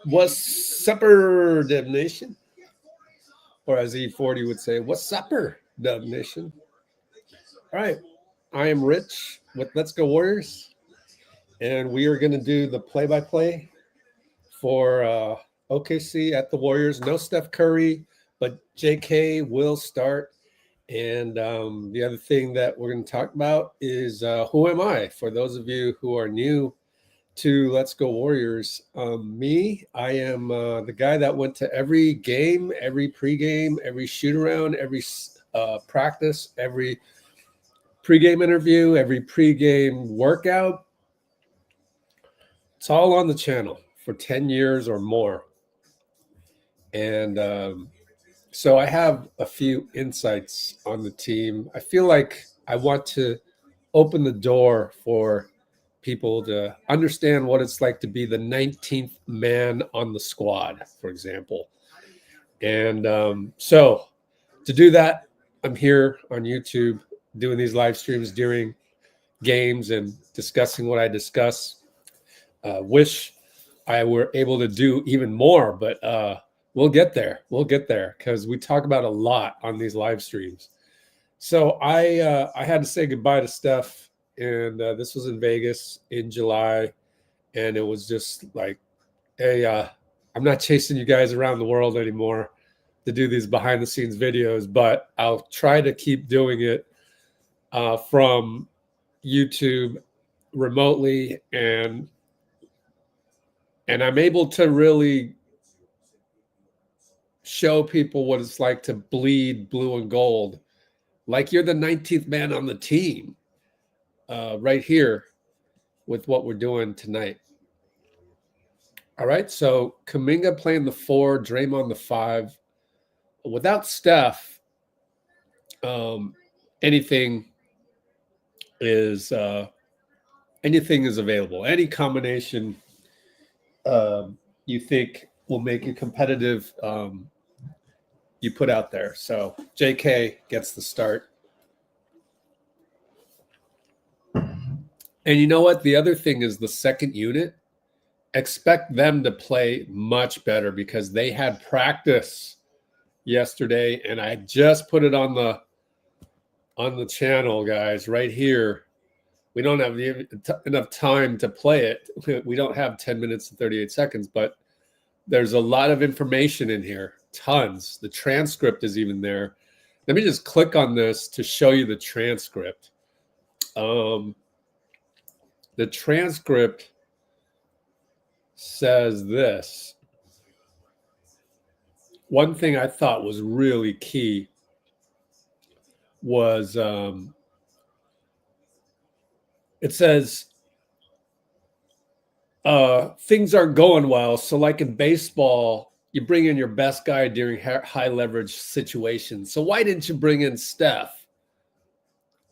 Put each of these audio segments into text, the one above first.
What's supper, Dub Nation? Or as E40 would say, what's supper, Dub Nation? All right. I am Rich with Let's Go Warriors. And we are going to do the play-by-play for OKC at the Warriors. No Steph Curry, but JK will start. And the other thing that we're going to talk about is who am I? For those of you who are new to Let's Go Warriors, I am the guy that went to every game, every pregame, every shoot-around, every practice, every pregame interview, every pregame workout. It's all on the channel for 10 years or more. And so I have a few insights on the team. I feel like I want to open the door for people to understand what it's like to be the 19th man on the squad, for example. And so to do that, I'm here on YouTube doing these live streams during games and discussing what I discuss. Wish I were able to do even more, but we'll get there. We'll get there because we talk about a lot on these live streams. So I had to say goodbye to Steph, and this was in Vegas in July, and it was just like, hey, I'm not chasing you guys around the world anymore to do these behind-the-scenes videos, but I'll try to keep doing it from YouTube remotely, and I'm able to really show people what it's like to bleed blue and gold, like you're the 19th man on the team, right here with what we're doing tonight. All right, so Kuminga playing the 4, Draymond the 5. Without Steph, anything is available. Any combination you think will make it competitive, you put out there. So JK gets the start. And you know what? The other thing is the second unit. Expect them to play much better because they had practice yesterday, and I just put it on the channel, guys, right here. We don't have enough time to play it. We don't have 10 minutes and 38 seconds, but there's a lot of information in here, tons. The transcript is even there. Let me just click on this to show you the transcript. The transcript says this. One thing I thought was really key was it says things aren't going well. So like in baseball, you bring in your best guy during high leverage situations. So why didn't you bring in Steph?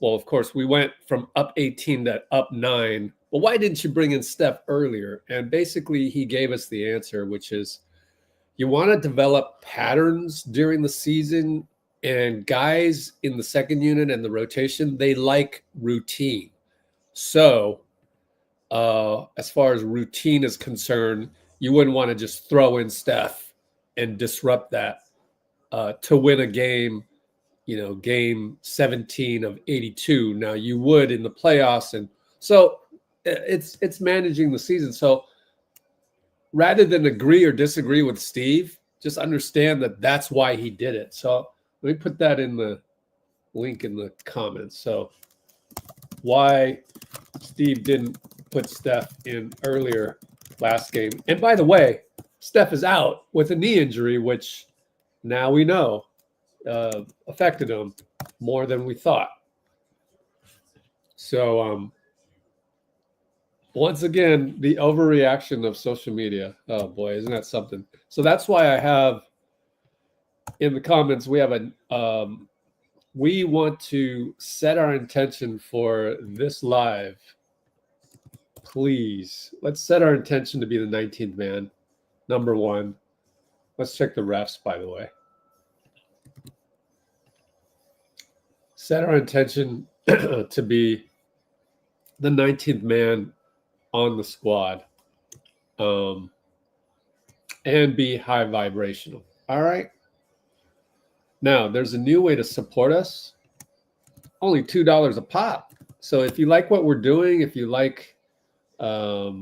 Well, of course, we went from up 18 to up 9. Well, why didn't you bring in Steph earlier? And basically, he gave us the answer, which is you want to develop patterns during the season, and guys in the second unit and the rotation, they like routine. So as far as routine is concerned, you wouldn't want to just throw in Steph and disrupt that to win a game, game 17 of 82. Now you would in the playoffs. And so it's managing the season. So rather than agree or disagree with Steve, just understand that that's why he did it. So let me put that in the link in the comments. So why Steve didn't put Steph in earlier last game. And by the way, Steph is out with a knee injury, which now we know affected him more than we thought. So once again, the overreaction of social media. Oh boy, isn't that something? So that's why I have in the comments, we have we want to set our intention for this live. Please, let's set our intention to be the 19th man, number 1. Let's check the refs, by the way. Set our intention to be the 19th man on the squad. and be high vibrational. All right. Now, there's a new way to support us. Only $2 a pop. So if you like what we're doing, if you like, for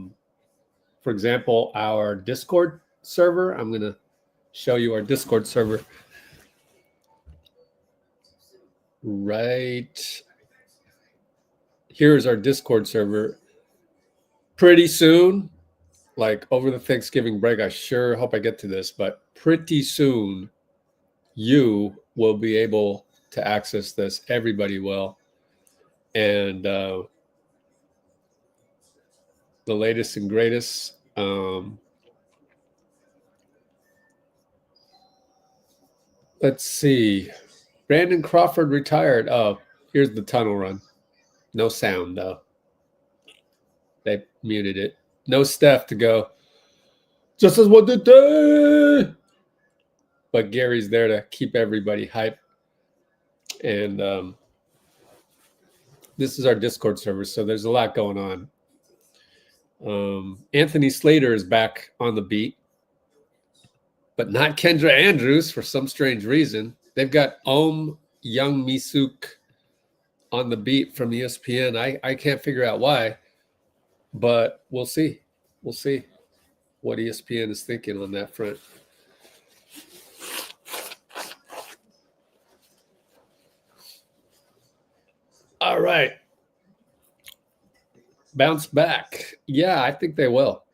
example, our Discord server, I'm going to show you our Discord server right. Here's our Discord server. Pretty soon, like over the Thanksgiving break, I sure hope I get to this, but pretty soon you will be able to access this. Everybody will. And the latest and greatest. Let's see. Brandon Crawford retired. Oh, here's the tunnel run. No sound, though. They muted it. No Steph to go. Just as what did they? But Gary's there to keep everybody hyped. And this is our Discord server, so there's a lot going on. Anthony Slater is back on the beat, but not Kendra Andrews for some strange reason. They've got Young Misuk on the beat from ESPN. I can't figure out why, but we'll see. We'll see what ESPN is thinking on that front. All right. Bounce back. Yeah, I think they will.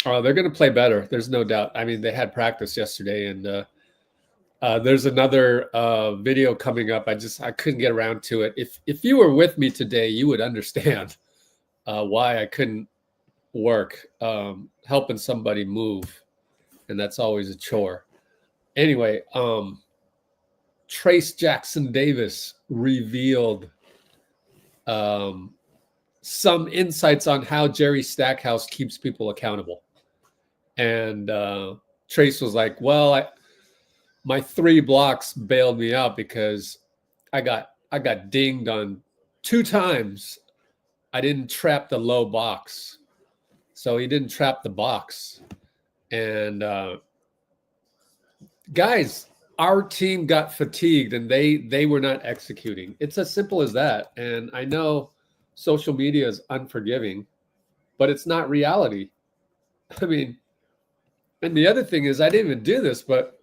They're going to play better. There's no doubt. I mean, they had practice yesterday, and there's another video coming up. I couldn't get around to it. If you were with me today, you would understand why I couldn't work helping somebody move, and that's always a chore. Anyway, Trace Jackson Davis revealed some insights on how Jerry Stackhouse keeps people accountable. And Trace was like, well, my 3 blocks bailed me out because I got dinged on 2 times. I didn't trap the low box. So he didn't trap the box. And guys, our team got fatigued and they were not executing. It's as simple as that. And I know social media is unforgiving, but it's not reality. I mean, and the other thing is, I didn't even do this, but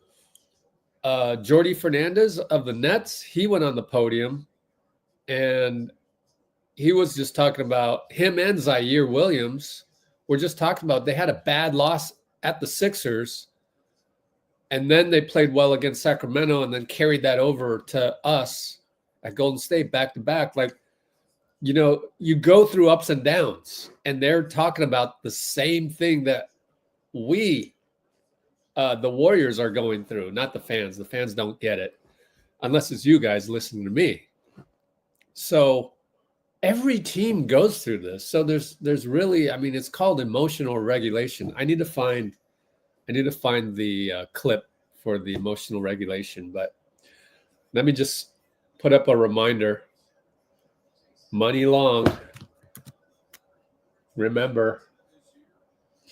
Jordy Fernandez of the Nets, he went on the podium and he was just talking about him and Zaire Williams were just talking about they had a bad loss at the Sixers. And then they played well against Sacramento and then carried that over to us at Golden State back to back. Like, you know, you go through ups and downs, and they're talking about the same thing that we, the Warriors, are going through, not the fans. The fans don't get it unless it's you guys listening to me. So every team goes through this. So there's really, I mean, it's called emotional regulation. I need to find the clip for the emotional regulation, but let me just put up a reminder. Muni Long, remember,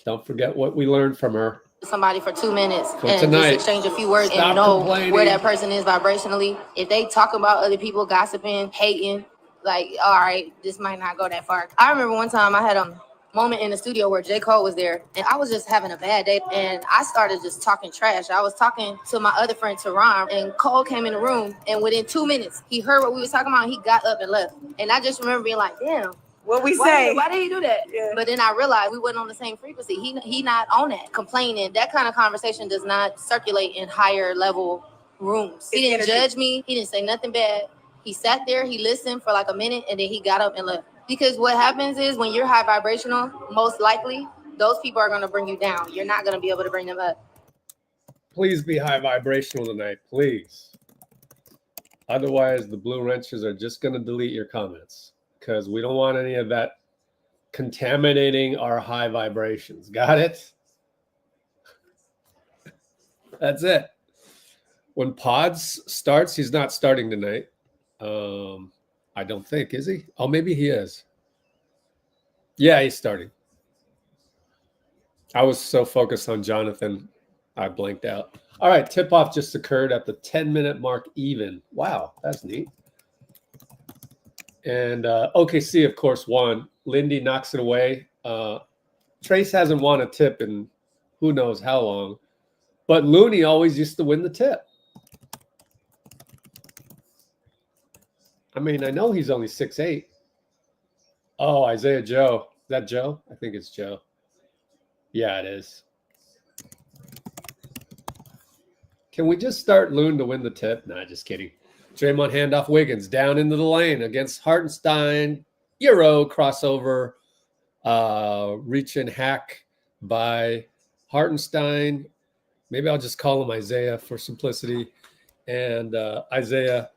don't forget what we learned from her. Somebody for 2 minutes and just exchange a few words and know where that person is vibrationally. If they talk about other people, gossiping, hating, like, all right, this might not go that far. I remember one time I had moment in the studio where J.Cole was there and I was just having a bad day and I started just talking trash. I was talking to my other friend Teron and Cole came in the room and within 2 minutes he heard what we was talking about and he got up and left. And I just remember being like, damn, what we say? Why did he do that? Yeah. But then I realized we wasn't on the same frequency. He not on that. Complaining, that kind of conversation does not circulate in higher level rooms. He didn't judge me. He didn't say nothing bad. He sat there, he listened for like a minute and then he got up and left. Because what happens is when you're high vibrational, most likely those people are going to bring you down. You're not going to be able to bring them up. Please be high vibrational tonight, please. Otherwise, the Blue Wrenches are just going to delete your comments because we don't want any of that contaminating our high vibrations. Got it? That's it. When Pods starts, he's not starting tonight. I don't think, is he? Oh, maybe he is. Yeah, he's starting. I was so focused on Jonathan, I blanked out. All right, tip-off just occurred at the 10-minute mark even. Wow, that's neat. And OKC, of course, won. Lindy knocks it away. Trace hasn't won a tip in who knows how long. But Looney always used to win the tip. I mean, I know he's only 6'8". Oh, Isaiah Joe. Is that Joe? I think it's Joe. Yeah, it is. Can we just start Loon to win the tip? Nah, just kidding. Draymond handoff Wiggins down into the lane against Hartenstein. Euro crossover. Reach and hack by Hartenstein. Maybe I'll just call him Isaiah for simplicity. And Isaiah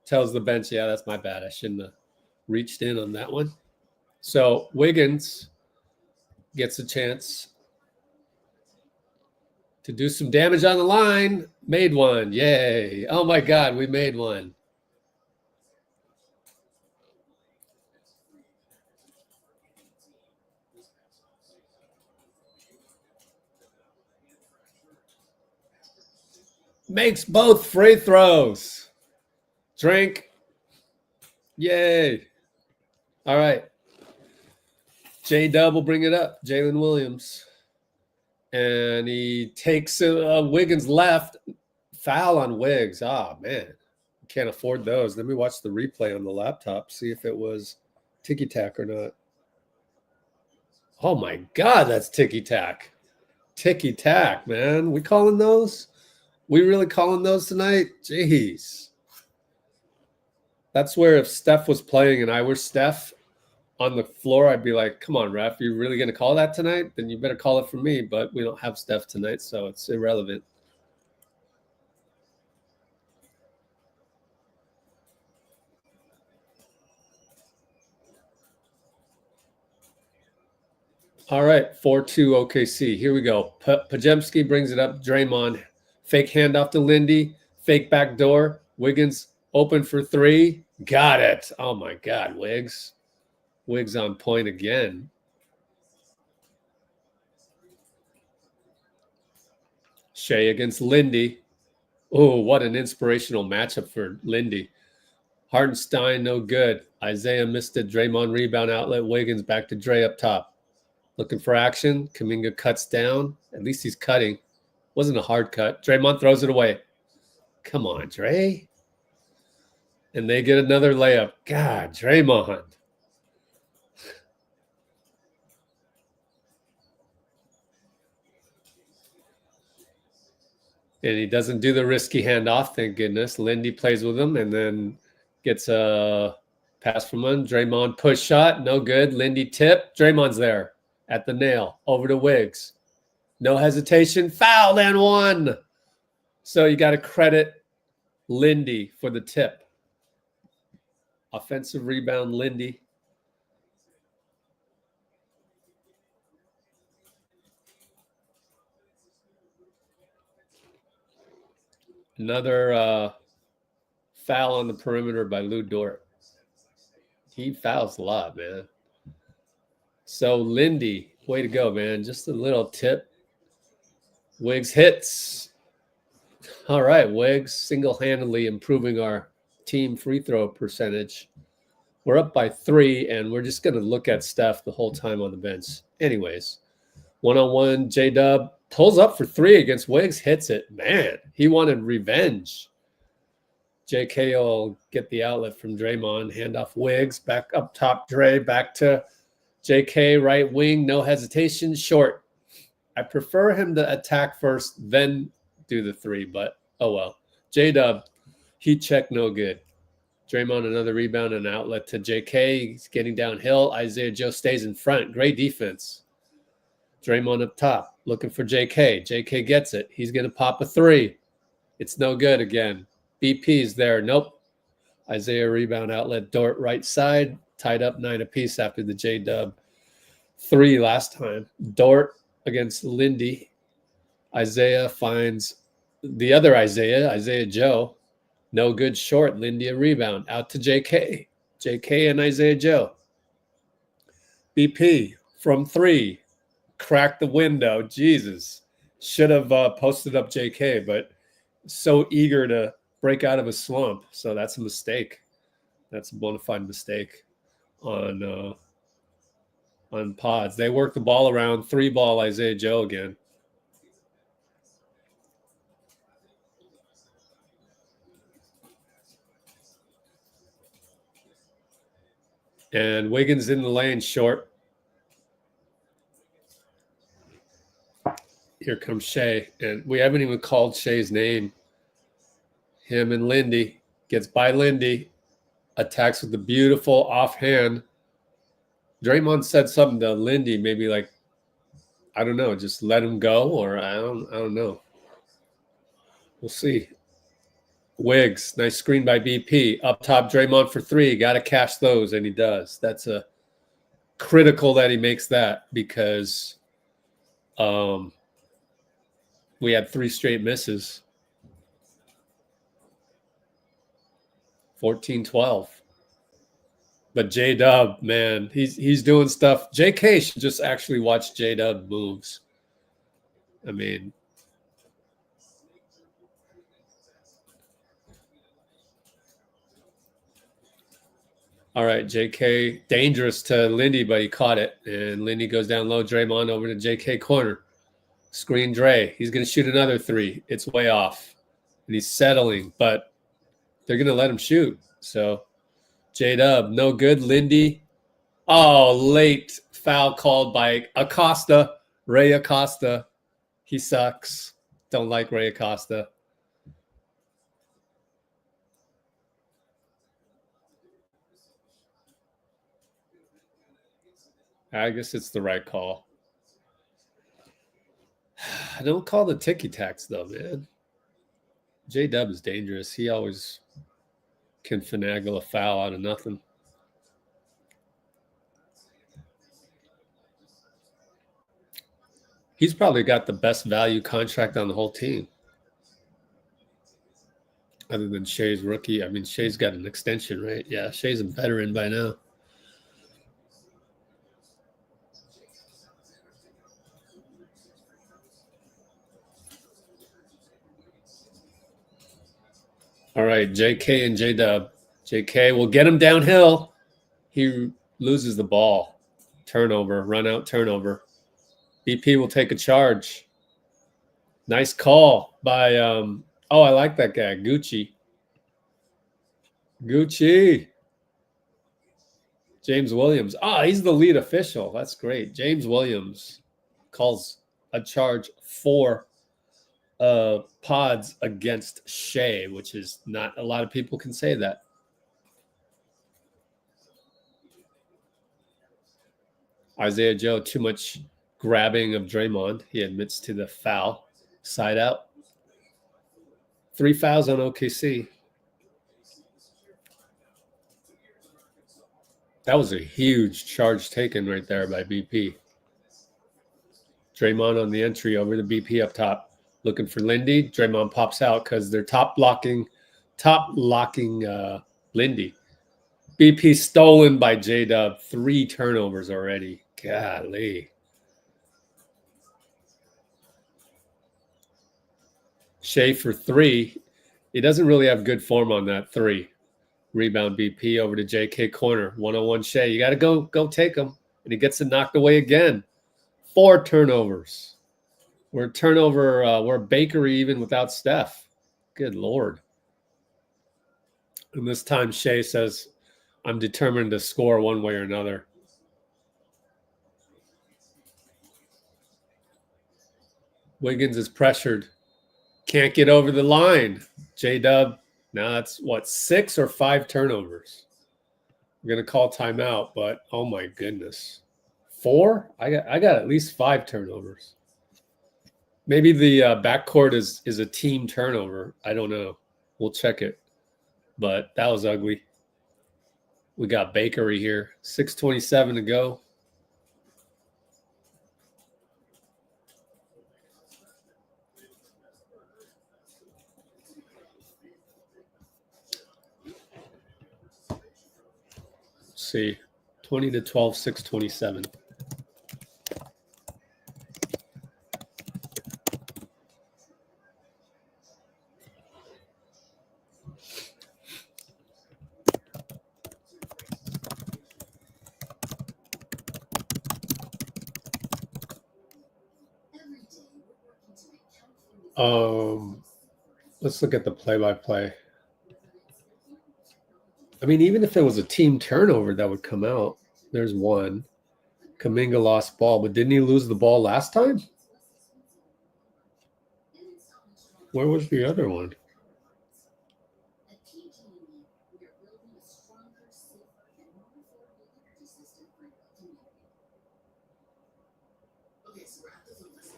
tells the bench, yeah, that's my bad. I shouldn't have reached in on that one. So Wiggins gets a chance to do some damage on the line. Made one. Yay. Oh, my God, we made one. Makes both free throws. Drink. Yay. All right. JDub will bring it up. Jalen Williams. And he takes Wiggins left. Foul on Wiggs. Oh, man. Can't afford those. Let me watch the replay on the laptop, see if it was ticky-tack or not. Oh, my God, that's ticky-tack. Ticky-tack, man. We calling those? We really calling those tonight? Jeez. That's where if Steph was playing and I were Steph on the floor, I'd be like, come on, ref, you really going to call that tonight? Then you better call it for me. But we don't have Steph tonight, so it's irrelevant. All right, 4-2 OKC. Here we go. Pajemski brings it up. Draymond. Fake handoff to Lindy. Fake back door. Wiggins open for three. Got it. Oh, my God, Wiggs. Wiggs on point again. Shai against Lindy. Oh, what an inspirational matchup for Lindy. Hartenstein, no good. Isaiah missed it. Draymond rebound outlet. Wiggins back to Dray up top. Looking for action. Kuminga cuts down. At least he's cutting. Wasn't a hard cut. Draymond throws it away. Come on, Dray. And they get another layup. God, Draymond. And he doesn't do the risky handoff, thank goodness. Lindy plays with him and then gets a pass from him. Draymond push shot, no good. Lindy tip. Draymond's there at the nail. Over to Wiggs. No hesitation. Foul and one. So you got to credit Lindy for the tip. Offensive rebound, Lindy. Another foul on the perimeter by Lou Dort. He fouls a lot, man. So Lindy, way to go, man. Just a little tip. Wiggs hits. All right, Wiggs single-handedly improving our team free throw percentage. We're up by 3, and we're just going to look at Steph the whole time on the bench. Anyways, one-on-one, JDub pulls up for 3 against Wiggs, hits it. Man, he wanted revenge. J.K. will get the outlet from Draymond, hand off Wiggs, back up top, Dray, back to J.K., right wing, no hesitation, short. I prefer him to attack first, then do the 3, but oh well. JDub, heat check, no good. Draymond, another rebound and outlet to J.K. He's getting downhill. Isaiah Joe stays in front. Great defense. Draymond up top, looking for J.K. J.K. gets it. He's going to pop a 3. It's no good again. BP's there. Nope. Isaiah rebound outlet. Dort right side. Tied up 9 apiece after the JDub 3 last time. Dort against Lindy. Isaiah finds the other Isaiah Joe. No good short. Lindy a rebound. Out to JK. JK and Isaiah Joe. BP from 3. cracked the window. Jesus. Should have posted up JK, but so eager to break out of a slump. So that's a mistake. That's a bona fide mistake on pods. They work the ball around. 3-ball Isaiah Joe again. And Wiggins in the lane short. Here comes Shai. And we haven't even called Shai's name. Him and Lindy. Gets by Lindy. Attacks with the beautiful offhand. Draymond said something to Lindy, maybe like, I don't know, just let him go, or I don't know. We'll see. Wiggs, nice screen by BP. Up top, Draymond for 3. Got to cash those, and he does. That's a critical that he makes that because we had 3 straight misses. 14-12. But JDub, man, he's doing stuff. JK should just actually watch JDub moves. I mean, all right, JK, dangerous to Lindy, but he caught it. And Lindy goes down low. Draymond over to JK corner. Screen Dray. He's going to shoot another 3. It's way off. And he's settling, but they're going to let him shoot. So JDub, no good. Lindy. Oh, late foul called by Acosta. Ray Acosta. He sucks. Don't like Ray Acosta. I guess it's the right call. I don't call the ticky-tacks, though, man. JDub is dangerous. He always can finagle a foul out of nothing. He's probably got the best value contract on the whole team. Other than Shai's rookie. I mean, Shai's got an extension, right? Yeah, Shai's a veteran by now. All right, JK and JDub. JK will get him downhill. He loses the ball. Turnover, run out, turnover. BP will take a charge. Nice call by, oh, I like that guy, Gucci. James Williams. Ah, he's the lead official. That's great. James Williams calls a charge for pods against Shai, which is not a lot of people can say that. Isaiah Joe, too much grabbing of Draymond. He admits to the foul. Side out. 3 fouls on OKC. That was a huge charge taken right there by BP. Draymond on the entry over to BP up top. Looking for Lindy. Draymond pops out because they're top locking Lindy. BP stolen by JDub. 3 turnovers already. Golly. Shai for 3. He doesn't really have good form on that 3. Rebound BP over to JK corner. 1-on-1 Shai. You got to go take him. And he gets it knocked away again. 4 turnovers. We're a bakery even without Steph. Good Lord. And this time Shai says, I'm determined to score one way or another. Wiggins is pressured. Can't get over the line. JDub. Now that's what, 6 or 5 turnovers. I'm going to call timeout, but oh my goodness. 4? I got at least 5 turnovers. Maybe the backcourt is a team turnover. I don't know. We'll check it. But that was ugly. We got bakery here. 6:27 to go. See, 20-12, 6:27. Let's look at the play-by-play. I mean, even if it was a team turnover, that would come out. There's one. Kuminga lost ball, but didn't he lose the ball last time? Where was the other one?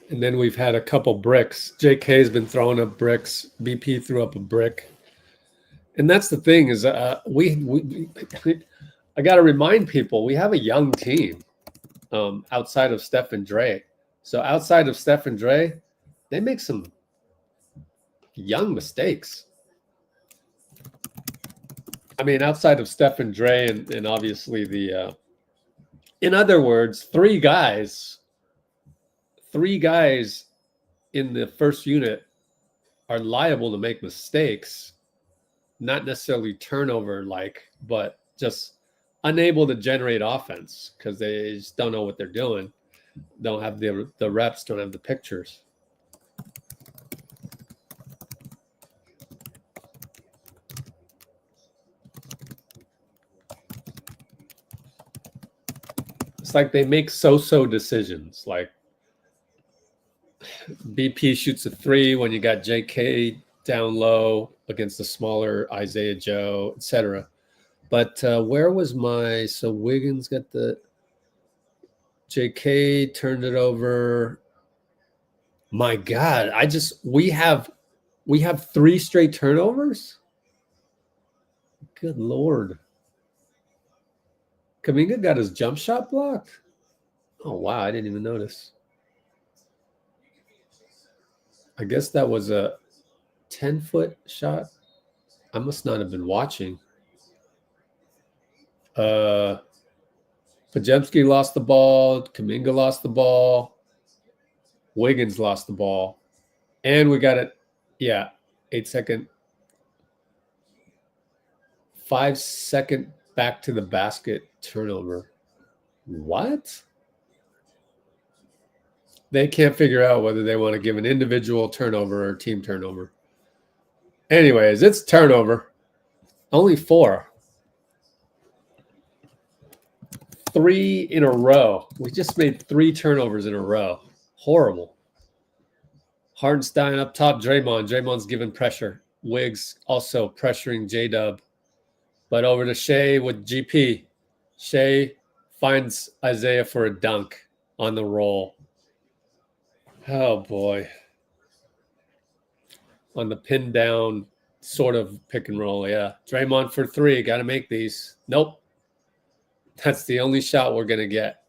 And then we've had a couple bricks. JK's been throwing up bricks. BP threw up a brick. And that's the thing is I got to remind people we have a young team outside of Steph and Dray. So outside of Steph and Dray, they make some young mistakes. I mean, outside of Steph and Dray and obviously the in other words, three guys in the first unit are liable to make mistakes, not necessarily turnover but just unable to generate offense because they just don't know what they're doing, don't have the reps, don't have the pictures. It's like they make so-so decisions. Like BP shoots a three when you got JK down low against the smaller Isaiah Joe, etc. But where was so Wiggins got the JK turned it over. My God, we have 3 straight turnovers. Good Lord. Kuminga got his jump shot blocked. Oh, wow. I didn't even notice. I guess that was a 10-foot shot. I must not have been watching. Pajemski lost the ball. Kuminga lost the ball. Wiggins lost the ball. And we got it. Yeah. 8-second. 5-second back to the basket turnover. What? They can't figure out whether they want to give an individual turnover or team turnover. Anyways, it's turnover. Only 4. 3 in a row. We just made 3 turnovers in a row. Horrible. Hartenstein up top, Draymond. Draymond's giving pressure. Wiggs also pressuring JDub. But over to Shai with GP. Shai finds Isaiah for a dunk on the roll. Oh, boy. On the pin down sort of pick and roll, yeah. Draymond for 3. Got to make these. Nope. That's the only shot we're going to get.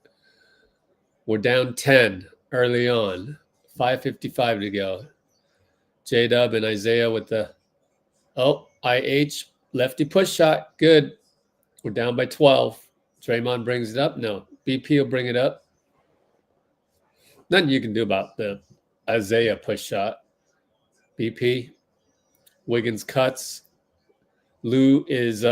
We're down 10 early on. 5:55 to go. JDub and Isaiah with the IH lefty push shot. Good. We're down by 12. Draymond brings it up. No. BP will bring it up. Nothing you can do about the Isaiah push shot. BP. Wiggins cuts. Lou is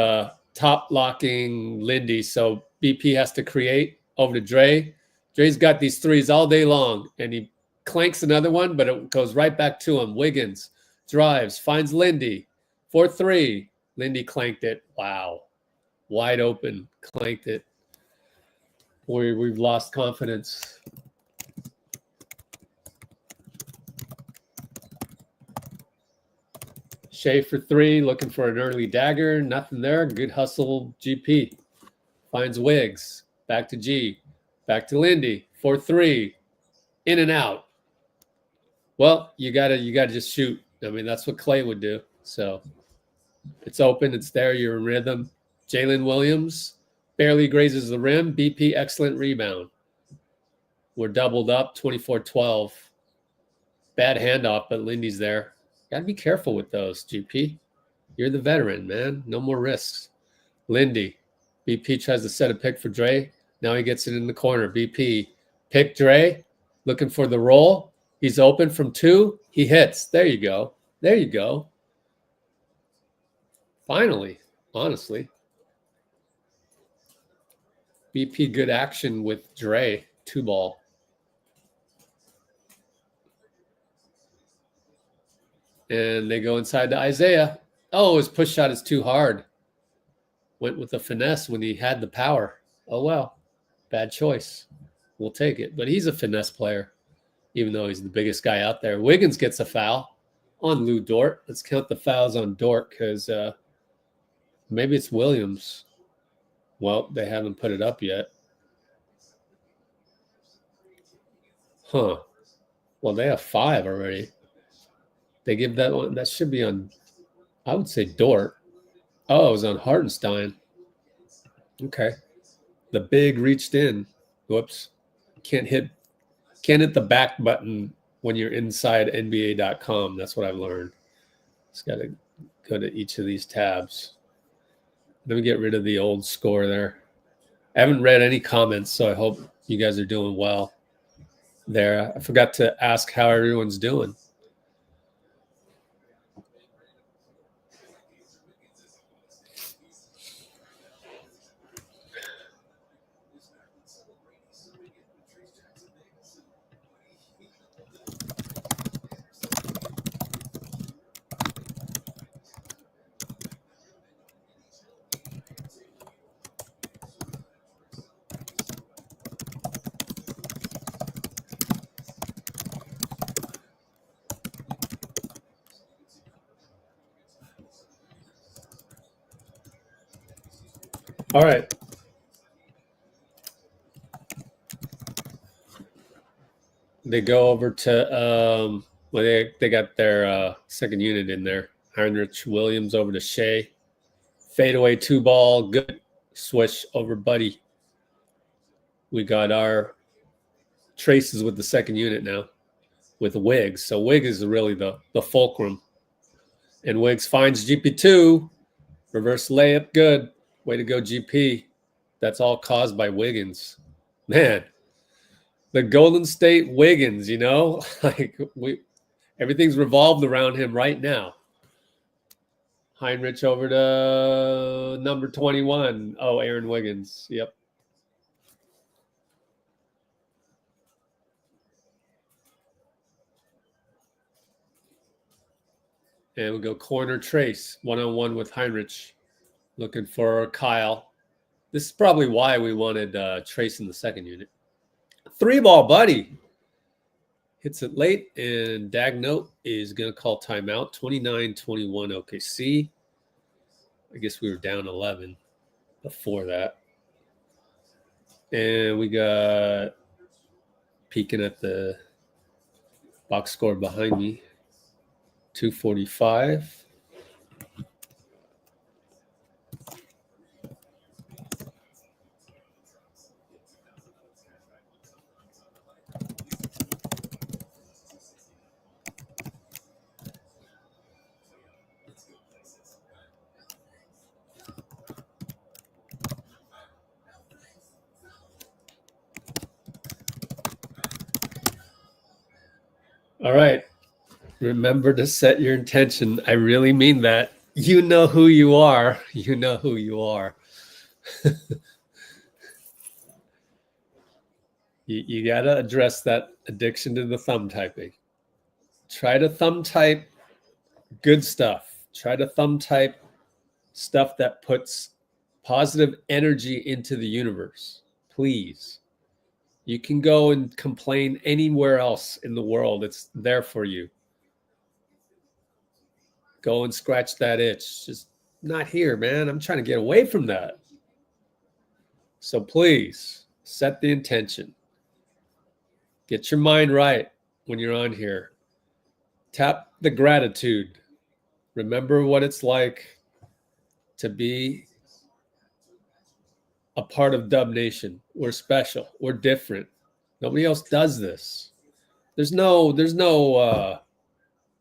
top locking Lindy, so BP has to create over to Dray. Dray's got these threes all day long, and he clanks another one, but it goes right back to him. Wiggins drives, finds Lindy for 3. Lindy clanked it. Wow. Wide open, clanked it. We've lost confidence. Shai for 3, looking for an early dagger. Nothing there. Good hustle, GP. Finds Wiggs. Back to G. Back to Lindy. 4-3. In and out. Well, you gotta just shoot. I mean, that's what Clay would do. So it's open. It's there. You're in rhythm. Jalen Williams barely grazes the rim. BP, excellent rebound. We're doubled up, 24-12. Bad handoff, but Lindy's there. Got to be careful with those, GP. You're the veteran, man. No more risks. Lindy. BP tries to set a pick for Dray. Now he gets it in the corner. BP. Pick Dray. Looking for the roll. He's open from 2. He hits. There you go. There you go. Finally, honestly. BP good action with Dray. 2 ball. And they go inside to Isaiah. Oh, his push shot is too hard. Went with the finesse when he had the power. Oh, well, bad choice. We'll take it. But he's a finesse player, even though he's the biggest guy out there. Wiggins gets a foul on Lou Dort. Let's count the fouls on Dort because maybe it's Williams. Well, they haven't put it up yet. Huh. Well, they have 5 already. They give that one. That should be on, I would say, Dort. Oh, it was on Hartenstein. Okay. The big reached in. Whoops. Can't hit the back button when you're inside NBA.com. That's what I've learned. Just got to go to each of these tabs. Let me get rid of the old score there. I haven't read any comments, so I hope you guys are doing well there. I forgot to ask how everyone's doing. All right. They go over to well, they got their second unit in there. Kenrich Williams over to Shai. Fadeaway 2-ball, good swish over Buddy. We got our traces with the second unit now with Wiggs. So Wiggs is really the fulcrum. And Wiggs finds GP2. Reverse layup, good. Way to go, GP. That's all caused by Wiggins. Man, the Golden State Wiggins, you know, like everything's revolved around him right now. Kenrich over to number 21. Oh, Aaron Wiggins. Yep. And we go corner trace, one-on-one with Kenrich. Looking for Kyle. This is probably why we wanted Trace in the second unit. 3-ball, Buddy. Hits it late, and Dagnote is going to call timeout. 29-21 OKC. I guess we were down 11 before that. And we got peeking at the box score behind me. 245. All right. Remember to set your intention. I really mean that. You know who you are. You know who you are. you got to address that addiction to the thumb typing. Try to thumb type good stuff. Try to thumb type stuff that puts positive energy into the universe. Please. You can go and complain anywhere else in the world. It's there for you. Go and scratch that itch. Just not here, man. I'm trying to get away from that. So please set the intention. Get your mind right when you're on here. Tap the gratitude. Remember what it's like to be a part of Dub Nation. We're special. We're different. Nobody else does this. There's no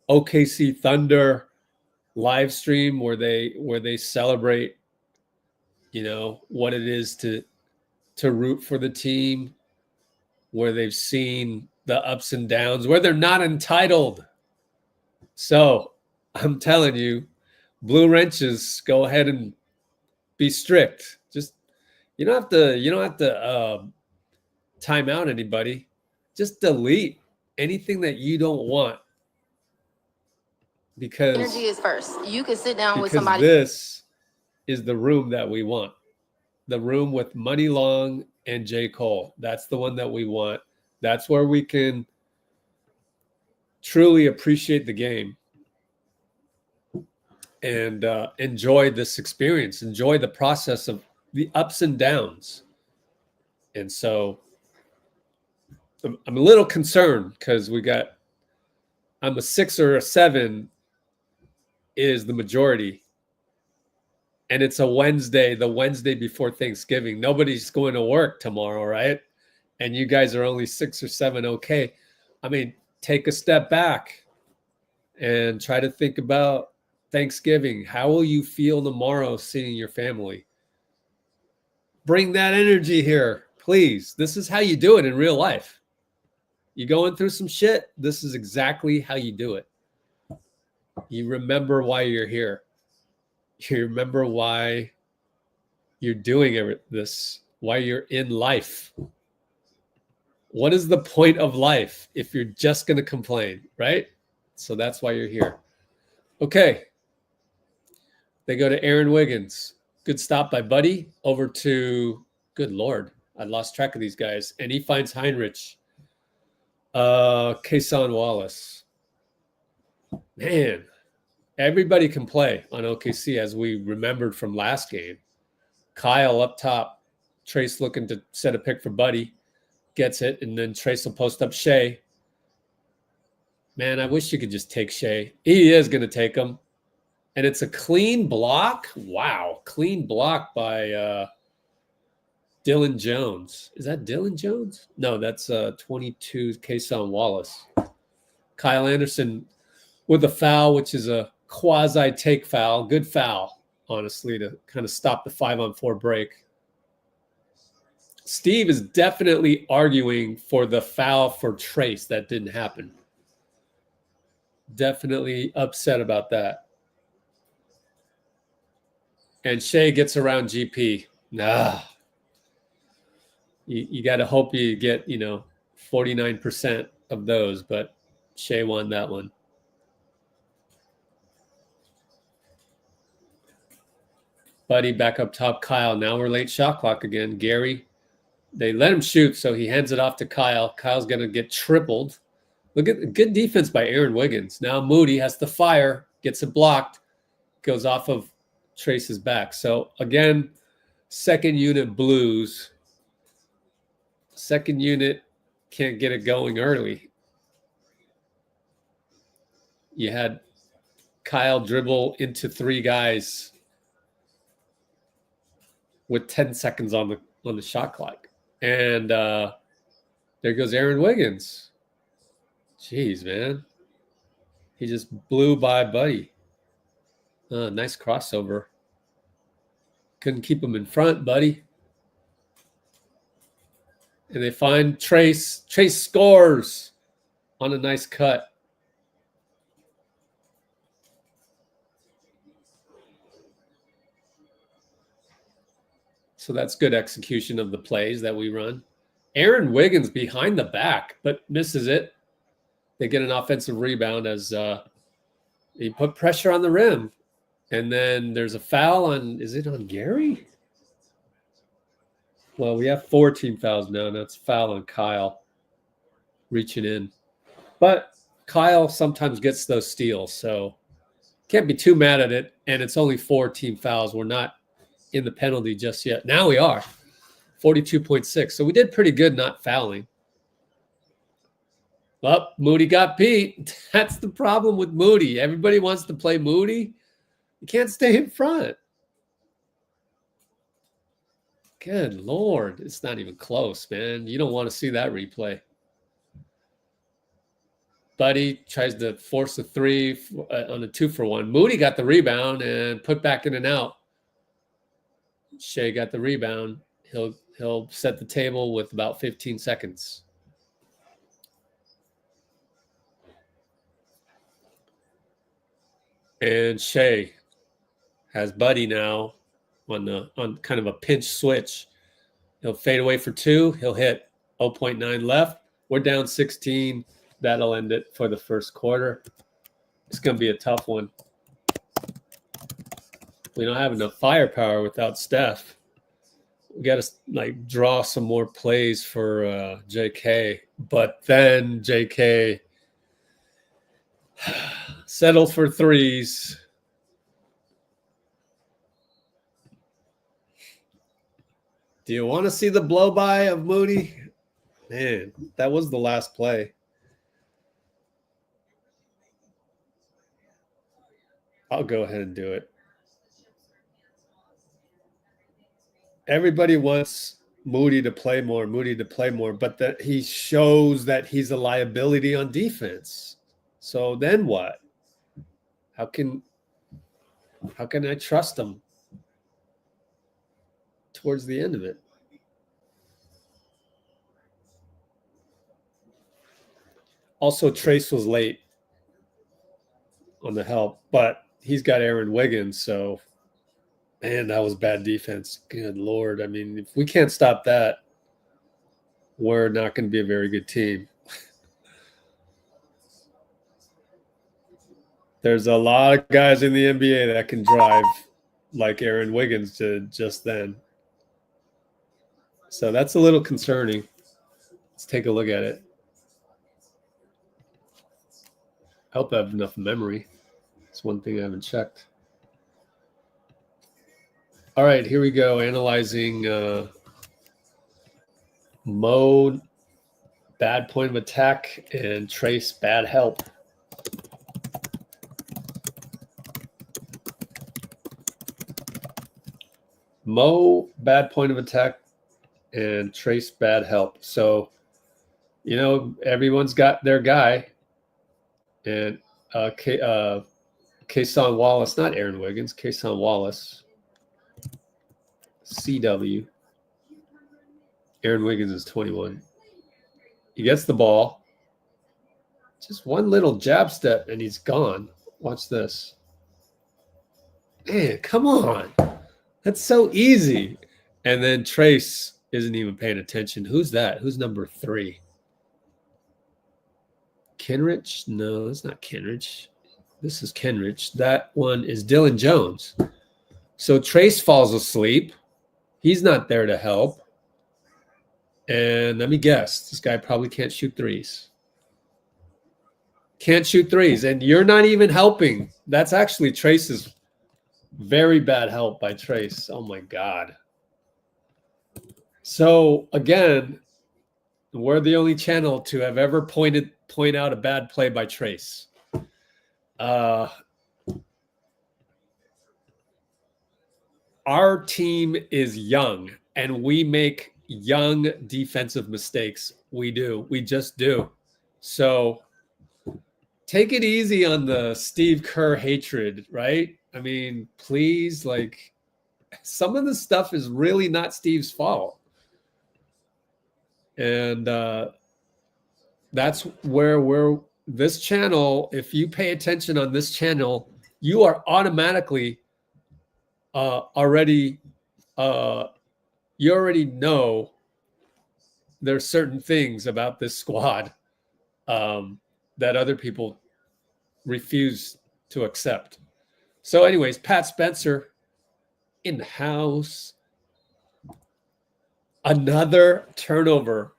OKC Thunder live stream where they celebrate, you know, what it is to root for the team, where they've seen the ups and downs, where they're not entitled. So I'm telling you, Blue Wrenches, go ahead and be strict. Just you don't have to time out anybody. Just delete anything that you don't want because energy is first. You can sit down with somebody. This is the room that we want. The room with Muni Long and J.Cole. That's the one that we want. That's where we can truly appreciate the game and enjoy this experience, enjoy the process of the ups and downs. And so I'm a little concerned because I'm a 6 or a 7 is the majority. And it's a Wednesday, the Wednesday before Thanksgiving. Nobody's going to work tomorrow, right? And you guys are only 6 or 7 okay. I mean, take a step back and try to think about Thanksgiving. How will you feel tomorrow seeing your family? Bring that energy here, please. This is how you do it in real life. You going through some shit, this is exactly how you do it. You remember why you're here. You remember why you're doing this, why you're in life. What is the point of life if you're just going to complain, right? So that's why you're here. Okay. They go to Aaron Wiggins. Good stop by Buddy. Over to, good Lord, I lost track of these guys. And he finds Heinrich. Cason Wallace. Man. Everybody can play on OKC, as we remembered from last game. Kyle up top. Trace looking to set a pick for Buddy. Gets it, and then Trace will post up Shai. Man, I wish you could just take Shai. He is going to take him. And it's a clean block. Wow. Clean block by Dillon Jones. Is that Dillon Jones? No, that's 22 Cason Wallace. Kyle Anderson with a foul, which is a quasi-take foul. Good foul, honestly, to kind of stop the 5-on-4 break. Steve is definitely arguing for the foul for Trace. That didn't happen. Definitely upset about that. And Shai gets around GP. Nah. You got to hope you get, 49% of those, but Shai won that one. Buddy back up top. Kyle. Now we're late shot clock again. Gary. They let him shoot, so he hands it off to Kyle. Kyle's going to get tripled. Look at the good defense by Aaron Wiggins. Now Moody has to fire, gets it blocked, goes off of Trace's back. So, again, second unit Blues. Second unit can't get it going early. You had Kyle dribble into 3 guys with 10 seconds on the shot clock. And there goes Aaron Wiggins. Jeez, man. He just blew by Buddy. Nice crossover. Couldn't keep him in front, Buddy. And they find Trace. Trace scores on a nice cut. So that's good execution of the plays that we run. Aaron Wiggins behind the back, but misses it. They get an offensive rebound as he put pressure on the rim. And then there's a foul on, is it on Gary? Well, we have 4 team fouls now, and that's foul on Kyle reaching in. But Kyle sometimes gets those steals, so can't be too mad at it. And it's only 4 team fouls. We're not in the penalty just yet. Now we are. 42.6. So we did pretty good not fouling. Well, Moody got beat. That's the problem with Moody. Everybody wants to play Moody. You can't stay in front. Good Lord. It's not even close, man. You don't want to see that replay. Buddy tries to force a 3 on a 2-for-1. Moody got the rebound and put back in and out. Shai got the rebound. He'll set the table with about 15 seconds. And Shai has Buddy now on kind of a pinch switch. He'll fade away for 2. He'll hit 0.9 left. We're down 16. That'll end it for the first quarter. It's going to be a tough one. We don't have enough firepower without Steph. We got to like draw some more plays for JK, but then JK settle for threes. Do you want to see the blow by of Moody? Man, that was the last play. I'll go ahead and do it. Everybody wants Moody to play more, but that he shows that he's a liability on defense. So then what? How can I trust him towards the end of it? Also, Trace was late on the help, but he's got Aaron Wiggins, so man, that was bad defense. Good Lord. I mean, if we can't stop that, we're not going to be a very good team. There's a lot of guys in the NBA that can drive like Aaron Wiggins did just then. So that's a little concerning. Let's take a look at it. I hope I have enough memory. It's one thing I haven't checked. All right, here we go. Analyzing Mo, bad point of attack, and Trace, bad help. Mo, bad point of attack, and Trace, bad help. So, you know, everyone's got their guy. And Cason Wallace, not Aaron Wiggins, Cason Wallace. CW. Aaron Wiggins is 21. He gets the ball. Just one little jab step and he's gone. Watch this. Man, come on. That's so easy. And then Trace isn't even paying attention. Who's that? Who's number 3? Kenrich? No, that's not Kenrich. This is Kenrich. That one is Dillon Jones. So Trace falls asleep. He's not there to help. And let me guess, this guy probably can't shoot threes. Can't shoot threes. And you're not even helping. That's actually Trace's very bad help by Trace. Oh, my God. So, again, we're the only channel to have ever point out a bad play by Trace. Our team is young, and we make young defensive mistakes. We do. We just do. So take it easy on the Steve Kerr hatred, right? I mean, please, like, some of the stuff is really not Steve's fault. And that's where this channel, if you pay attention on this channel, you are automatically you already know there's certain things about this squad that other people refuse to accept. So anyways, Pat Spencer in the house. Another turnover.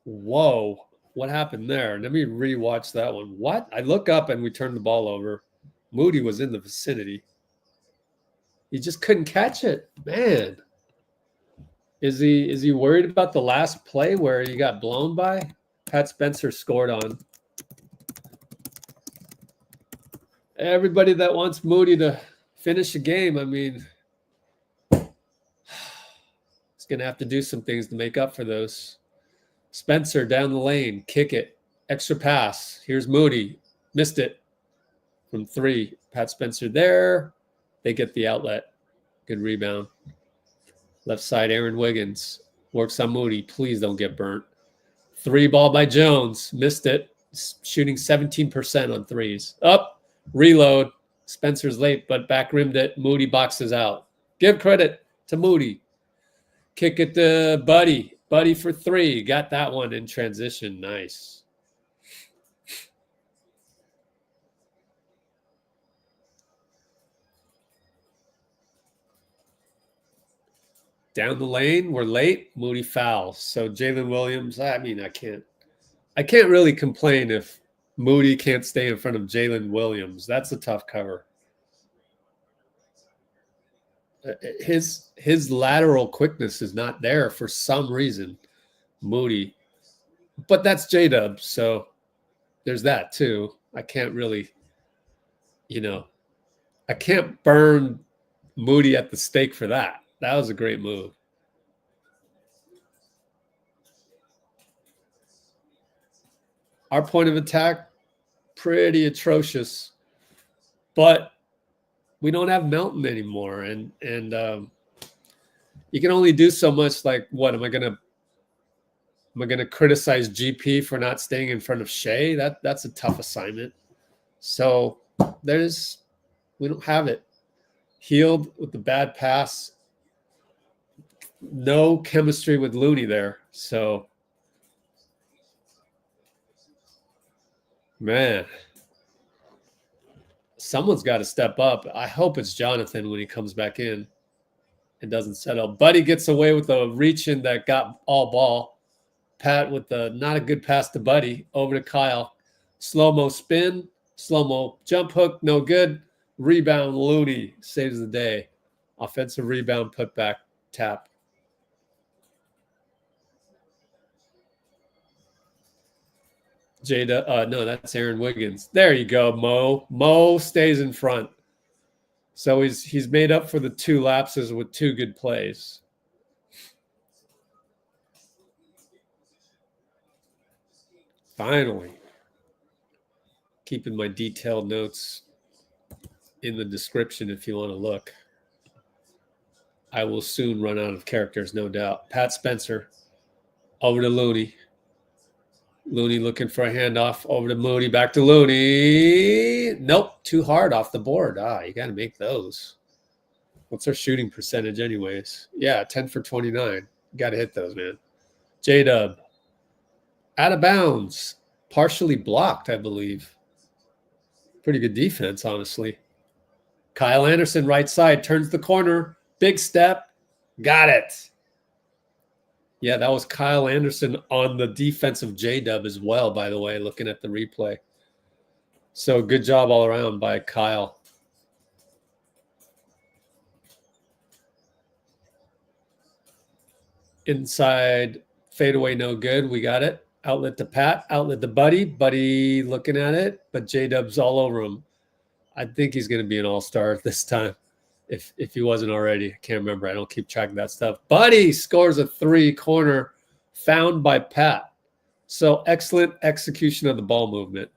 Whoa, what happened there? Let me rewatch that one. What? I look up and we turned the ball over. Moody was in the vicinity. He just couldn't catch it. Man. Is he worried about the last play where he got blown by? Pat Spencer scored on. Everybody that wants Moody to finish a game, I mean, he's going to have to do some things to make up for those. Spencer down the lane, kick it, extra pass. Here's Moody, missed it from 3. Pat Spencer there. They get the outlet. Good rebound. Left side, Aaron Wiggins works on Moody. Please don't get burnt. 3 ball by Jones, missed it. Shooting 17% on threes. Up, reload. Spencer's late, but back rimmed it. Moody boxes out. Give credit to Moody. Kick it to Buddy. Buddy for 3. Got that one in transition. Nice. Down the lane, we're late. Moody fouls. So Jalen Williams, I mean, I can't really complain if Moody can't stay in front of Jalen Williams. That's a tough cover. His lateral quickness is not there for some reason, Moody. But that's JDub, so there's that too. I can't really, I can't burn Moody at the stake for that. That was a great move. Our point of attack, pretty atrocious, but we don't have Melton anymore, and you can only do so much. Like, what am I gonna criticize GP for not staying in front of Shai? That's a tough assignment. So we don't have it. Healed with the bad pass. No chemistry with Looney there. So, man, someone's got to step up. I hope it's Jonathan when he comes back in and doesn't settle. Buddy gets away with a reach-in that got all ball. Pat with the not a good pass to Buddy. Over to Kyle. Slow-mo spin. Slow-mo jump hook. No good. Rebound. Looney saves the day. Offensive rebound. Put back. Tap. Jada, no, that's Aaron Wiggins. There you go, Mo. Mo stays in front. So he's made up for the 2 lapses with 2 good plays. Finally. Keeping my detailed notes in the description if you want to look. I will soon run out of characters, no doubt. Pat Spencer. Over to Looney. Looney looking for a handoff. Over to Moody. Back to Looney. Nope. Too hard off the board. You got to make those. What's our shooting percentage anyways? Yeah, 10 for 29. Got to hit those, man. JDub. Out of bounds. Partially blocked, I believe. Pretty good defense, honestly. Kyle Anderson, right side. Turns the corner. Big step. Got it. Yeah, that was Kyle Anderson on the defensive JDub as well, by the way, looking at the replay. So good job all around by Kyle. Inside fadeaway, no good. We got it. Outlet to Pat. Outlet to Buddy. Buddy looking at it, but JDub's all over him. I think he's going to be an all-star this time. If he wasn't already. I can't remember. I don't keep track of that stuff. Buddy scores a 3-corner found by Pat. So excellent execution of the ball movement.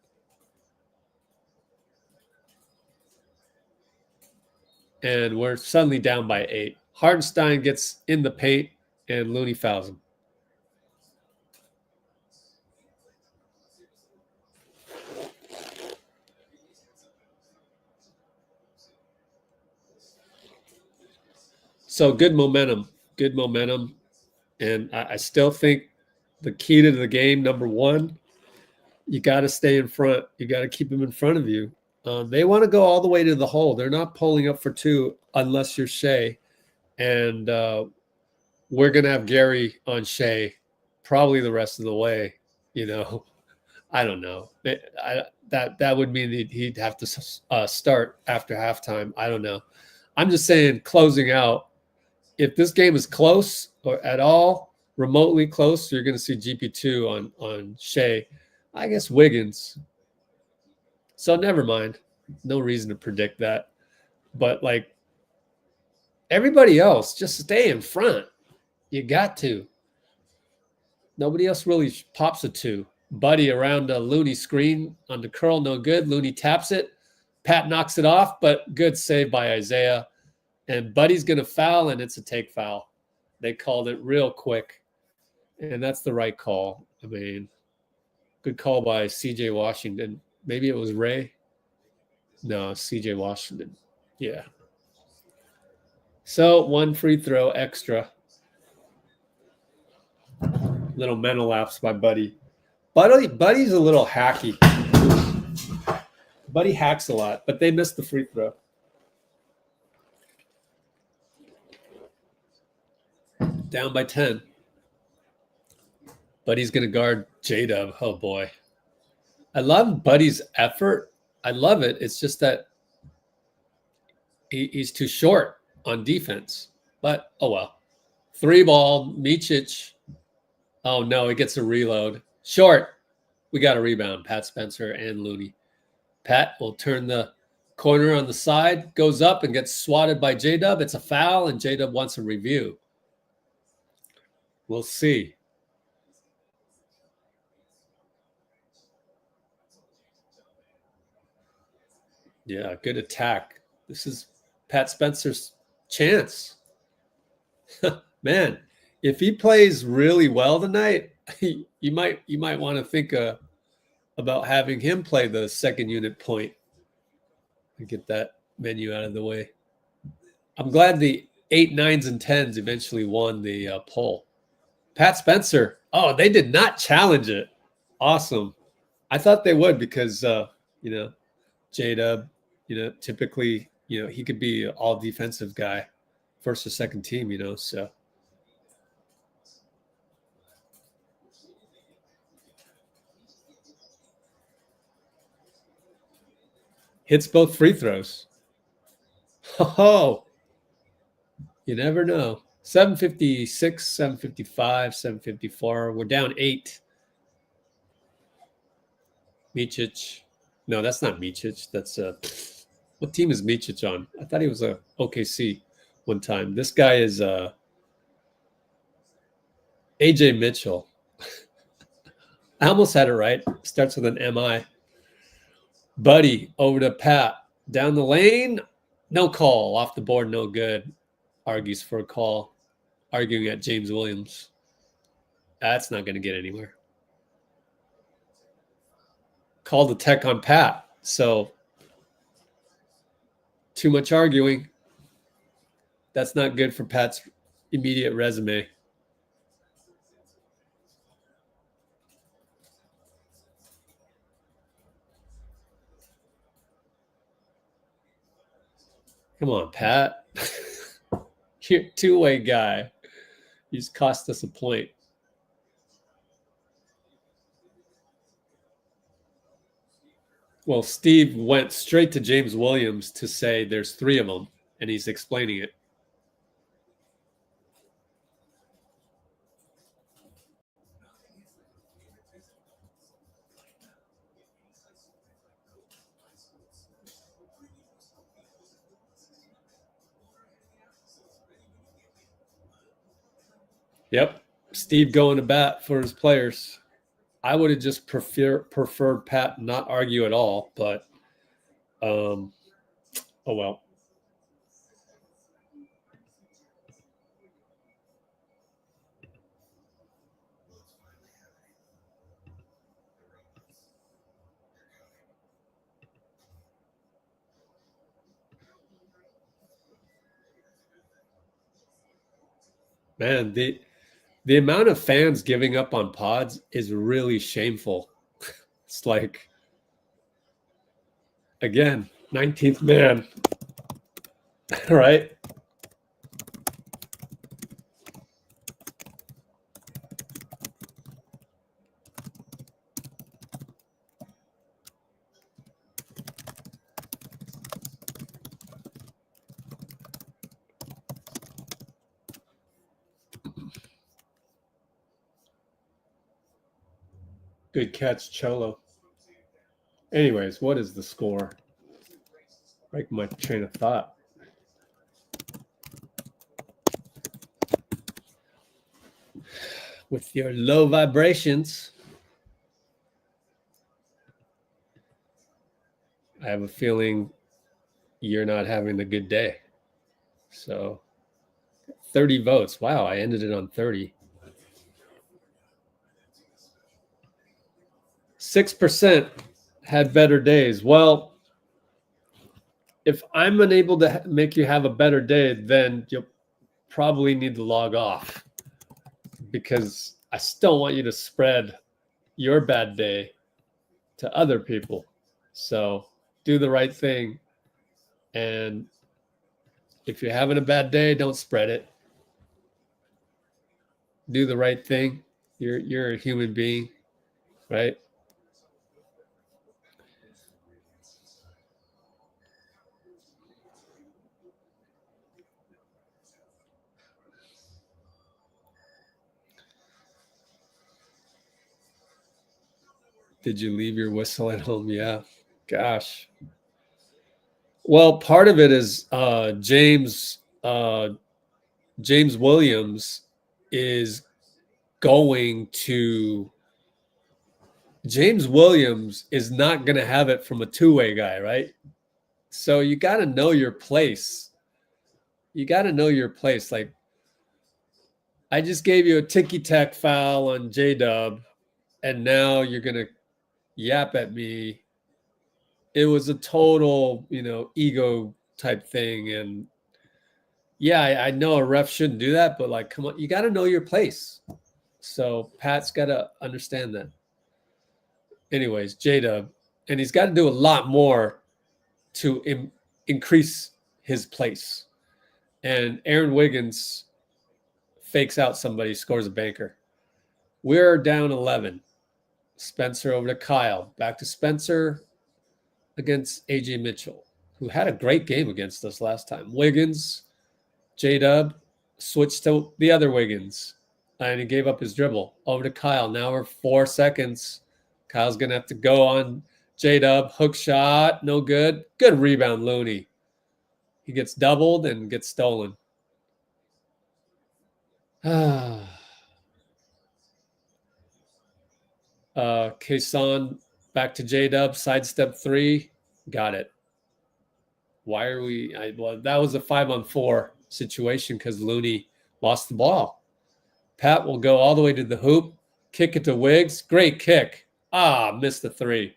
And we're suddenly down by 8. Hartenstein gets in the paint and Looney fouls him. So good momentum. And I still think the key to the game, number 1, you got to stay in front. You got to keep them in front of you. They want to go all the way to the hole. They're not pulling up for 2 unless you're Shai. And we're going to have Gary on Shai probably the rest of the way. I don't know. That would mean he'd have to start after halftime. I don't know. I'm just saying, closing out, if this game is close or at all remotely close, you're going to see GP2 on Shai. I guess Wiggins. So never mind. No reason to predict that. But like everybody else, just stay in front. You got to. Nobody else really pops a 2. Buddy around a Looney screen on the curl, no good. Looney taps it. Pat knocks it off, but good save by Isaiah. And Buddy's going to foul, and it's a take foul. They called it real quick, and that's the right call. I mean, good call by C.J. Washington. Maybe it was Ray. No, C.J. Washington. Yeah. So 1 free throw extra. Little mental lapse by Buddy. Buddy's a little hacky. Buddy hacks a lot, but they missed the free throw. Down by 10. Buddy's going to guard JDub. Oh, boy. I love Buddy's effort. I love it. It's just that he's too short on defense. But, oh, well. 3-ball, Micic. Oh, no, he gets a reload. Short. We got a rebound, Pat Spencer and Looney. Pat will turn the corner on the side, goes up and gets swatted by JDub. It's a foul, and JDub wants a review. We'll see. Yeah, good attack. This is Pat Spencer's chance. Man, if he plays really well tonight, you might want to think about having him play the second unit point and get that menu out of the way. I'm glad the 8, 9s, and 10s eventually won the poll. Pat Spencer. Oh, they did not challenge it. Awesome. I thought they would because, JDub, typically, he could be an all defensive guy, first or second team, so. Hits both free throws. Oh, you never know. 756, 755, 754. We're down 8. Micic. No, that's not Micic. That's what team is Micic on? I thought he was a OKC one time. This guy is Ajay Mitchell. I almost had it right. Starts with an MI. Buddy over to Pat. Down the lane. No call. Off the board, no good. Argues for a call. Arguing at James Williams. That's not going to get anywhere. Called the tech on Pat. So, too much arguing. That's not good for Pat's immediate resume. Come on, Pat. You're a two-way guy. He's cost us a point. Well, Steve went straight to James Williams to say there's 3 of them, and he's explaining it. Yep. Steve going to bat for his players. I would have just preferred Pat not argue at all, but oh well. Man, the amount of fans giving up on pods is really shameful. It's like, again, 19th man, right? Good catch, Cholo. Anyways, what is the score? Break my train of thought. With your low vibrations, I have a feeling you're not having a good day. So 30 votes. Wow, I ended it on 30. 6% had better days. Well, if I'm unable to make you have a better day, then you'll probably need to log off, because I still want you to spread your bad day to other people. So do the right thing. And if you're having a bad day, don't spread it. do the right thing. You're a human being, right? Did you leave your whistle at home? Yeah. Gosh. Well, part of it is James Williams is going to. James Williams is not going to have it from a two-way guy, right? So you got to know your place. You got to know your place. Like, I just gave you a ticky-tack foul on JDub, and now you're going to yap at me. It was a total, ego type thing. And yeah, I know a ref shouldn't do that, but like, come on, you got to know your place. So Pat's got to understand that. Anyways, JDub, and he's got to do a lot more to increase his place. And Aaron Wiggins fakes out somebody, scores a banker. We're down 11. Spencer over to Kyle. Back to Spencer against Ajay Mitchell, who had a great game against us last time. Wiggins, JDub, switched to the other Wiggins, and he gave up his dribble. Over to Kyle. Now we're 4 seconds. Kyle's going to have to go on JDub. Hook shot. No good. Good rebound, Looney. He gets doubled and gets stolen. Cason back to JDub. Sidestep 3. Got it. Why are we? Well, that was a 5-on-4 situation because Looney lost the ball. Pat will go all the way to the hoop. Kick it to Wiggs. Great kick. Missed the 3.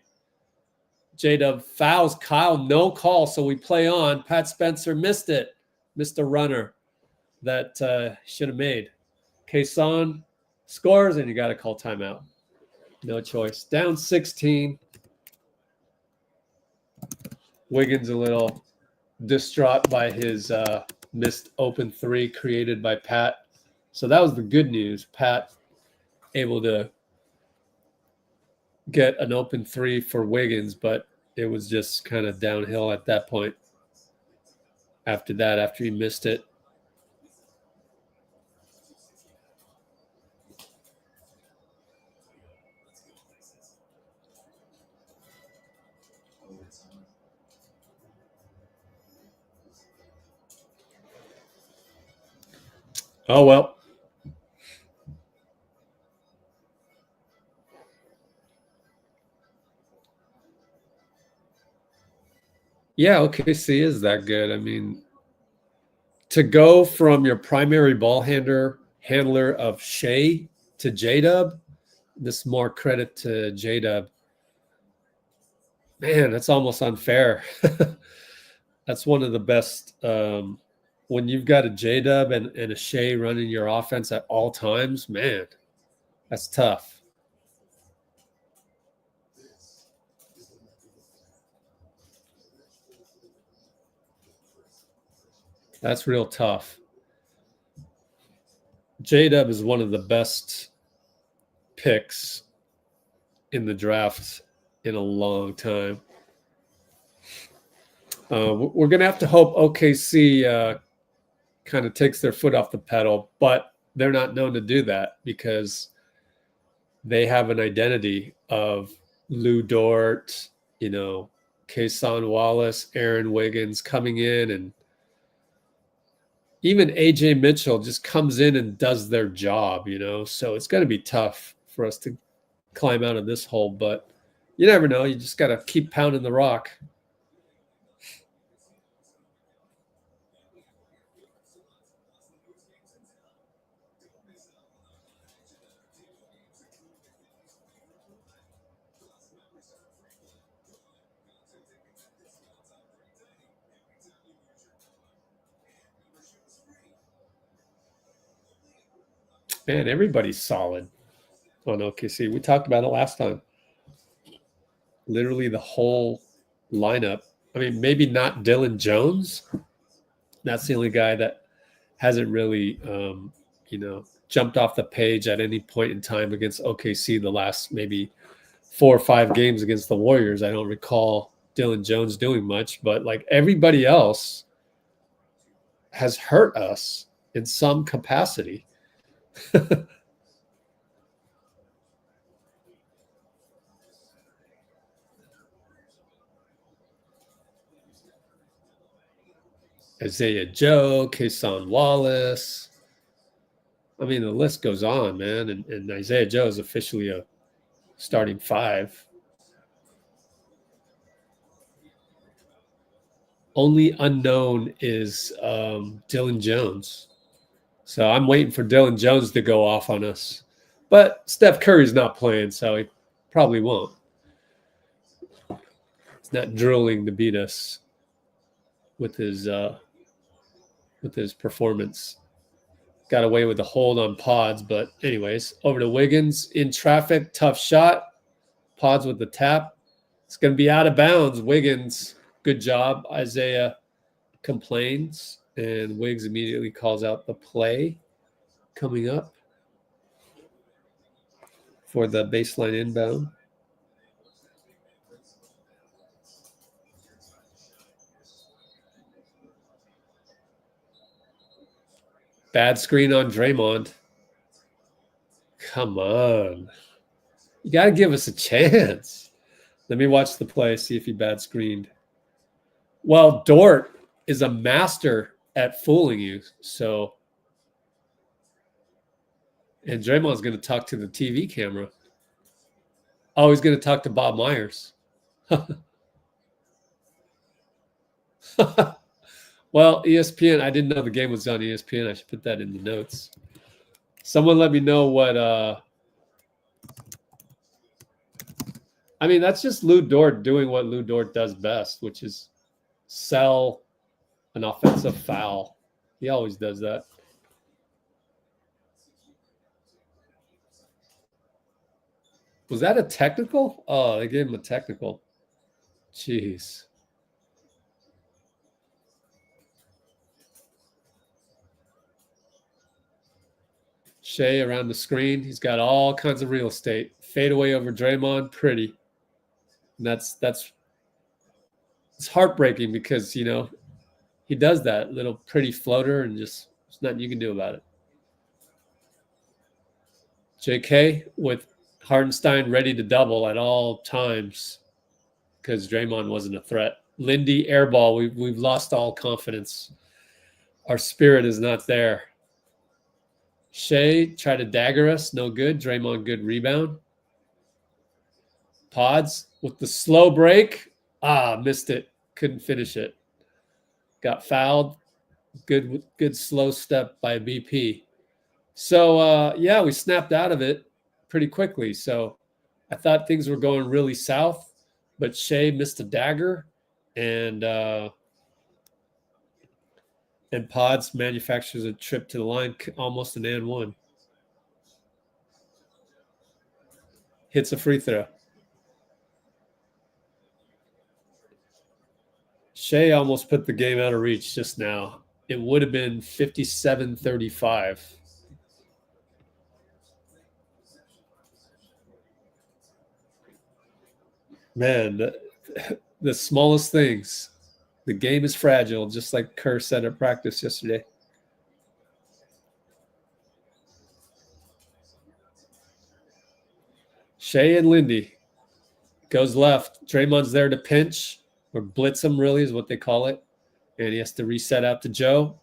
JDub fouls Kyle. No call, so we play on. Pat Spencer missed it. Missed a runner that should have made. Cason scores, and you got to call timeout. No choice. Down 16. Wiggins a little distraught by his missed open 3 created by Pat. So that was the good news. Pat able to get an open 3 for Wiggins, but it was just kind of downhill at that point. After that, after he missed it. Oh, well. Yeah, OKC is that good. I mean, to go from your primary ball handler of Shai to JDub, this more credit to JDub. Man, that's almost unfair. That's one of the best. When you've got a JDub and a Shai running your offense at all times, man, that's tough. That's real tough. JDub is one of the best picks in the draft in a long time. We're going to have to hope OKC kind of takes their foot off the pedal, but they're not known to do that because they have an identity of Lou Dort, Cason Wallace, Aaron Wiggins coming in, and even Ajay Mitchell just comes in and does their job, so it's going to be tough for us to climb out of this hole, but you never know. You just got to keep pounding the rock. Man, everybody's solid on OKC. We talked about it last time. Literally the whole lineup. I mean, maybe not Dillon Jones. That's the only guy that hasn't really, jumped off the page at any point in time against OKC the last maybe 4 or 5 games against the Warriors. I don't recall Dillon Jones doing much, but like everybody else has hurt us in some capacity. Isaiah Joe, Cason Wallace. I mean, the list goes on, man. And Isaiah Joe is officially a starting 5. Only unknown is Dillon Jones. So I'm waiting for Dillon Jones to go off on us. But Steph Curry's not playing, so he probably won't. He's not drilling to beat us with his performance. Got away with the hold on Pods, but anyways, over to Wiggins in traffic, tough shot. Pods with the tap. It's going to be out of bounds. Wiggins, good job. Isaiah complains, and Wiggs immediately calls out the play coming up for the baseline inbound. Bad screen on Draymond. Come on. You got to give us a chance. Let me watch the play, see if he bad screened. Well, Dort is a master at fooling you. So, and Draymond's going to talk to the TV camera. Oh, he's going to talk to Bob Myers. Well, ESPN, I didn't know the game was on ESPN. I should put that in the notes. Someone let me know what I mean, that's just Lou Dort doing what Lou Dort does best, which is sell an offensive foul. He always does that. Was that a technical? Oh, they gave him a technical. Jeez. Shai around the screen. He's got all kinds of real estate. Fade away over Draymond. Pretty. And it's heartbreaking because, you know, he does that little pretty floater and just there's nothing you can do about it. JK with Hartenstein ready to double at all times because Draymond wasn't a threat. Lindy airball. We've lost all confidence. Our spirit is not there. Shai tried to dagger us. No good. Draymond, good rebound. Pods with the slow break. Missed it. Couldn't finish it. Got fouled. Good slow step by BP. So, yeah, we snapped out of it pretty quickly. So I thought things were going really south, but Shai missed a dagger, and Pods manufactures a trip to the line, almost an and one. Hits a free throw. Shai almost put the game out of reach just now. It would have been 57-35. Man, the smallest things. The game is fragile, just like Kerr said at practice yesterday. Shai and Lindy goes left. Draymond's there to pinch or blitz him, really, is what they call it. And he has to reset out to Joe.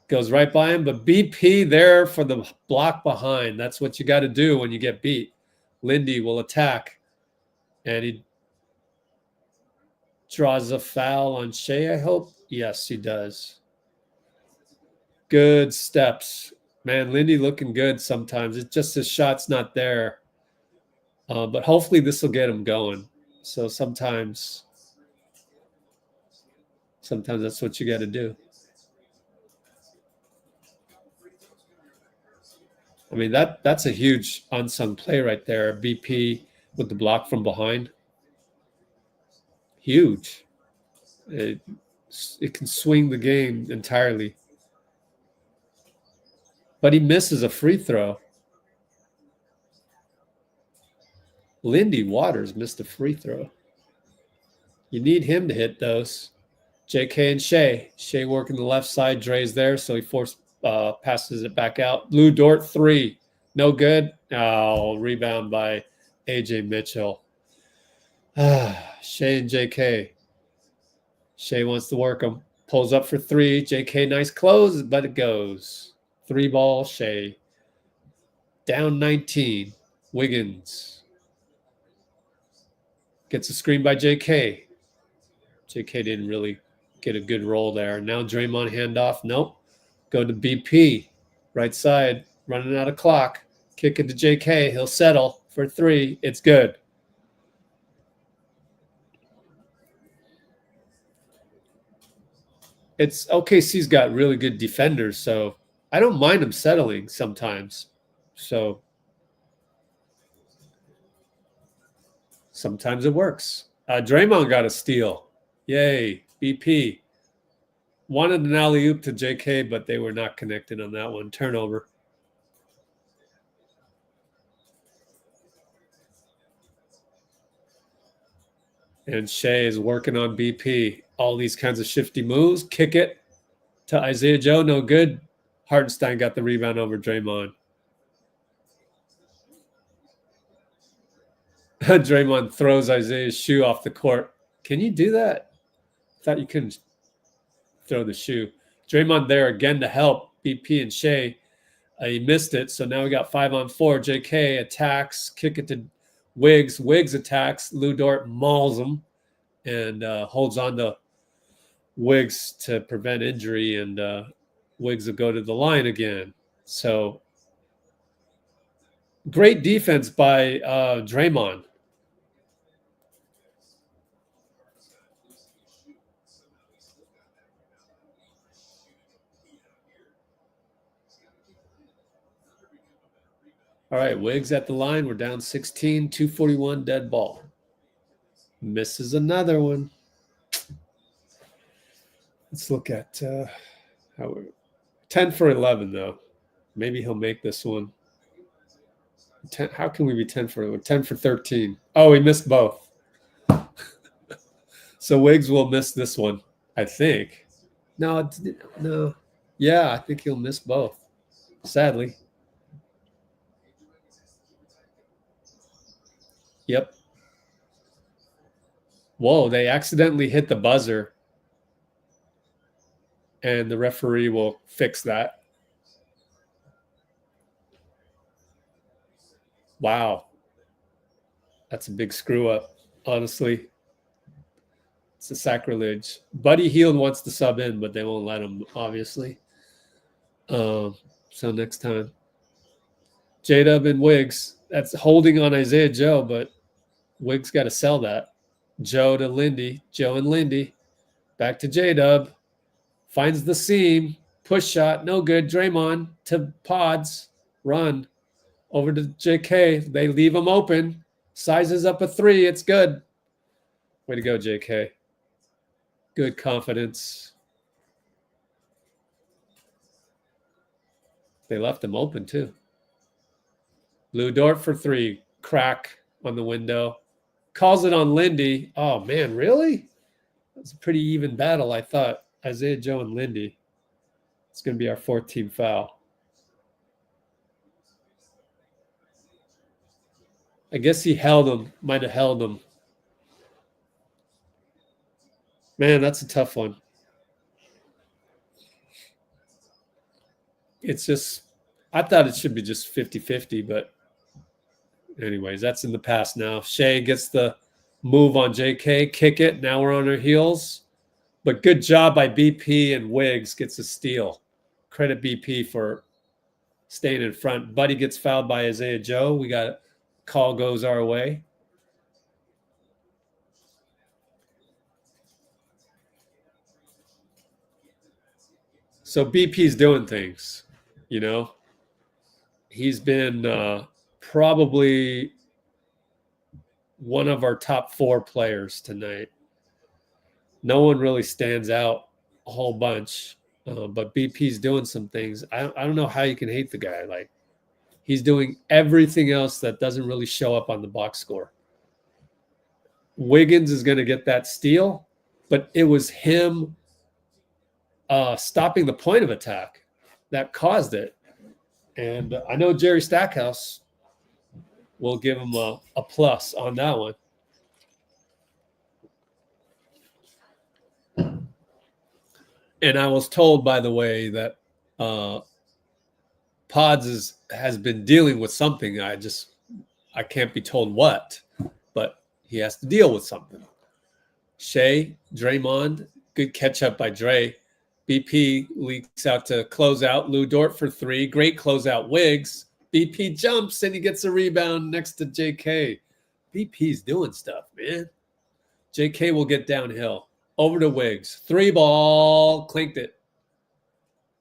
Goes right by him, but BP there for the block behind. That's what you got to do when you get beat. Lindy will attack. And he draws a foul on Shai, I hope. Yes, he does. Good steps. Man, Lindy looking good sometimes. It's just his shot's not there. But hopefully this will get him going. So sometimes that's what you got to do. I mean, that's a huge unsung play right there. BP with the block from behind. Huge. It can swing the game entirely. But he misses a free throw. Lindy Waters missed a free throw. You need him to hit those. JK and Shai. Shai working the left side. Dre's there, so he passes it back out. Lou Dort, 3. No good. Oh, rebound by Ajay Mitchell. Shai and JK. Shai wants to work him. Pulls up for 3. JK, nice close, but it goes. 3 ball, Shai. Down 19. Wiggins. Gets a screen by JK. JK didn't really get a good roll there. Now Draymond handoff. Nope. Go to BP. Right side. Running out of clock. Kick it to JK. He'll settle for 3. It's good. It's OKC's got really good defenders, so I don't mind them settling sometimes. So sometimes it works. Draymond got a steal. Yay, BP. Wanted an alley-oop to JK, but they were not connected on that one. Turnover. And Shai is working on BP. All these kinds of shifty moves. Kick it to Isaiah Joe. No good. Hartenstein got the rebound over Draymond. Draymond throws Isaiah's shoe off the court. Can you do that? I thought you couldn't throw the shoe. Draymond there again to help BP and Shai. He missed it, so now we got 5-on-4. JK attacks. Kick it to Wiggs. Wiggs attacks. Lou Dort mauls him and holds on to Wiggs to prevent injury, and Wiggs will go to the line again. So great defense by Draymond. All right, Wiggs at the line. We're down 16, 2:41 dead ball. Misses another one. Let's look at how we're 10 for 11, though. Maybe he'll make this one. 10, how can we be 10 for 11? 10 for 13. Oh, he missed both. So Wiggs will miss this one, I think. No. Yeah, I think he'll miss both, sadly. Yep. Whoa, they accidentally hit the buzzer. And the referee will fix that. Wow. That's a big screw up, honestly. It's a sacrilege. Buddy Hield wants to sub in, but they won't let him, obviously. So next time. JDub and Wiggs. That's holding on Isaiah Joe, but Wiggs got to sell that. Joe to Lindy. Joe and Lindy. Back to JDub. Finds the seam. Push shot. No good. Draymond to Pods. Run. Over to JK. They leave him open. Sizes up a 3. It's good. Way to go, JK. Good confidence. They left him open, too. Lou Dort for 3. Crack on the window. Calls it on Lindy. Oh, man, really? That's a pretty even battle, I thought. Isaiah Joe and Lindy. It's going to be our 4th team foul. I guess he held him. Might have held him. Man, that's a tough one. It's just, I thought it should be just 50-50, but anyways, that's in the past now. Shai gets the move on JK, kick it. Now we're on our heels. But good job by BP, and Wiggs gets a steal. Credit BP for staying in front. Buddy gets fouled by Isaiah Joe. We got call goes our way. So BP's doing things, you know. He's been probably one of our top 4 players tonight. No one really stands out a whole bunch. But BP's doing some things. I don't know how you can hate the guy. Like, he's doing everything else that doesn't really show up on the box score. Wiggins is going to get that steal, but it was him stopping the point of attack that caused it. And I know Jerry Stackhouse will give him a plus on that one. And I was told, by the way, that Pods has been dealing with something. I can't be told what, but he has to deal with something. Shai, Draymond, good catch up by Dray. BP leaks out to close out. Lou Dort for 3. Great closeout. Wiggs. BP jumps and he gets a rebound next to JK. BP's doing stuff, man. JK will get downhill. Over to Wiggs. 3 ball. Clinked it.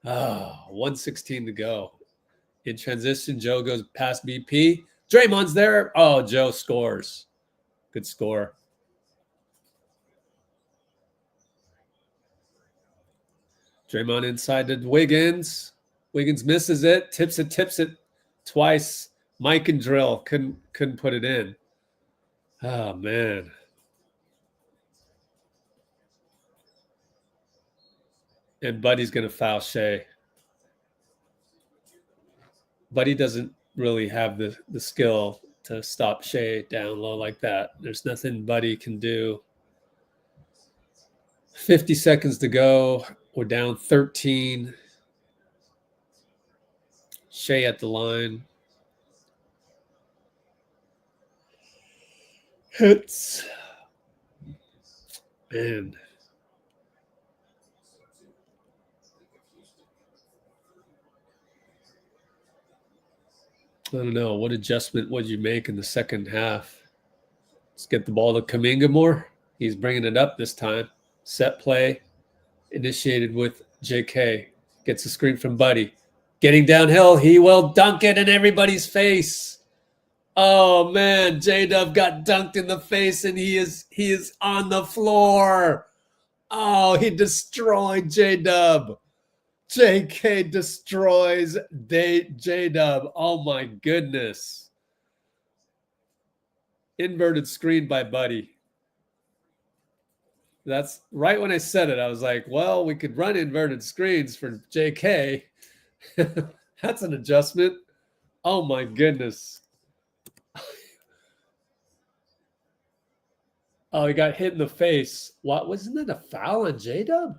1:16 to go. In transition, Joe goes past BP. Draymond's there. Oh, Joe scores. Good score. Draymond inside to Wiggins. Wiggins misses it. Tips it twice. Mike and Drill couldn't put it in. Oh, man. And Buddy's going to foul Shai. Buddy doesn't really have the skill to stop Shai down low like that. There's nothing Buddy can do. 50 seconds to go. We're down 13. Shai at the line. Hits. And I don't know. What adjustment would you make in the second half? Let's get the ball to Kuminga more. He's bringing it up this time. Set play. Initiated with JK. Gets a screen from Buddy. Getting downhill. He will dunk it in everybody's face. Oh, man. JDub got dunked in the face, and he is on the floor. Oh, he destroyed JDub. JK destroys JDub. Oh, my goodness. Inverted screen by Buddy. That's right when I said it. I was like, well, we could run inverted screens for JK. That's an adjustment. Oh, my goodness. Oh, he got hit in the face. What? Wasn't that a foul on JDub?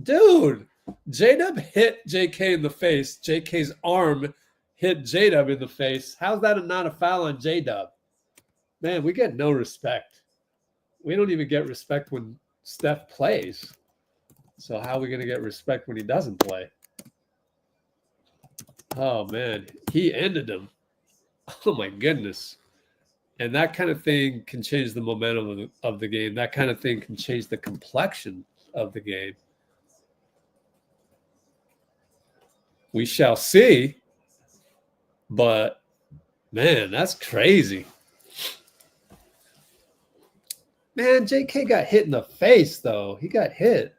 Dude, JDub hit JK in the face. JK's arm hit JDub in the face. How's that not a foul on JDub? Man, we get no respect. We don't even get respect when Steph plays. So how are we going to get respect when he doesn't play? Oh, man. He ended him. Oh, my goodness. And that kind of thing can change the momentum of the game. That kind of thing can change the complexion of the game. We shall see. But, man, that's crazy. Man, JK got hit in the face, though. He got hit.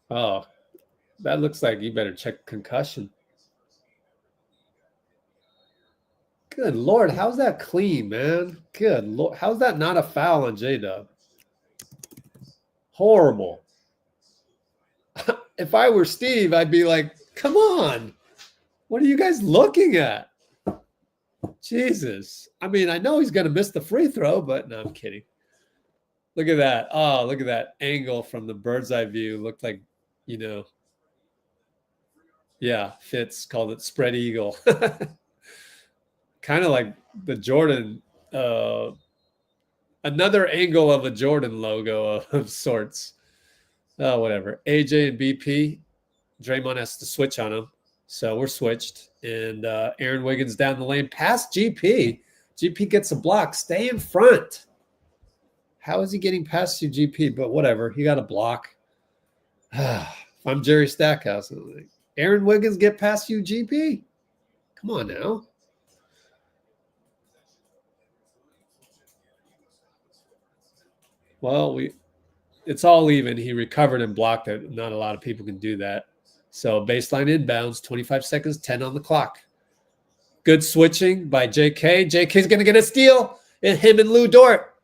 Oh, that looks like you better check concussion. Good Lord, how's that clean, man? Good Lord. How's that not a foul on JDub? Horrible. If I were Steve, I'd be like, come on. What are you guys looking at? Jesus. I mean, I know he's going to miss the free throw, but no, I'm kidding. Look at that. Oh, look at that angle from the bird's eye view. Looked like, you know. Yeah, Fitz called it spread eagle. Kind of like the Jordan, another angle of a Jordan logo of sorts. Oh, whatever. AJ and BP, Draymond has to switch on him. So we're switched. And Aaron Wiggins down the lane past GP. GP gets a block. Stay in front. How is he getting past you, GP? But whatever. He got a block. If I'm Jerry Stackhouse, I'm like, Aaron Wiggins get past you, GP? Come on now. Well, it's all even. He recovered and blocked it. Not a lot of people can do that. So baseline inbounds, 25 seconds, 10 on the clock. Good switching by JK. JK's going to get a steal. And him and Lou Dort.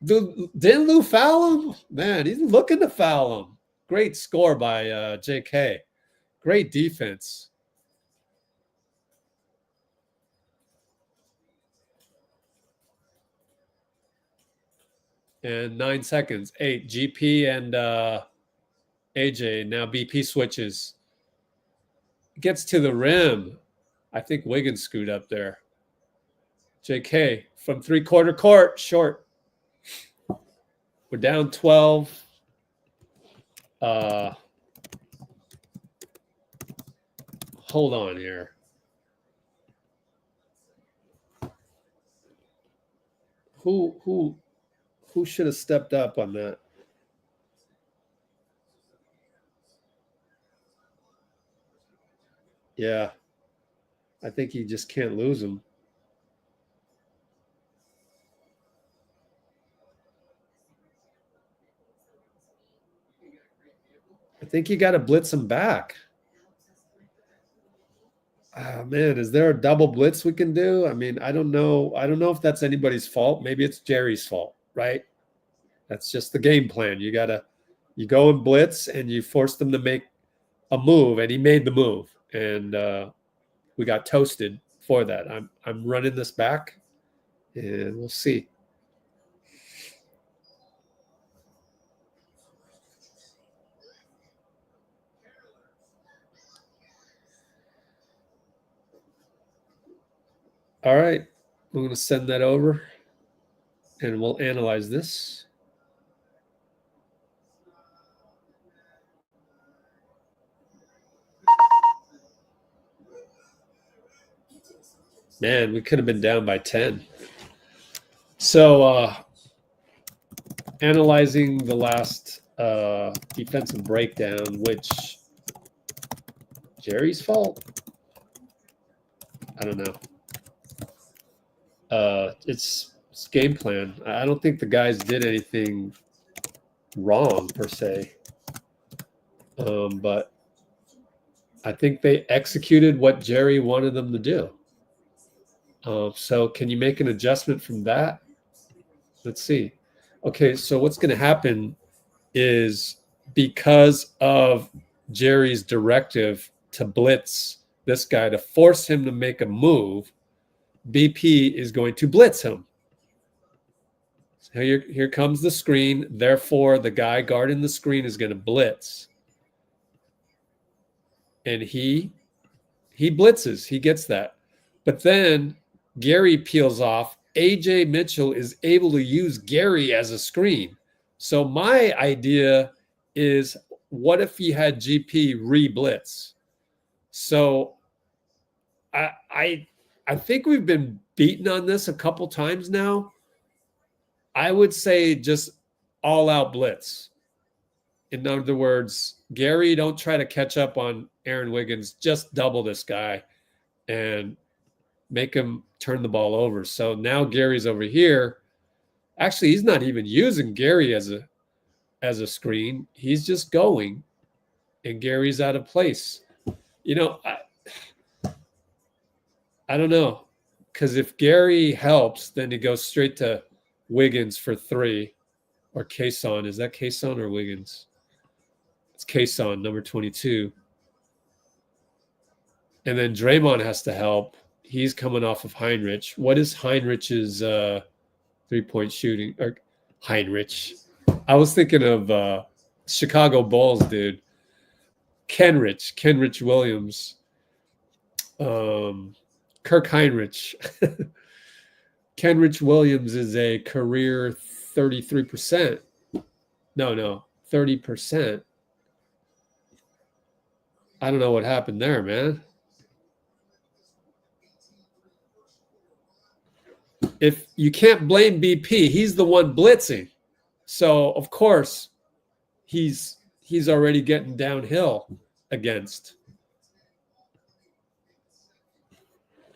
Didn't Lou foul him? Man, he's looking to foul him. Great score by JK. Great defense. And 9 seconds. 8. GP and Ajay. Now BP switches. Gets to the rim. I think Wiggins screwed up there. JK from three-quarter court. Short. We're down 12. Hold on here. Who should have stepped up on that? Yeah. I think you just can't lose him. I think you got to blitz him back. Oh, man, is there a double blitz we can do? I mean, I don't know. I don't know if that's anybody's fault. Maybe it's Jerry's fault, right? That's just the game plan. You go and blitz and you force them to make a move, and he made the move, and we got toasted for that. I'm running this back, and we'll see. All right, I'm going to send that over, and we'll analyze this. Man, we could have been down by 10. So, analyzing the last defensive breakdown, which Jerry's fault? I don't know. It's game plan. I don't think the guys did anything wrong per se, but I think they executed what Jerry wanted them to do. So can you make an adjustment from that? Let's see. Okay, so what's going to happen is, because of Jerry's directive to blitz this guy, to force him to make a move, BP is going to blitz him. So here comes the screen. Therefore, the guy guarding the screen is going to blitz. And he blitzes. He gets that. But then Gary peels off. AJ Mitchell is able to use Gary as a screen. So my idea is, what if he had GP re-blitz? So I think we've been beaten on this a couple times now. I would say just all-out blitz. In other words, Gary, don't try to catch up on Aaron Wiggins. Just double this guy and make him turn the ball over. So now Gary's over here. Actually, he's not even using Gary as a screen. He's just going, and Gary's out of place. You know, I don't know, because if Gary helps, then he goes straight to Wiggins for 3, or Cason. Is that Cason or Wiggins? It's Cason, number 22. And then Draymond has to help. He's coming off of Heinrich. What is Heinrich's three-point shooting? Or Heinrich. I was thinking of Chicago Bulls, dude. Kenrich Williams. Kirk Heinrich. Kenrich Williams is a career 33%. No, 30%. I don't know what happened there, man. If you can't blame BP, he's the one blitzing. So, of course, he's already getting downhill against.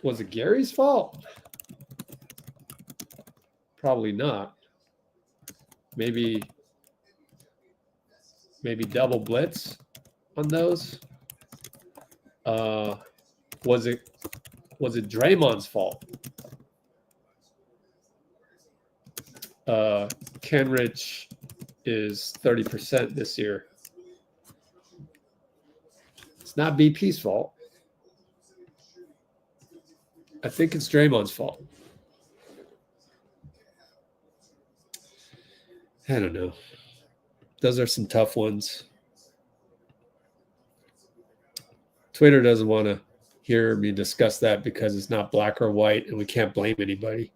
Was it Gary's fault? Probably not. maybe double blitz on those. Was it Draymond's fault? Kenrich is 30% this year. It's not BP's fault. I think it's Draymond's fault. I don't know. Those are some tough ones. Twitter doesn't want to hear me discuss that because it's not black or white and we can't blame anybody.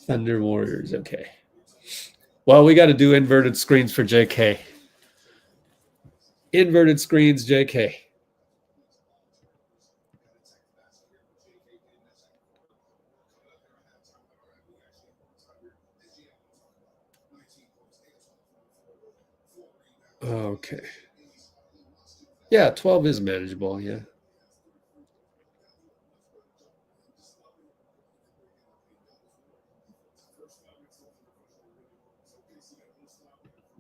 Thunder Warriors, okay. Well, we got to do inverted screens for JK. Inverted screens, JK. Okay. Yeah, 12 is manageable, yeah.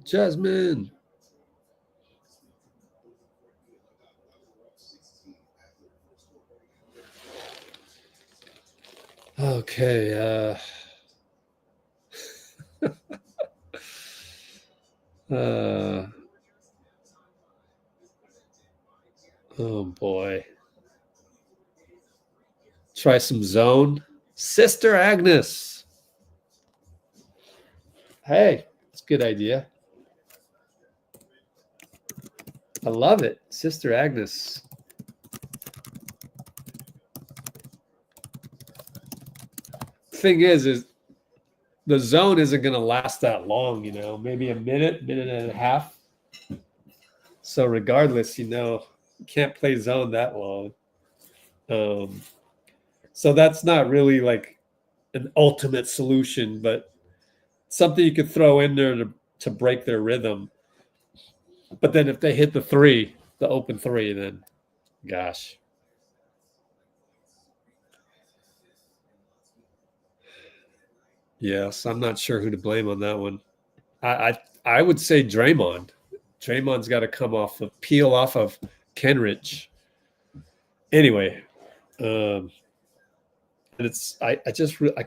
Jasmine. Okay. Oh boy. Try some zone. Sister Agnes. Hey, it's a good idea. I love it. Sister Agnes. Thing is the zone isn't going to last that long, maybe a minute and a half. So regardless, you can't play zone that long. So that's not really like an ultimate solution, but something you could throw in there to break their rhythm. But then if they hit the open three, then gosh. Yes, I'm not sure who to blame on that one. I would say Draymond. Draymond's got to peel off of Kenrich. Anyway, and I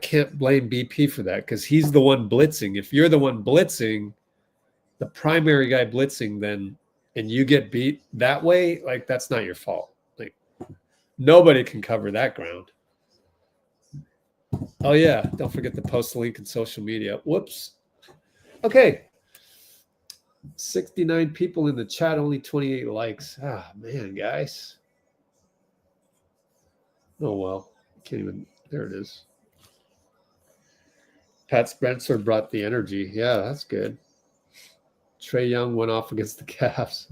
can't blame BP for that because he's the one blitzing. If you're the one blitzing, the primary guy blitzing, then and you get beat that way, like that's not your fault. Like nobody can cover that ground. Oh yeah, don't forget to post the link in social media. Whoops. Okay. 69 people in the chat, only 28 likes. Ah, man, guys. Oh well. Can't even. There it is. Pat Spencer brought the energy. Yeah, that's good. Trae Young went off against the Cavs.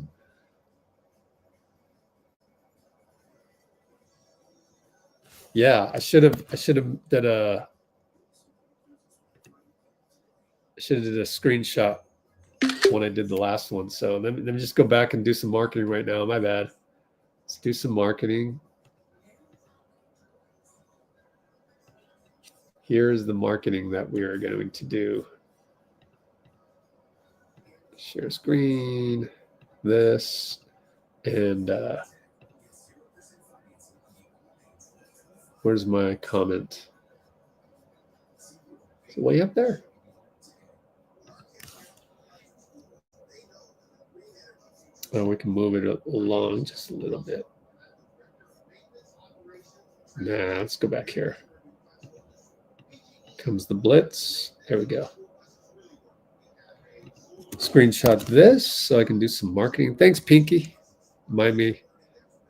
Yeah, I should have did a screenshot when I did the last one. So let me just go back and do some marketing right now. My bad. Let's do some marketing. Here's the marketing that we are going to do. Share screen, this, and where's my comment? Is it way up there? Oh, we can move it along just a little bit. Nah, let's go back here. Comes the blitz. There we go. Screenshot this so I can do some marketing. Thanks, Pinky. Remind me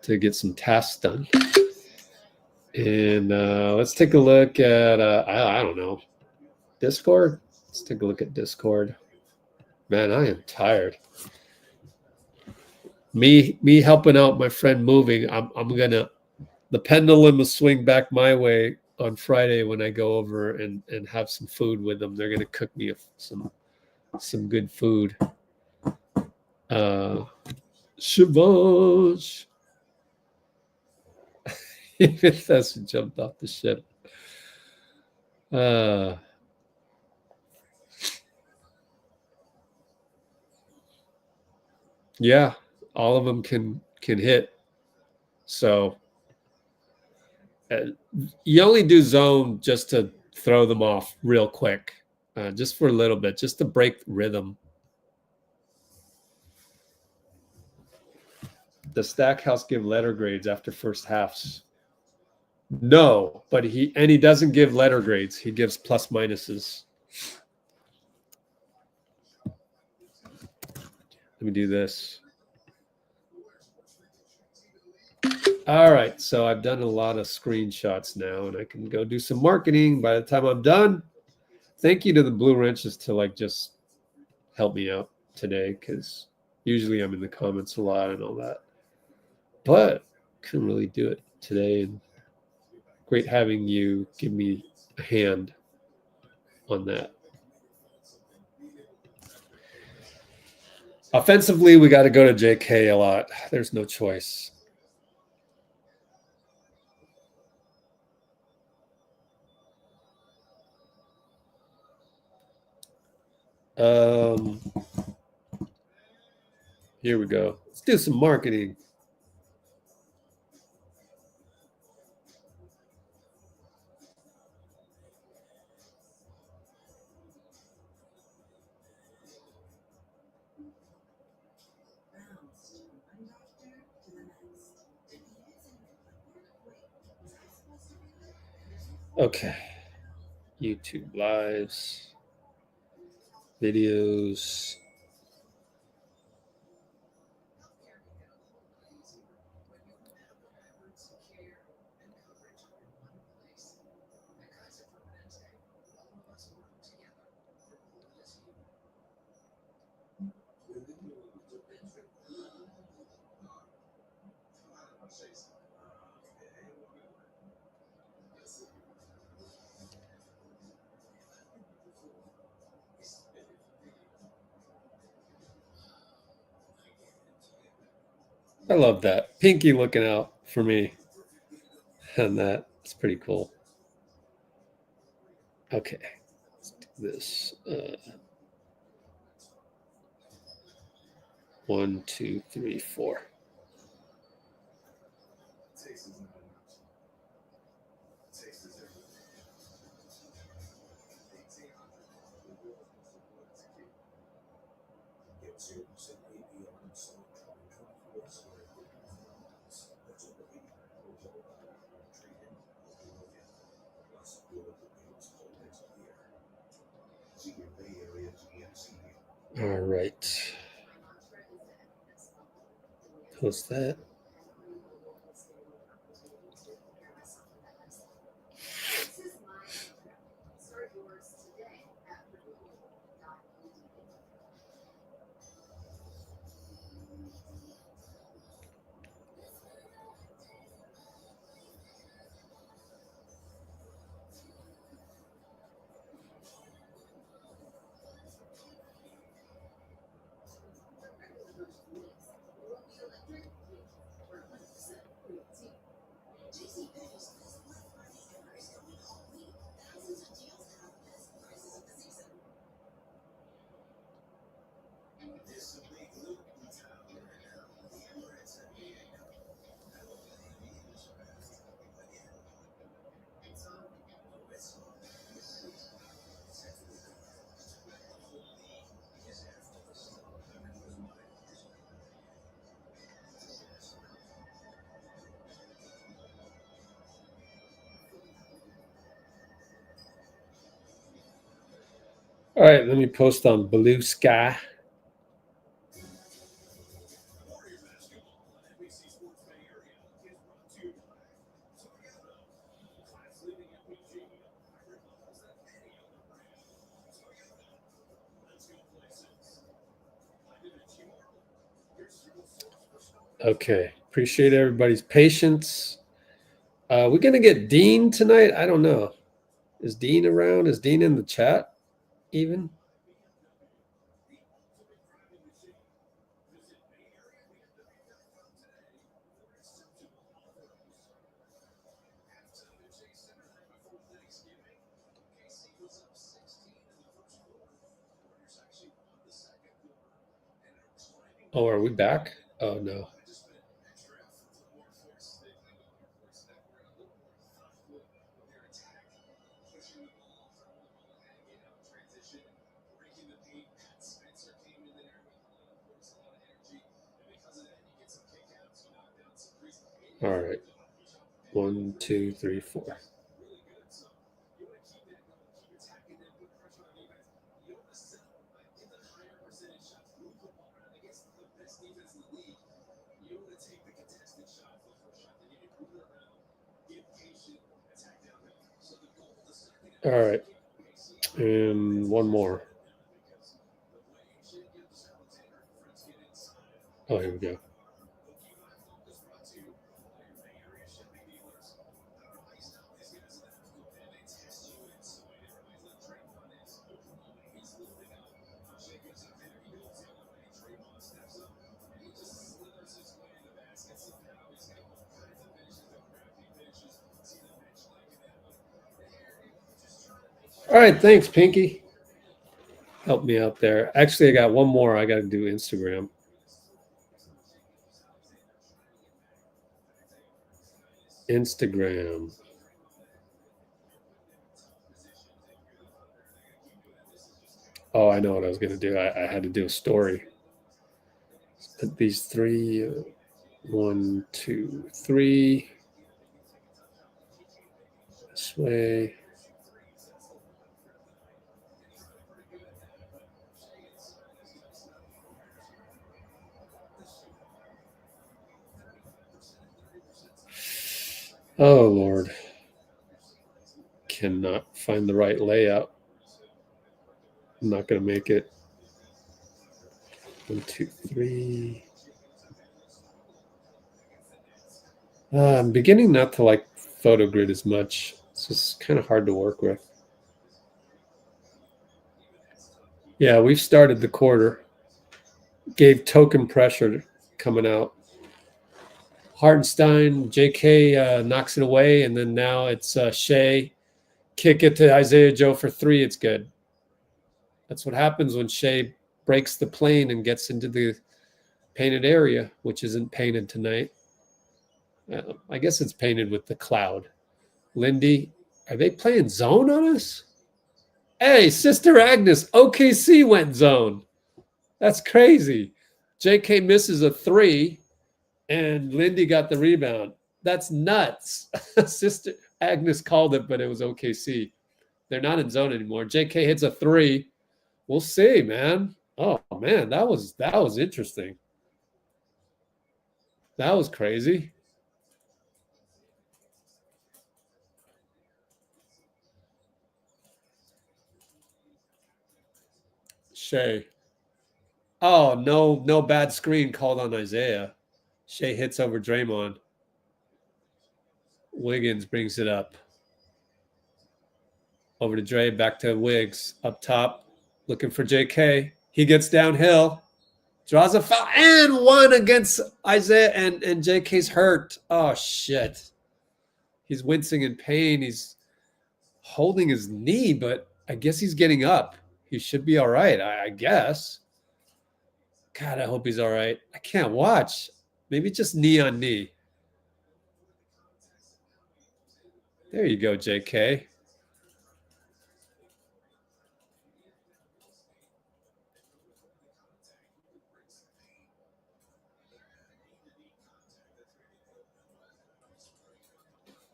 to get some tasks done. And let's take a look at, I don't know, Discord. Let's take a look at Discord. Man, I am tired. Me helping out my friend moving. I'm gonna, the pendulum will swing back my way on Friday when I go over and have some food with them. They're gonna cook me some good food. Shavage. Even Thess jumped off the ship. Yeah, all of them can hit. So you only do zone just to throw them off real quick, just for a little bit, just to break rhythm. Does Stackhouse give letter grades after first halves? No, but he doesn't give letter grades. He gives plus minuses. Let me do this. All right, so I've done a lot of screenshots now, and I can go do some marketing by the time I'm done. Thank you to the Blue Wrenches to like just help me out today, because usually I'm in the comments a lot and all that. But couldn't really do it today, and great having you give me a hand on that. Offensively, we got to go to JK a lot. There's no choice. Here we go. Let's do some marketing. Okay. YouTube lives, videos. I love that. Pinky looking out for me. And that's pretty cool. Okay. Let's do this. 1, 2, 3, 4. All right. Post that. All right, let me post on Blue Sky. Okay, appreciate everybody's patience. We're gonna get Dean tonight. I don't know. Is Dean around? Is Dean in the chat even? Oh, are we back? Oh, no. All right. 1, 2, 3, 4. All right. And one more. Oh, here we go. All right, thanks, Pinky. Help me out there. Actually, I got one more. I got to do Instagram. Instagram. Oh, I know what I was going to do. I had to do a story. Let's put these 3, 1, 2, 3. This way. Oh, Lord. Cannot find the right layout. I'm not going to make it. 1, 2, 3. I'm beginning not to like photo grid as much. It's just kind of hard to work with. Yeah, we've started the quarter. Gave token pressure coming out. Hartenstein, J.K. Knocks it away, and then now it's Shai. Kick it to Isaiah Joe for 3. It's good. That's what happens when Shai breaks the plane and gets into the painted area, which isn't painted tonight. I guess it's painted with the cloud. Lindy, are they playing zone on us? Hey, Sister Agnes, OKC went zone. That's crazy. J.K. misses a 3, and Lindy got the rebound. That's nuts. Sister Agnes called it, but it was OKC. They're not in zone anymore. J.K. hits a 3. We'll see, man. Oh, man, that was interesting. That was crazy. Shai. Oh, no bad screen called on Isaiah. Shai hits over Draymond. Wiggins brings it up. Over to Dray, back to Wiggs. Up top, looking for JK. He gets downhill. Draws a foul. And 1 against Isaiah. And JK's hurt. Oh, shit. He's wincing in pain. He's holding his knee, but I guess he's getting up. He should be all right, I guess. God, I hope he's all right. I can't watch. Maybe just knee on knee. There you go, JK.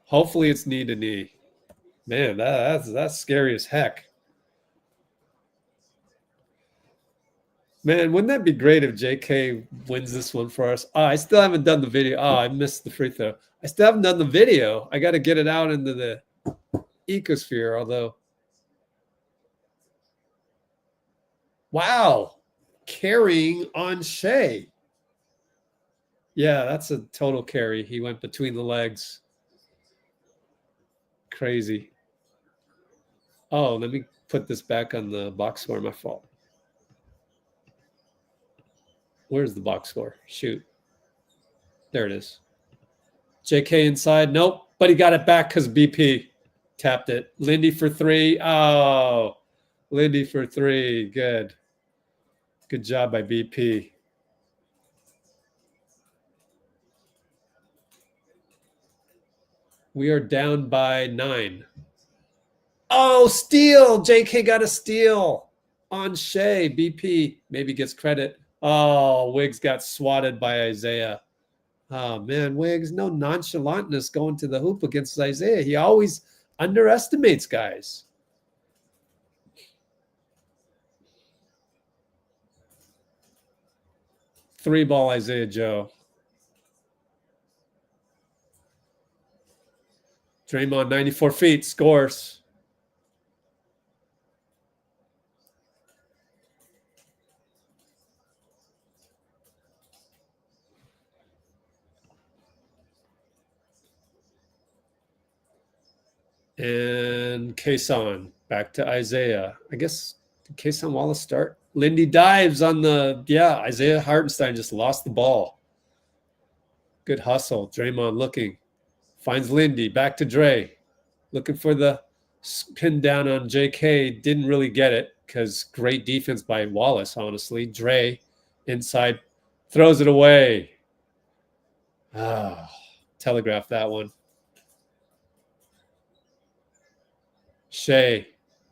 Hopefully it's knee to knee. Man, that's scary as heck. Man, wouldn't that be great if JK wins this one for us? Oh, I still haven't done the video. Oh, I missed the free throw. I still haven't done the video. I got to get it out into the ecosphere, although. Wow. Carrying on Shai. Yeah, that's a total carry. He went between the legs. Crazy. Oh, let me put this back on the box score. My fault. Where's the box score? Shoot. There it is. JK inside. Nope. But he got it back because BP tapped it. Lindy for 3. Oh, Lindy for 3. Good. Good job by BP. We are down by 9. Oh, steal. JK got a steal on Shai. BP maybe gets credit. Oh, Wiggs got swatted by Isaiah. Oh, man, Wiggs, no nonchalantness going to the hoop against Isaiah. He always underestimates guys. Three ball Isaiah Joe. Draymond, 94 feet, scores. And Cason back to Isaiah. I guess Cason Wallace start. Lindy dives on the, Isaiah Hartenstein just lost the ball. Good hustle. Draymond looking. Finds Lindy. Back to Dray. Looking for the pin down on JK. Didn't really get it because great defense by Wallace, honestly. Dray inside. Throws it away. Telegraphed that one. Shai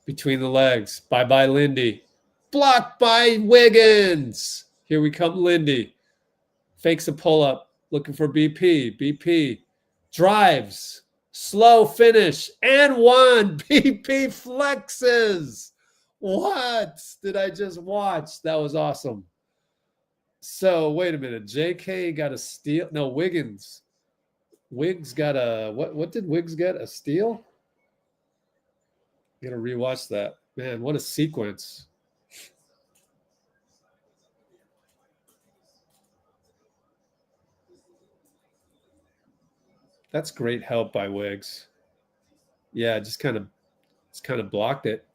between the legs. Bye-bye, Lindy. Blocked by Wiggins. Here we come, Lindy. Fakes a pull-up. Looking for BP. BP drives. Slow finish. And one. BP flexes. What did I just watch? That was awesome. So, wait a minute. JK got a steal. No, Wiggins. Wiggs got a... What did Wiggs get? A steal? Got to rewatch that. Man, what a sequence. That's great help by Wiggs. Yeah, just kind of blocked it.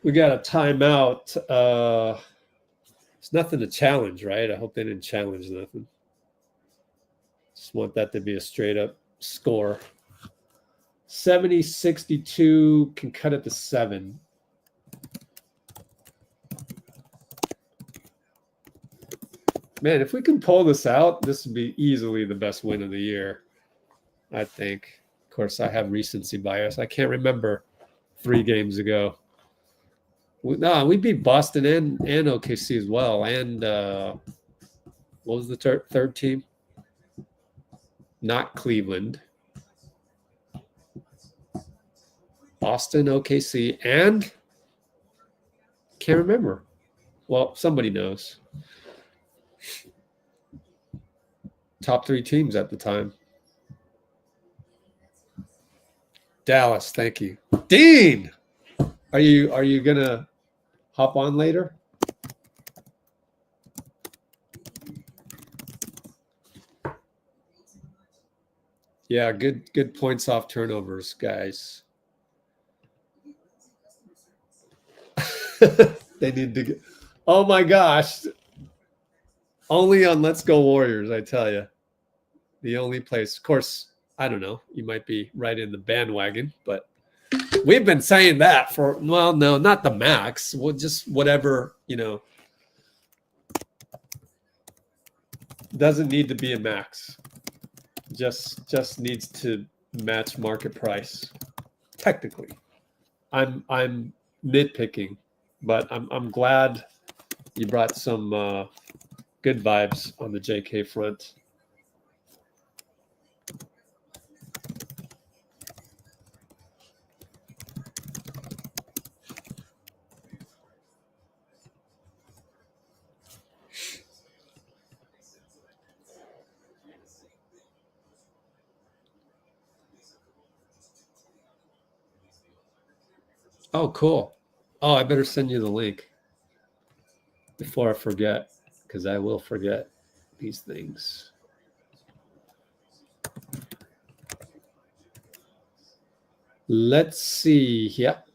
We got a timeout. It's nothing to challenge, right? I hope they didn't challenge nothing. Just want that to be a straight up score. 70-62 can cut it to 7. Man, if we can pull this out, this would be easily the best win of the year, I think. Of course, I have recency bias. I can't remember 3 games ago. No, we beat Boston and OKC as well. And what was the third team? Not Cleveland. Boston, OKC, and can't remember. Well, somebody knows. Top 3 teams at the time. Dallas, thank you. Dean, are you gonna hop on later? Yeah, good points off turnovers, guys. They need to get. Oh my gosh! Only on Let's Go Warriors, I tell you. The only place, of course. I don't know. You might be right in the bandwagon, but we've been saying that for, well, no, not the max. Well, just whatever, doesn't need to be a max. Just needs to match market price. Technically, I'm nitpicking, but I'm glad you brought some good vibes on the JK front. Oh, cool. Oh, I better send you the link before I forget, because I will forget these things. Let's see. Yep.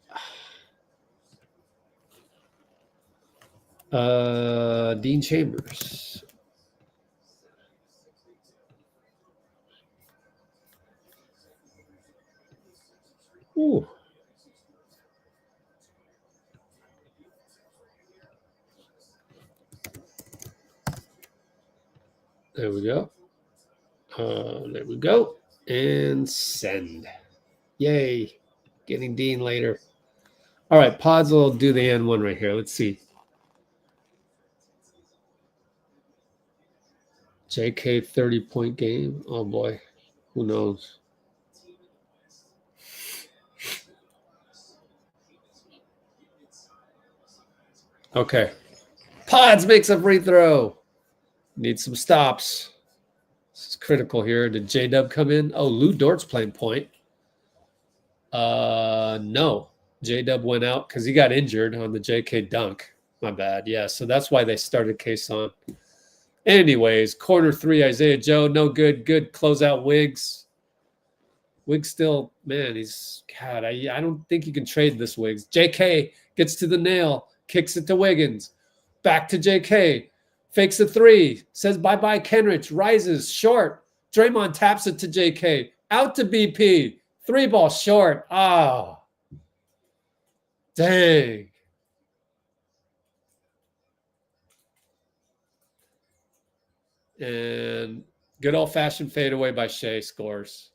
Dean Chambers. Ooh. There we go. There we go. And send. Yay. Getting Dean later. All right, Pods will do the N one right here. Let's see. JK 30-point game. Oh boy. Who knows? Okay. Pods makes a free throw. Need some stops. This is critical here. Did JDub come in? Oh, Lou Dort's playing point. No. JDub went out because he got injured on the JK dunk. My bad. Yeah, so that's why they started Cason. Anyways, quarter three, Isaiah Joe, no good. Good closeout Wiggs. Wiggs still, man, he's, God, I don't think you can trade this Wiggs. JK gets to the nail, kicks it to Wiggins. Back to JK. Fakes a three. Says bye-bye Kenrich. Rises. Short. Draymond taps it to JK. Out to BP. Three ball short. Oh. Dang. And good old-fashioned fadeaway by Shai scores.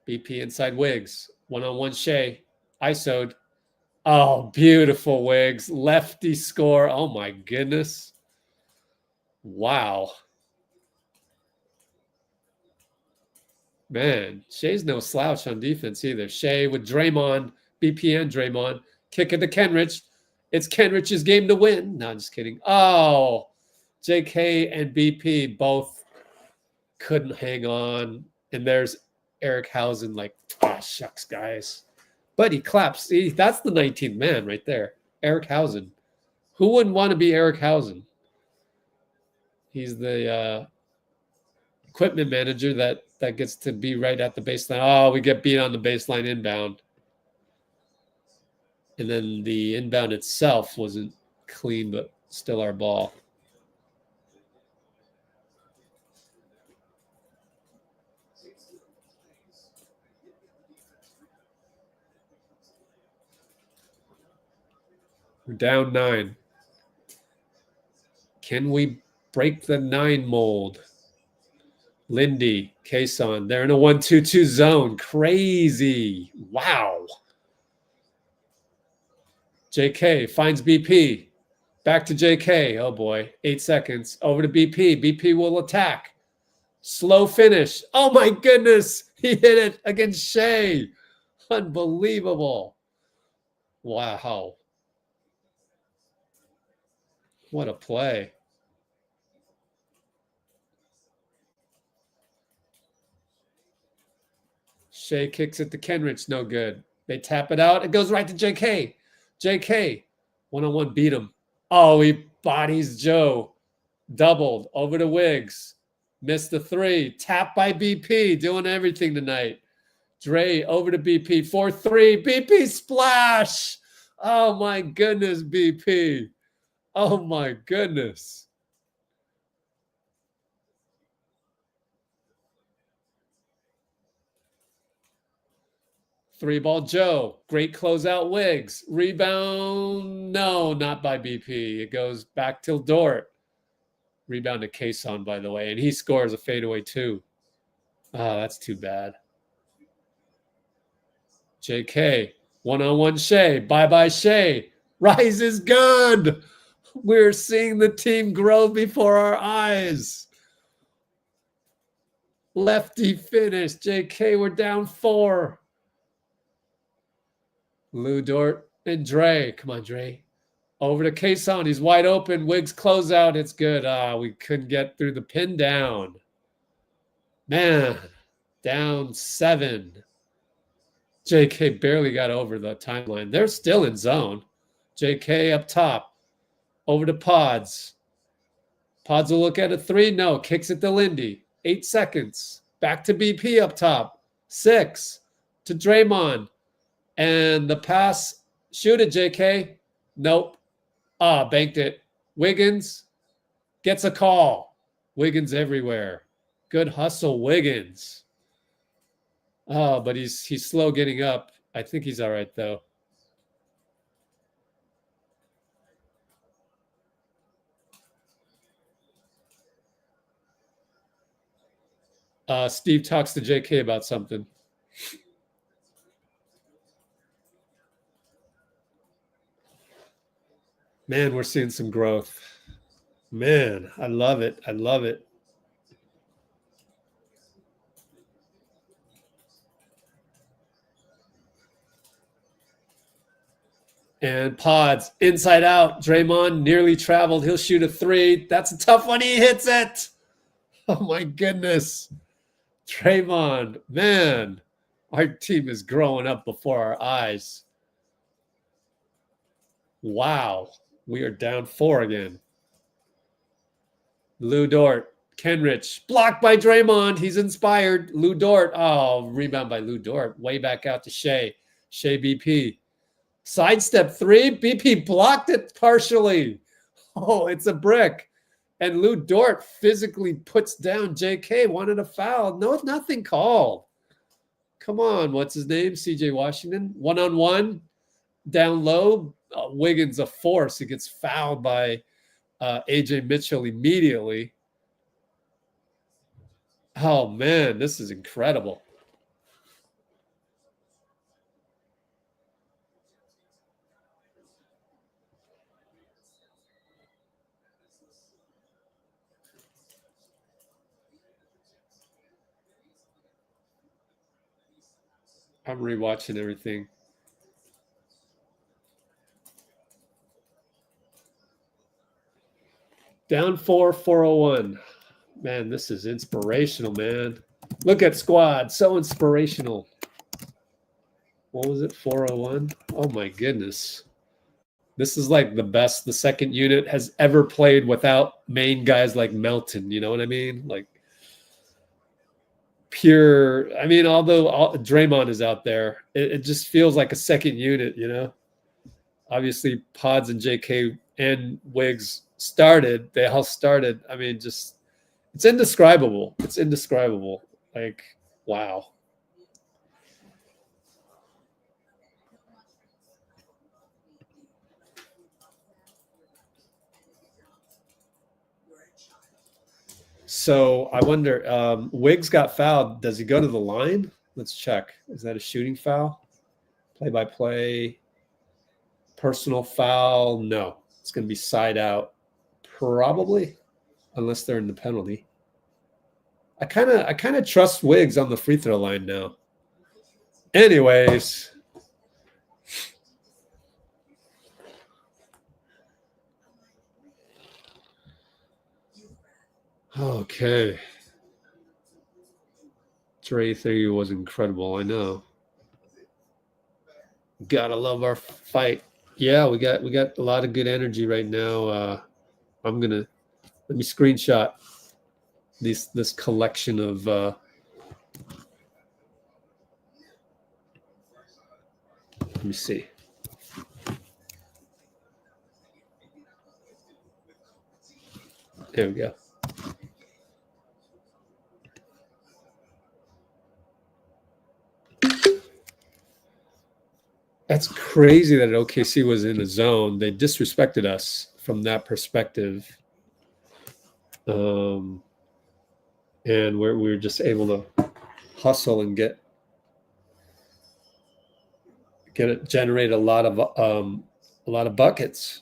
BP inside Wiggs. One-on-one Shai. ISO'd. Oh, beautiful Wiggs. Lefty score. Oh, my goodness. Wow. Man, Shai's no slouch on defense either. Shai with Draymond, BP and Draymond. Kick it to Kenrich. It's Kenrich's game to win. No, I'm just kidding. Oh, JK and BP both couldn't hang on. And there's Eric Hausen like, oh, shucks, guys. But he claps. See, that's the 19th man right there. Eric Hausen. Who wouldn't want to be Eric Hausen? He's the equipment manager that gets to be right at the baseline. Oh, we get beat on the baseline inbound. And then the inbound itself wasn't clean, but still our ball. We're down 9. Can we break the 9 mold? Lindy, Cason, they're in a 1-2-2 zone. Crazy. Wow. JK finds BP. Back to JK. Oh, boy. 8 seconds. Over to BP. BP will attack. Slow finish. Oh, my goodness. He hit it against Shai. Unbelievable. Wow. What a play. Shai kicks it to Kenrich. No good. They tap it out. It goes right to JK. JK. One-on-one beat him. Oh, he bodies Joe. Doubled. Over to Wiggs. Missed the 3. Tap by BP. Doing everything tonight. Dray over to BP. 4-3. BP splash. Oh, my goodness, BP. Oh, my goodness. Three ball Joe. Great closeout Wiggs. Rebound. No, not by BP. It goes back to Dort. Rebound to Cason, by the way. And he scores a fadeaway too. Oh, that's too bad. JK. One-on-one Shai. Bye-bye Shai. Rise is good. We're seeing the team grow before our eyes. Lefty finish. JK, we're down 4. Lou Dort and Dray. Come on, Dray. Over to Cason. He's wide open. Wiggs closeout. It's good. We couldn't get through the pin down. Man, down 7. JK barely got over the timeline. They're still in zone. JK up top. Over to Pods. Pods will look at a 3. No. Kicks it to Lindy. 8 seconds. Back to BP up top. 6. To Draymond. And the pass. Shoot it, JK. Nope. Banked it. Wiggins gets a call. Wiggins everywhere. Good hustle, Wiggins. But he's slow getting up. I think he's all right, though. Steve talks to JK about something. Man, we're seeing some growth. Man, I love it. I love it. And pods, inside out. Draymond nearly traveled. He'll shoot a 3. That's a tough one. He hits it. Oh, my goodness. Draymond, man, our team is growing up before our eyes. Wow. We are down 4 again. Lou Dort. Kenrich. Blocked by Draymond. He's inspired. Lou Dort. Oh, rebound by Lou Dort. Way back out to Shai. Shai BP. Sidestep 3. BP blocked it partially. Oh, it's a brick. And Lou Dort physically puts down JK. Wanted a foul. No, nothing called. Come on. What's his name? CJ Washington. 1-on-1. Down low. Wiggins a force. He gets fouled by Ajay Mitchell immediately. Oh, man. This is incredible. I'm rewatching everything. Down 4, 401. Man, this is inspirational, man. Look at squad. So inspirational. What was it? 401? Oh, my goodness. This is like the best the second unit has ever played without main guys like Melton. You know what I mean? Like pure. I mean, although Draymond is out there, it just feels like a second unit, you know? Obviously, Pods and JK and Wiggs started. They all started. I mean, just it's indescribable. It's indescribable. Like, wow. So I wonder, Wiggs got fouled. Does he go to the line? Let's check. Is that a shooting foul? Play-by-play. Personal foul? No. It's going to be side out. Probably. Unless they're in the penalty. I kind of trust Wiggs on the free throw line now. Anyways. Okay. Dray theory was incredible. I know. Gotta love our fight. Yeah, we got a lot of good energy right now. Let me screenshot this collection of let me see. There we go. That's crazy that OKC was in a zone. They disrespected us from that perspective. And we're just able to hustle and generate a lot of buckets.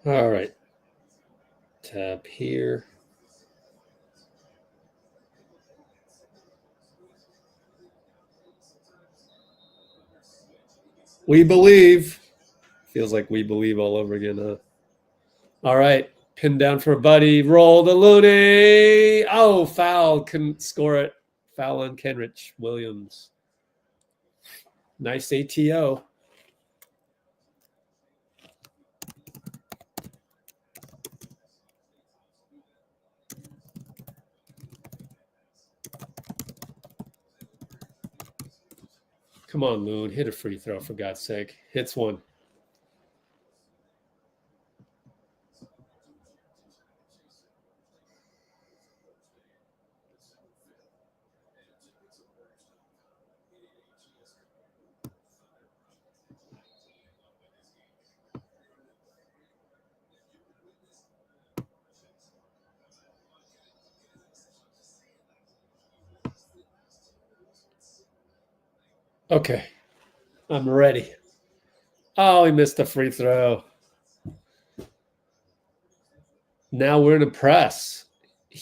All right. Tab here. We believe. Feels like we believe all over again, huh? All right. Pin down for a buddy. Roll the Looney. Oh, foul. Couldn't score it. Foul on Kenrich. Williams. Nice ATO. Come on, Loon. Hit a free throw, for God's sake. Hits one. Okay. I'm ready. Oh, he missed a free throw. Now we're in a press.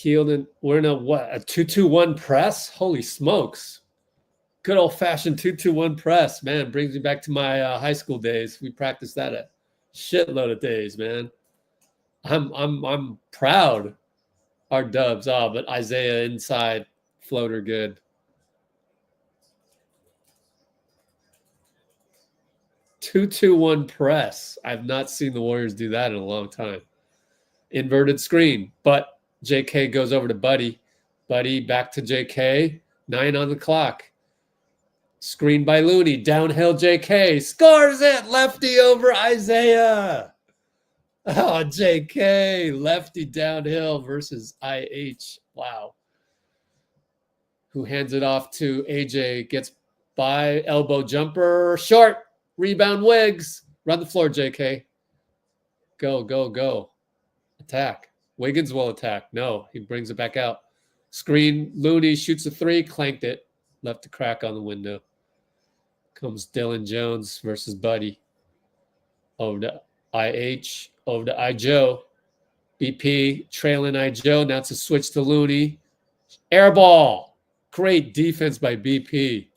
We're in a what? A 2-2-1 press? Holy smokes. Good old-fashioned 2-2-1 press. Man, brings me back to my high school days. We practiced that a shitload of days, man. I'm proud. Our dubs. Oh, but Isaiah inside. Floater good. 2-2-1 press. I've not seen the Warriors do that in a long time. Inverted screen, but JK goes over to Buddy. Buddy back to JK. 9 on the clock. Screen by Looney. Downhill JK. Scores it. Lefty over Isaiah. Oh, JK. Lefty downhill versus IH. Wow. Who hands it off to Ajay. Gets by. Elbow jumper. Short. Rebound Wiggs. Run the floor, JK. Go, go, go. Attack. Wiggins will attack. No, he brings it back out. Screen. Looney shoots a 3. Clanked it. Left a crack on the window. Comes Dillon Jones versus Buddy. Over to IH. Over to Ajay. BP trailing Ajay. Now it's a switch to Looney. Air ball. Great defense by BP.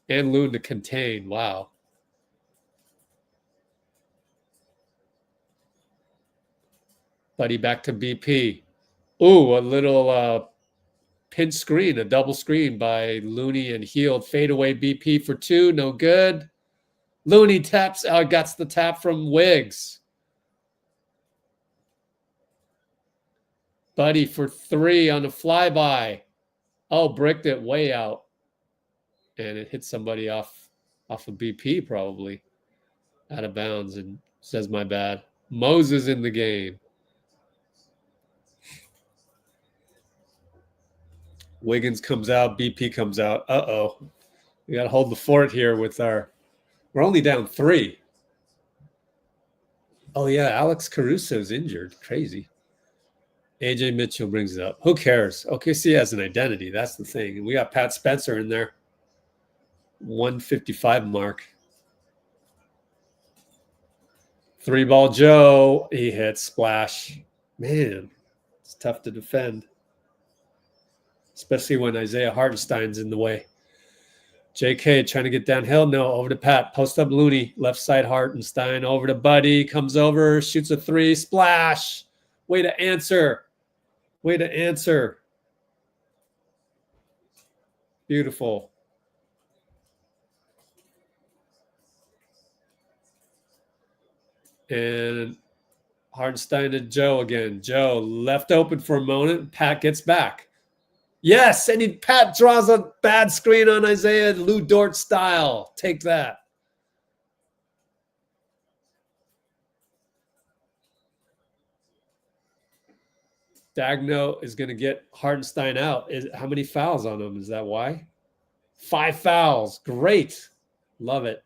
And Loon to contain. Wow. Buddy back to BP. Ooh, a little pinch screen, a double screen by Looney and Healed. Fadeaway BP for 2, no good. Looney taps, gets the tap from Wiggs. Buddy for 3 on a flyby. Oh, bricked it way out. And it hit somebody off of BP probably. Out of bounds and says my bad. Moses in the game. Wiggins comes out. BP comes out. Uh-oh. We got to hold the fort here with our... We're only down 3. Oh, yeah. Alex Caruso's injured. Crazy. AJ Mitchell brings it up. Who cares? OKC has an identity. That's the thing. And we got Pat Spencer in there. 155 mark. 3-ball Joe. He hits. Splash. Man, it's tough to defend. Especially when Isaiah Hartenstein's in the way. JK trying to get downhill. No, over to Pat. Post up Looney. Left side Hartenstein. Over to Buddy. Comes over. Shoots a 3. Splash. Way to answer. Way to answer. Beautiful. And Hartenstein to Joe again. Joe left open for a moment. Pat gets back. Yes, and Pat draws a bad screen on Isaiah, Lou Dort style. Take that. Dagno is going to get Hartenstein out. How many fouls on him? Is that why? 5 fouls. Great. Love it.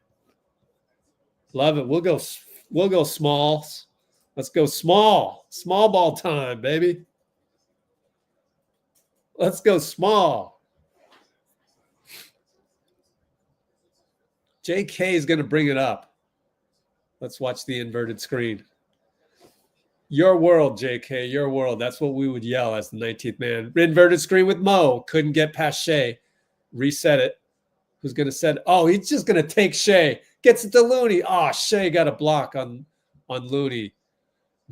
Love it. We'll go small. Let's go small. Small ball time, baby. Let's go small. JK is going to bring it up. Let's watch the inverted screen. Your world, JK, your world. That's what we would yell as the 19th man. Inverted screen with Mo. Couldn't get past Shai. Reset it. Who's going to set it? Oh, he's just going to take Shai. Gets it to Looney. Oh, Shai got a block on Looney.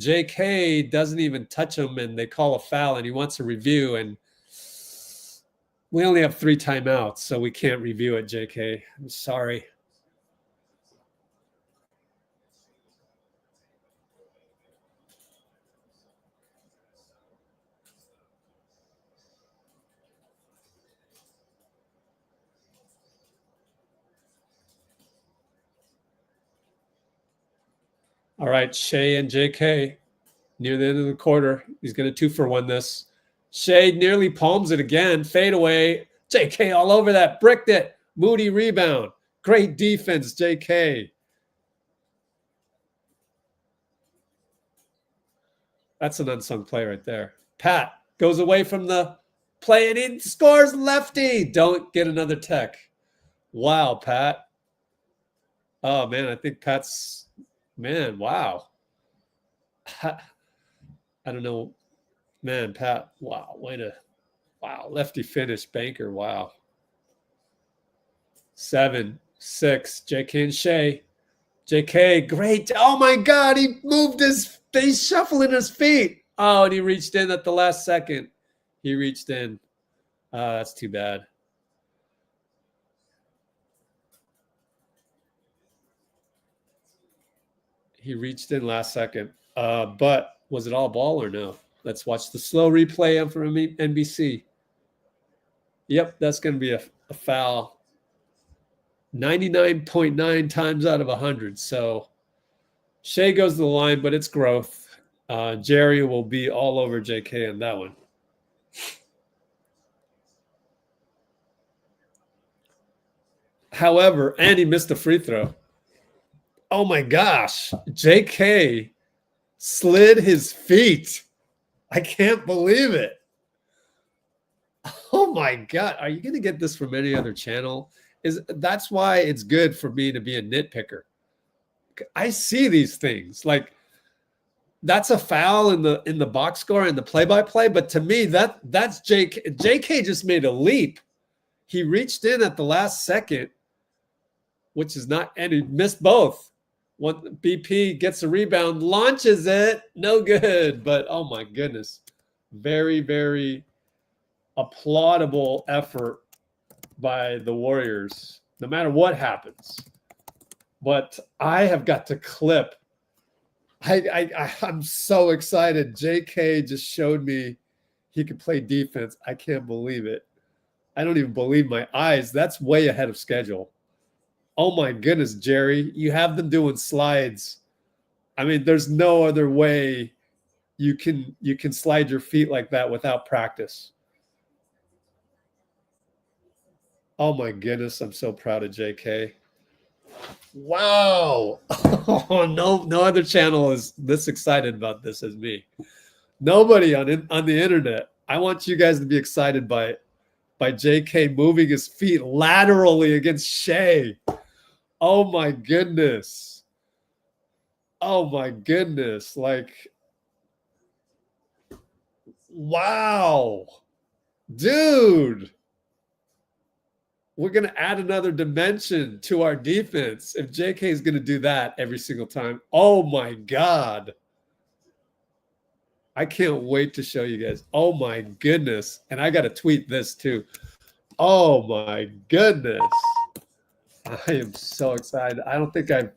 JK doesn't even touch him, and they call a foul, and he wants a review. And We only have 3 timeouts, so we can't review it, JK. I'm sorry. All right, Shai and JK near the end of the quarter. He's going to 2-for-1 this. Shai nearly palms it again. Fade away. JK all over that. Bricked it. Moody rebound. Great defense, JK. That's an unsung play right there. Pat goes away from the play and in scores lefty. Don't get another tech. Wow, Pat. Oh, man, I think Pat's, man, wow. I don't know. Man, Pat, wow, wow, lefty finish, banker, wow. 7-6, JK and Shai. JK, great. Oh, my God, he moved he's shuffling his feet. Oh, and he reached in at the last second. He reached in. That's too bad. He reached in last second. But was it all ball or no? Let's watch the slow replay from NBC. Yep, that's going to be a foul. 99.9 times out of 100. So Shai goes to the line, but it's growth. Jerry will be all over JK on that one. However, and he missed a free throw. Oh my gosh. JK slid his feet. I can't believe it. Oh my God. Are you going to get this from any other channel? That's why it's good for me to be a nitpicker. I see these things. Like, that's a foul in the box score and the play-by-play, but to me, that's JK. JK just made a leap. He reached in at the last second, which is not, and he missed both. One BP gets a rebound, launches it, no good. But oh my goodness, very, very applaudable effort by the Warriors, no matter what happens. But I have got to clip. I'm so excited. JK just showed me he could play defense. I can't believe it. I don't even believe my eyes. That's way ahead of schedule. Oh my goodness, Jerry. You have them doing slides. I mean, there's no other way you can slide your feet like that without practice. Oh my goodness, I'm so proud of JK. Wow. Oh, no other channel is this excited about this as me. Nobody on the internet. I want you guys to be excited by JK moving his feet laterally against Shai. Oh my goodness. Oh my goodness. Like, wow. Dude. We're going to add another dimension to our defense if JK is going to do that every single time. Oh my God. I can't wait to show you guys. Oh my goodness. And I got to tweet this too. Oh my goodness. I am so excited. I don't think I've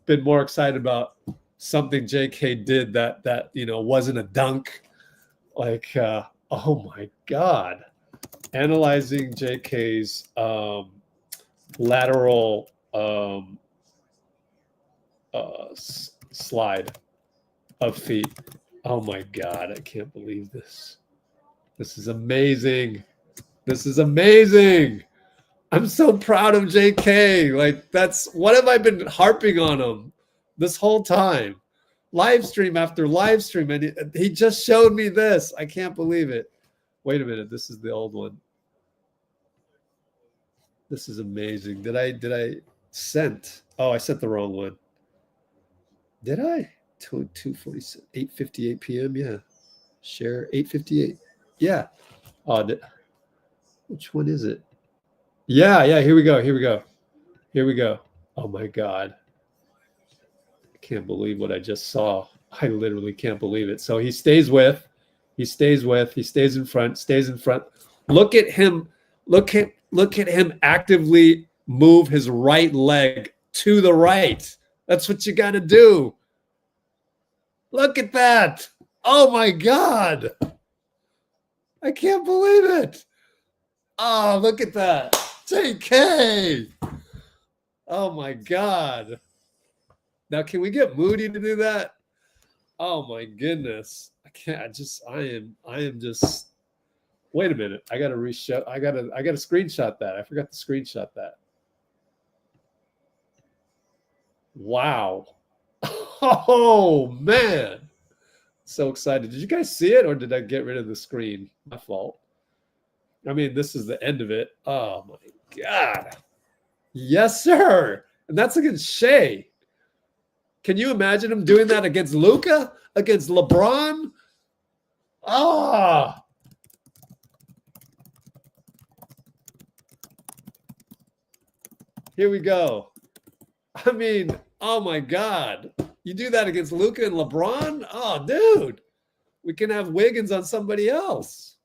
been more excited about something JK did that wasn't a dunk. Like, oh my God. Analyzing JK's lateral slide of feet. Oh my God, I can't believe this. This is amazing. This is amazing. I'm so proud of JK. Like, that's what have I been harping on him this whole time? Live stream after live stream, and he just showed me this. I can't believe it. Wait a minute, this is the old one. This is amazing. Did I sent? Oh, I sent the wrong one. Did I? 2:47, 8:58 p.m. Yeah. Share 8:58. Yeah. Oh, which one is it? Yeah. Here we go. Oh my God. I can't believe what I just saw. I literally can't believe it. So he stays in front. Look at him Look at him actively move his right leg to the right. That's what you got to do. Look at that. Oh, my God. I can't believe it. Oh, look at that. JK. Oh, my God. Now, can we get Moody to do that? Oh, my goodness. I can't. I am just. Wait a minute. I got to reshow. I got to screenshot that. I forgot to screenshot that. Wow. Oh, man. So excited. Did you guys see it or did I get rid of the screen? My fault. I mean, this is the end of it. Oh, my God. Yes, sir. And that's against Shai. Can you imagine him doing that against Luka? Against LeBron? Ah. Here we go. I mean, oh my God. You do that against Luka and LeBron? Oh, dude. We can have Wiggins on somebody else.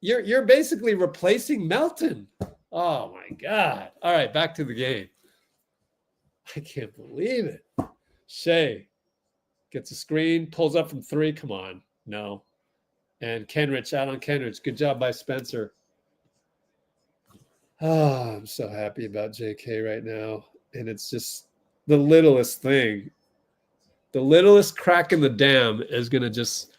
You're basically replacing Melton. Oh my God. All right, back to the game. I can't believe it. Shai gets a screen, pulls up from three. Come on. No. And Kenrich out on Kenrich. Good job by Spencer. Oh, I'm so happy about JK right now. And it's just the littlest thing. The littlest crack in the dam is going to just,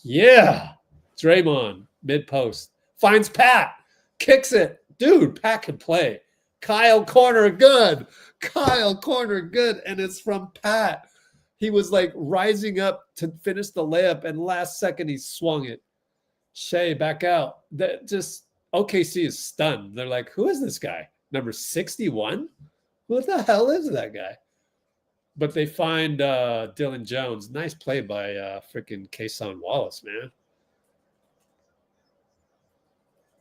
yeah. Draymond, mid-post. Finds Pat. Kicks it. Dude, Pat can play. Kyle corner good. Kyle corner good. And it's from Pat. He was like rising up to finish the layup, and last second he swung it. Shai back out. That just OKC is stunned. They're like, who is this guy? Number 61? Who the hell is that guy? But they find Dillon Jones. Nice play by freaking Cason Wallace, man.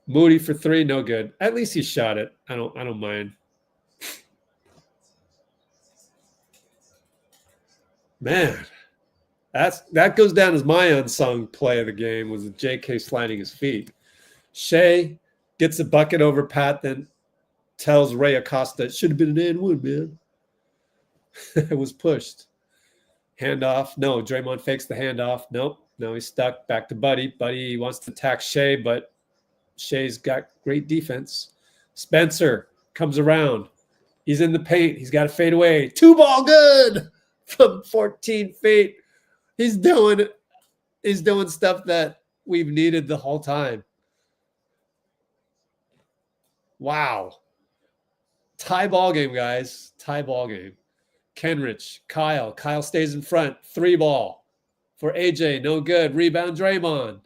Moody for three, no good. At least he shot it. I don't mind. Man, that goes down as my unsung play of the game was JK sliding his feet. Shai gets a bucket over Pat, then tells Ray Acosta it should have been an and-one, man. It was pushed. Handoff. No, Draymond fakes the handoff. Nope. No, he's stuck. Back to Buddy. Buddy wants to attack Shai, but Shai's got great defense. Spencer comes around. He's in the paint. He's got to fade away. Two ball good from 14 feet. He's doing stuff that we've needed the whole time. Wow. Tie ball game, guys. Tie ball game. Kenrich, Kyle. Kyle stays in front. Three ball for Ajay. No good. Rebound Draymond.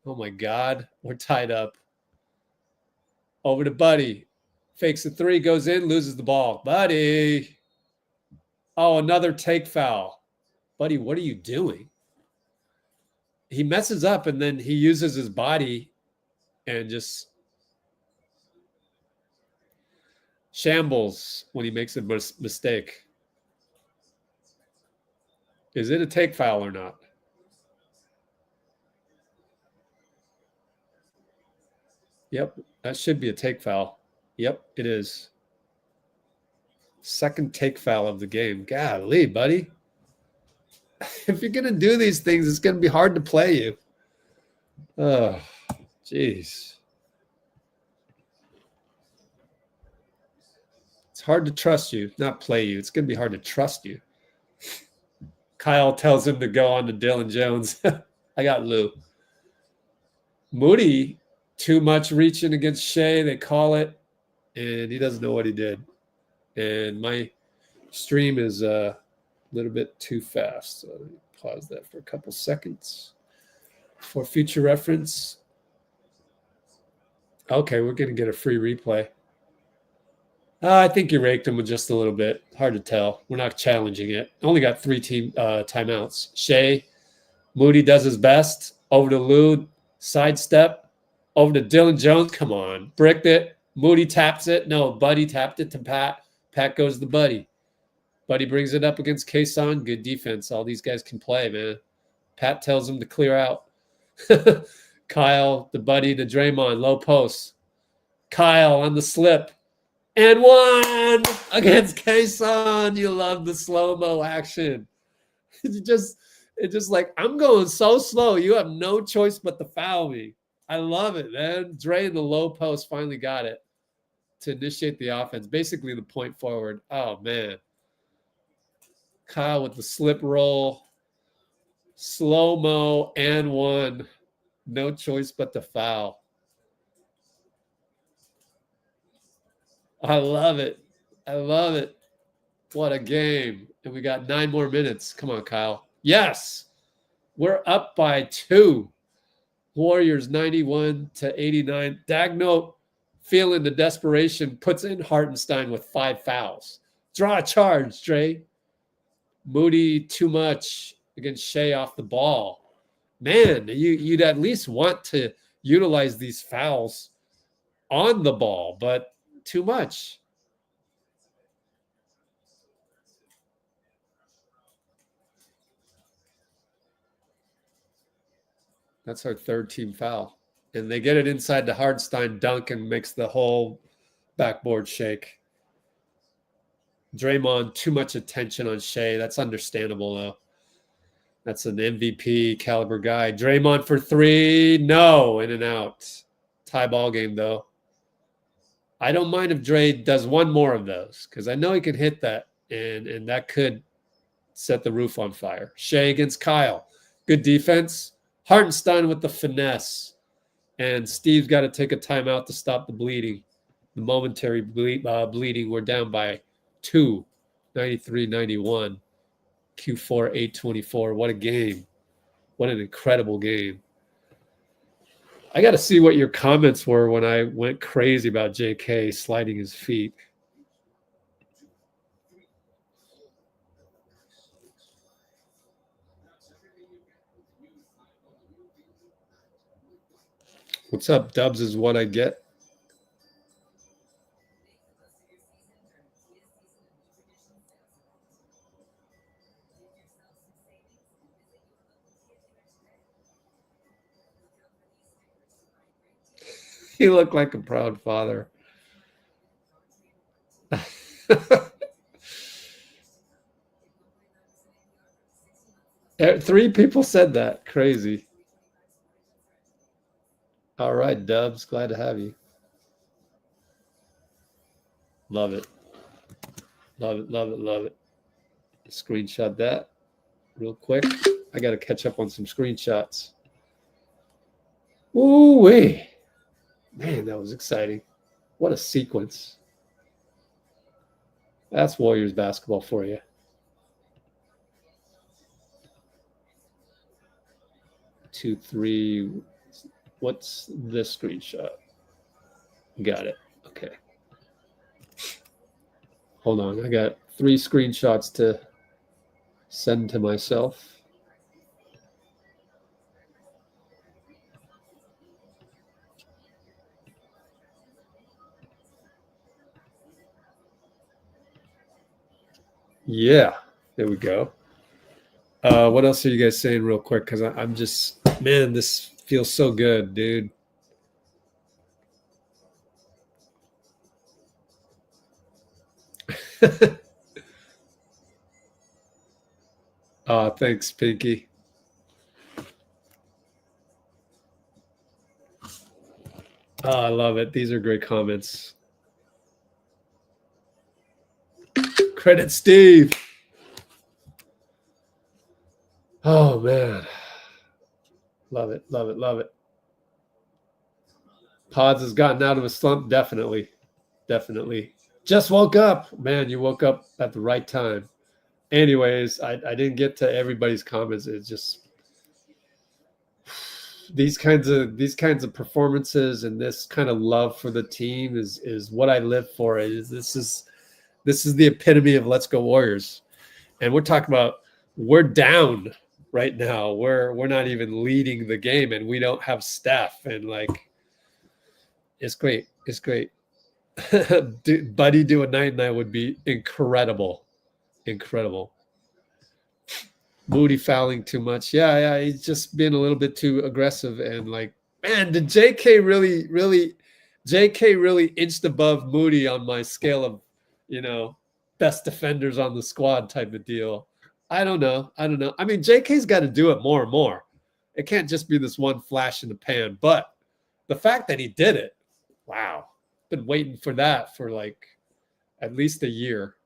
Oh, my God. We're tied up. Over to Buddy. Fakes the three. Goes in. Loses the ball. Buddy. Oh, another take foul. Buddy, what are you doing? He messes up, and then he uses his body and just shambles when he makes a mistake. Is it a take foul or not? Yep, that should be a take foul. Yep, it is. Second take foul of the game. Golly, buddy. If you're going to do these things, it's going to be hard to play you. Oh, jeez. It's hard to trust you, not play you. It's going to be hard to trust you. Kyle tells him to go on to Dillon Jones. I got Lou. Moody, too much reaching against Shai. They call it, and he doesn't know what he did. And my stream is a little bit too fast. So let me pause that for a couple seconds for future reference. Okay, we're going to get a free replay. I think you raked him with just a little bit. Hard to tell. We're not challenging it. Only got 3 team timeouts. Shai, Moody does his best. Over to Loon, sidestep. Over to Dillon Jones. Come on. Bricked it. Moody taps it. No, Buddy tapped it to Pat. Pat goes to Buddy. Buddy brings it up against Cason. Good defense. All these guys can play, man. Pat tells him to clear out. Kyle, the buddy, to Draymond, low post. Kyle on the slip. And one against Cason. You love the slow-mo action. It's just like, I'm going so slow. You have no choice but to foul me. I love it, man. Dre in the low post finally got it to initiate the offense. Basically the point forward. Oh, man. Kyle with the slip roll. Slow-mo and one. No choice but to foul. I love it. I love it. What a game. And we got 9 more minutes. Come on, Kyle. Yes. We're up by 2. Warriors 91-89. Dagno, feeling the desperation, puts in Hartenstein with 5 fouls. Draw a charge, Dre. Moody too much against Shai off the ball. Man, you'd at least want to utilize these fouls on the ball, but too much. That's our 3rd team foul. And they get it inside the Hartenstein dunk and makes the whole backboard shake. Draymond, too much attention on Shai. That's understandable, though. That's an MVP caliber guy. Draymond for 3. No, in and out. Tie ball game, though. I don't mind if Dre does one more of those because I know he can hit that, and that could set the roof on fire. Shai against Kyle. Good defense. Hartenstein with the finesse. And Steve's got to take a timeout to stop the bleeding. The momentary bleeding. We're down by 2, 93-91. Q4 824. What a game. What an incredible game. I got to see what your comments were when I went crazy about JK sliding his feet. What's up, Dubs is what I get. You look like a proud father. 3 people said that. Crazy. All right, Dubs. Glad to have you. Love it. Love it, love it, love it. Screenshot that real quick. I got to catch up on some screenshots. Ooh-wee. Man, that was exciting. What a sequence. That's Warriors basketball for you. Two, 3. What's this screenshot? Got it. Okay. Hold on. I got 3 screenshots to send to myself. Yeah, there we go. What else are you guys saying real quick? Because I'm just, man, this feels so good, dude. Thanks, Pinky. I love it. These are great comments. Credit Steve. Oh, man. Love it, love it, love it. Pods has gotten out of a slump. Definitely. Definitely. Just woke up. Man, you woke up at the right time. Anyways, I didn't get to everybody's comments. It's just these kinds of performances and this kind of love for the team is what I live for. This is the epitome of Let's Go Warriors. And we're talking about we're down right now. We're not even leading the game and we don't have Steph. And like it's great. It's great. Buddy do a 9-9 would be incredible. Incredible. Moody fouling too much. Yeah, he's just been a little bit too aggressive and like Man, did JK really inched above Moody on my scale of, best defenders on the squad type of deal? I don't know. I mean, JK's got to do it more and more. It can't just be this one flash in the pan. But the fact that he did it, wow. Been waiting for that for like at least a year.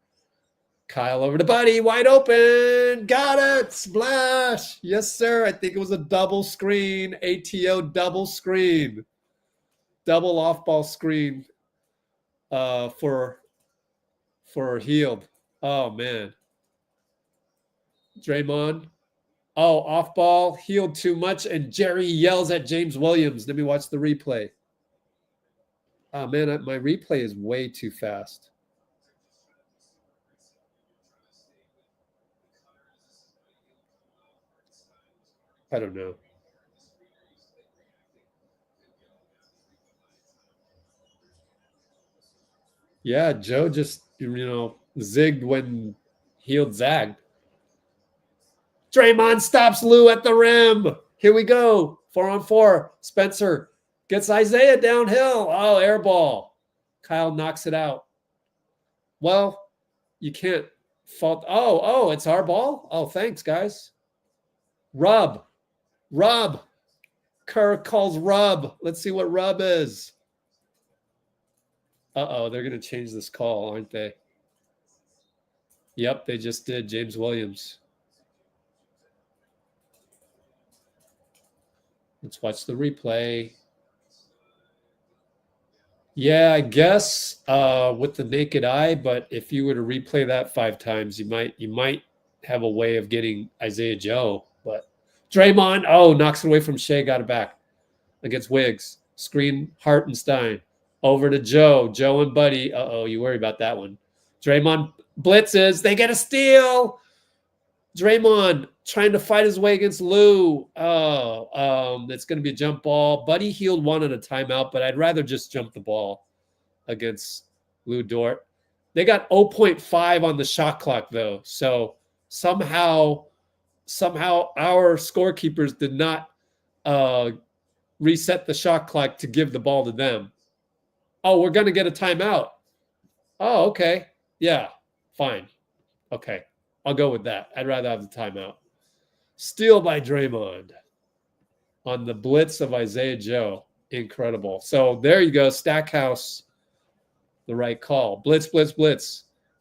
Kyle over to Buddy, wide open. Got it. Splash. Yes, sir. I think it was a double screen. ATO double screen. Double off-ball screen for Heald. Oh, man. Draymond. Oh, off-ball. Heald too much. And Jerry yells at James Williams. Let me watch the replay. Oh, man, my replay is way too fast. I don't know. Yeah, Joe just, zigged when Heald zagged. Draymond stops Lou at the rim. Here we go. 4-on-4. Spencer gets Isaiah downhill. Oh, air ball. Kyle knocks it out. Well, you can't fault. Oh, it's our ball? Oh, thanks, guys. Rub. Kerr calls rub. Let's see what rub is. Uh-oh, they're going to change this call, aren't they? Yep, they just did. James Williams. Let's watch the replay. Yeah, I guess with the naked eye, but if you were to replay that 5 times, you might have a way of getting Isaiah Joe. But Draymond, knocks it away from Shea, got it back against Wiggs. Screen Hartenstein. Over to Joe. Joe and Buddy. You worry about that one. Draymond blitzes. They get a steal. Draymond trying to fight his way against Lou. It's going to be a jump ball. Buddy Heald wanted a timeout, but I'd rather just jump the ball against Lou Dort. They got 0.5 on the shot clock, though. So somehow our scorekeepers did not reset the shot clock to give the ball to them. Oh, we're going to get a timeout. Oh, okay. Yeah, fine. Okay, I'll go with that. I'd rather have the timeout. Steal by Draymond on the blitz of Isaiah Joe. Incredible. So there you go. Stackhouse, the right call. Blitz.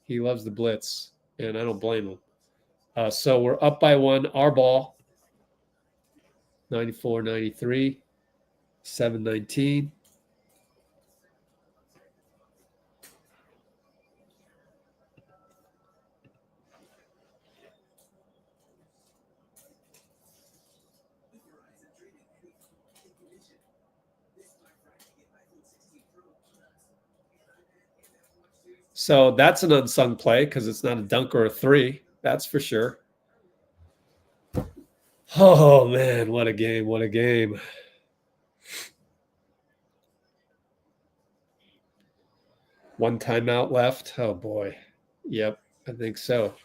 He loves the blitz, and I don't blame him. So we're up by 1. Our ball, 94-93, 7-19. So that's an unsung play because it's not a dunk or a 3. That's for sure. Oh, man, what a game. What a game. One timeout left. Oh, boy. Yep, I think so.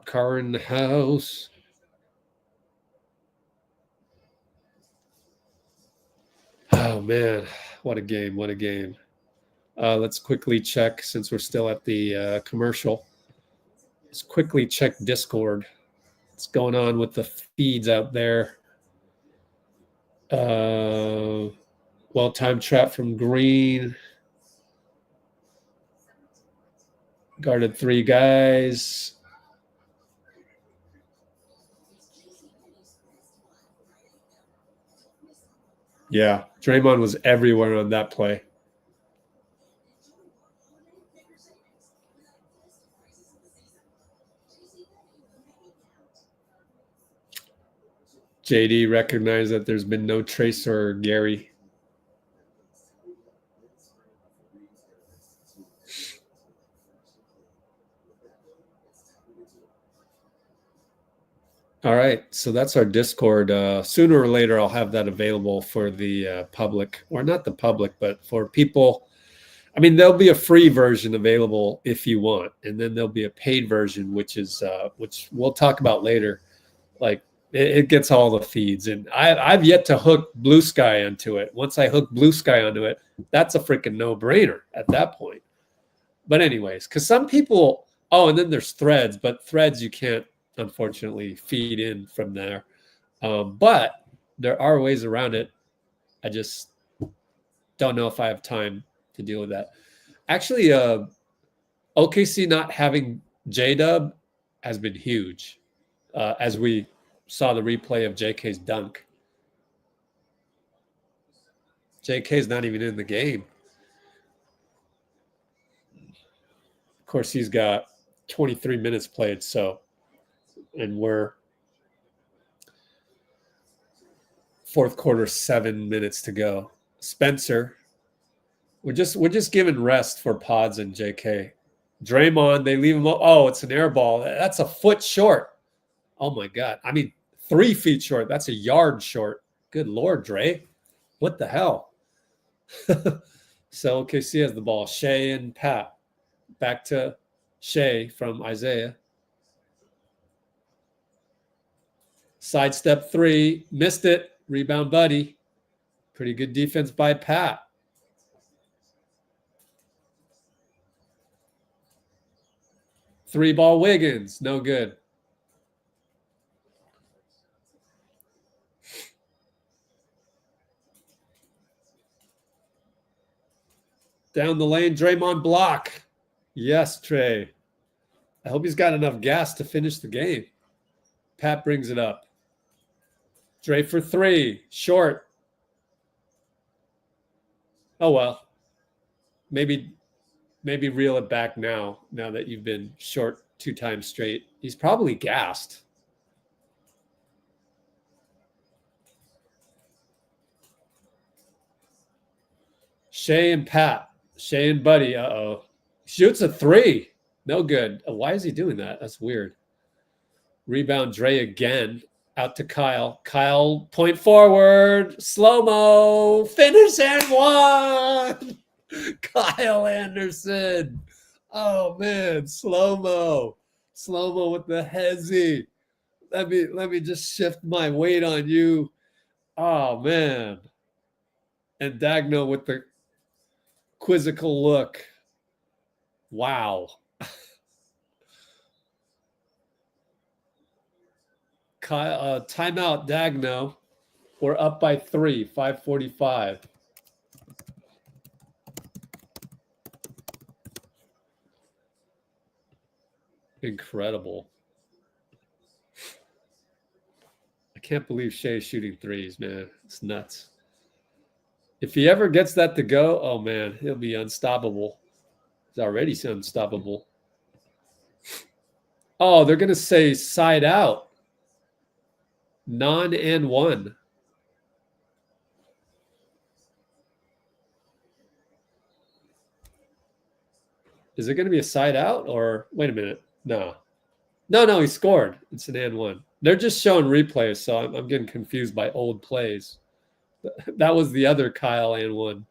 Car in the house. Oh, man. What a game. What a game. Let's quickly check, since we're still at the commercial. Let's quickly check Discord. What's going on with the feeds out there? Well-timed trap from Green. Guarded 3 guys. Yeah, Draymond was everywhere on that play. JD recognized that there's been no trace or Gary. All right, so that's our Discord. Sooner or later, I'll have that available for the public, or not the public, but for people I mean, there'll be a free version available if you want, and then there'll be a paid version, which we'll talk about later. Like it gets all the feeds, and I've yet to hook Blue Sky onto it. Once I hook Blue Sky onto it, that's a freaking no-brainer at that point. But anyways, because some people, and then there's Threads, but Threads you can't unfortunately feed in from there. But there are ways around it. I just don't know if I have time to deal with that. Actually, OKC not having JDub has been huge, as we saw the replay of JK's dunk. JK's not even in the game. Of course, he's got 23 minutes played, and we're fourth quarter, 7 minutes to go. Spencer, we're just giving rest for Pods and JK. Draymond, they leave him. Oh, it's an air ball. That's a foot short. Oh my God. I mean, 3 feet short. That's a yard short. Good Lord, Dray. What the hell? So OKC has the ball. Shai and Pat. Back to Shai from Isaiah. Sidestep 3. Missed it. Rebound, buddy. Pretty good defense by Pat. Three ball Wiggins. No good. Down the lane, Draymond block. Yes, Trey. I hope he's got enough gas to finish the game. Pat brings it up. Dray for 3. Short. Oh, well. Maybe reel it back now that you've been short 2 times straight. He's probably gassed. Shai and Pat. Shai and Buddy. Uh-oh. Shoots a 3. No good. Why is he doing that? That's weird. Rebound Dray again. Out to Kyle. Kyle, point forward. Slow-mo. Finish and 1. Kyle Anderson. Oh, man. Slow-mo. Slow-mo with the hezzy. Let me just shift my weight on you. Oh, man. And Dagno with the quizzical look. Wow. Kyle, timeout, Dagno. We're up by 3, 5:45. Incredible. I can't believe Shai's shooting 3s, man. It's nuts. If he ever gets that to go, oh, man, he'll be unstoppable. He's already unstoppable. Oh, they're going to say side out. Non and 1. Is it going to be a side out or wait a minute? No, he scored. It's an and 1. They're just showing replays, so I'm getting confused by old plays. That was the other Kyle and 1.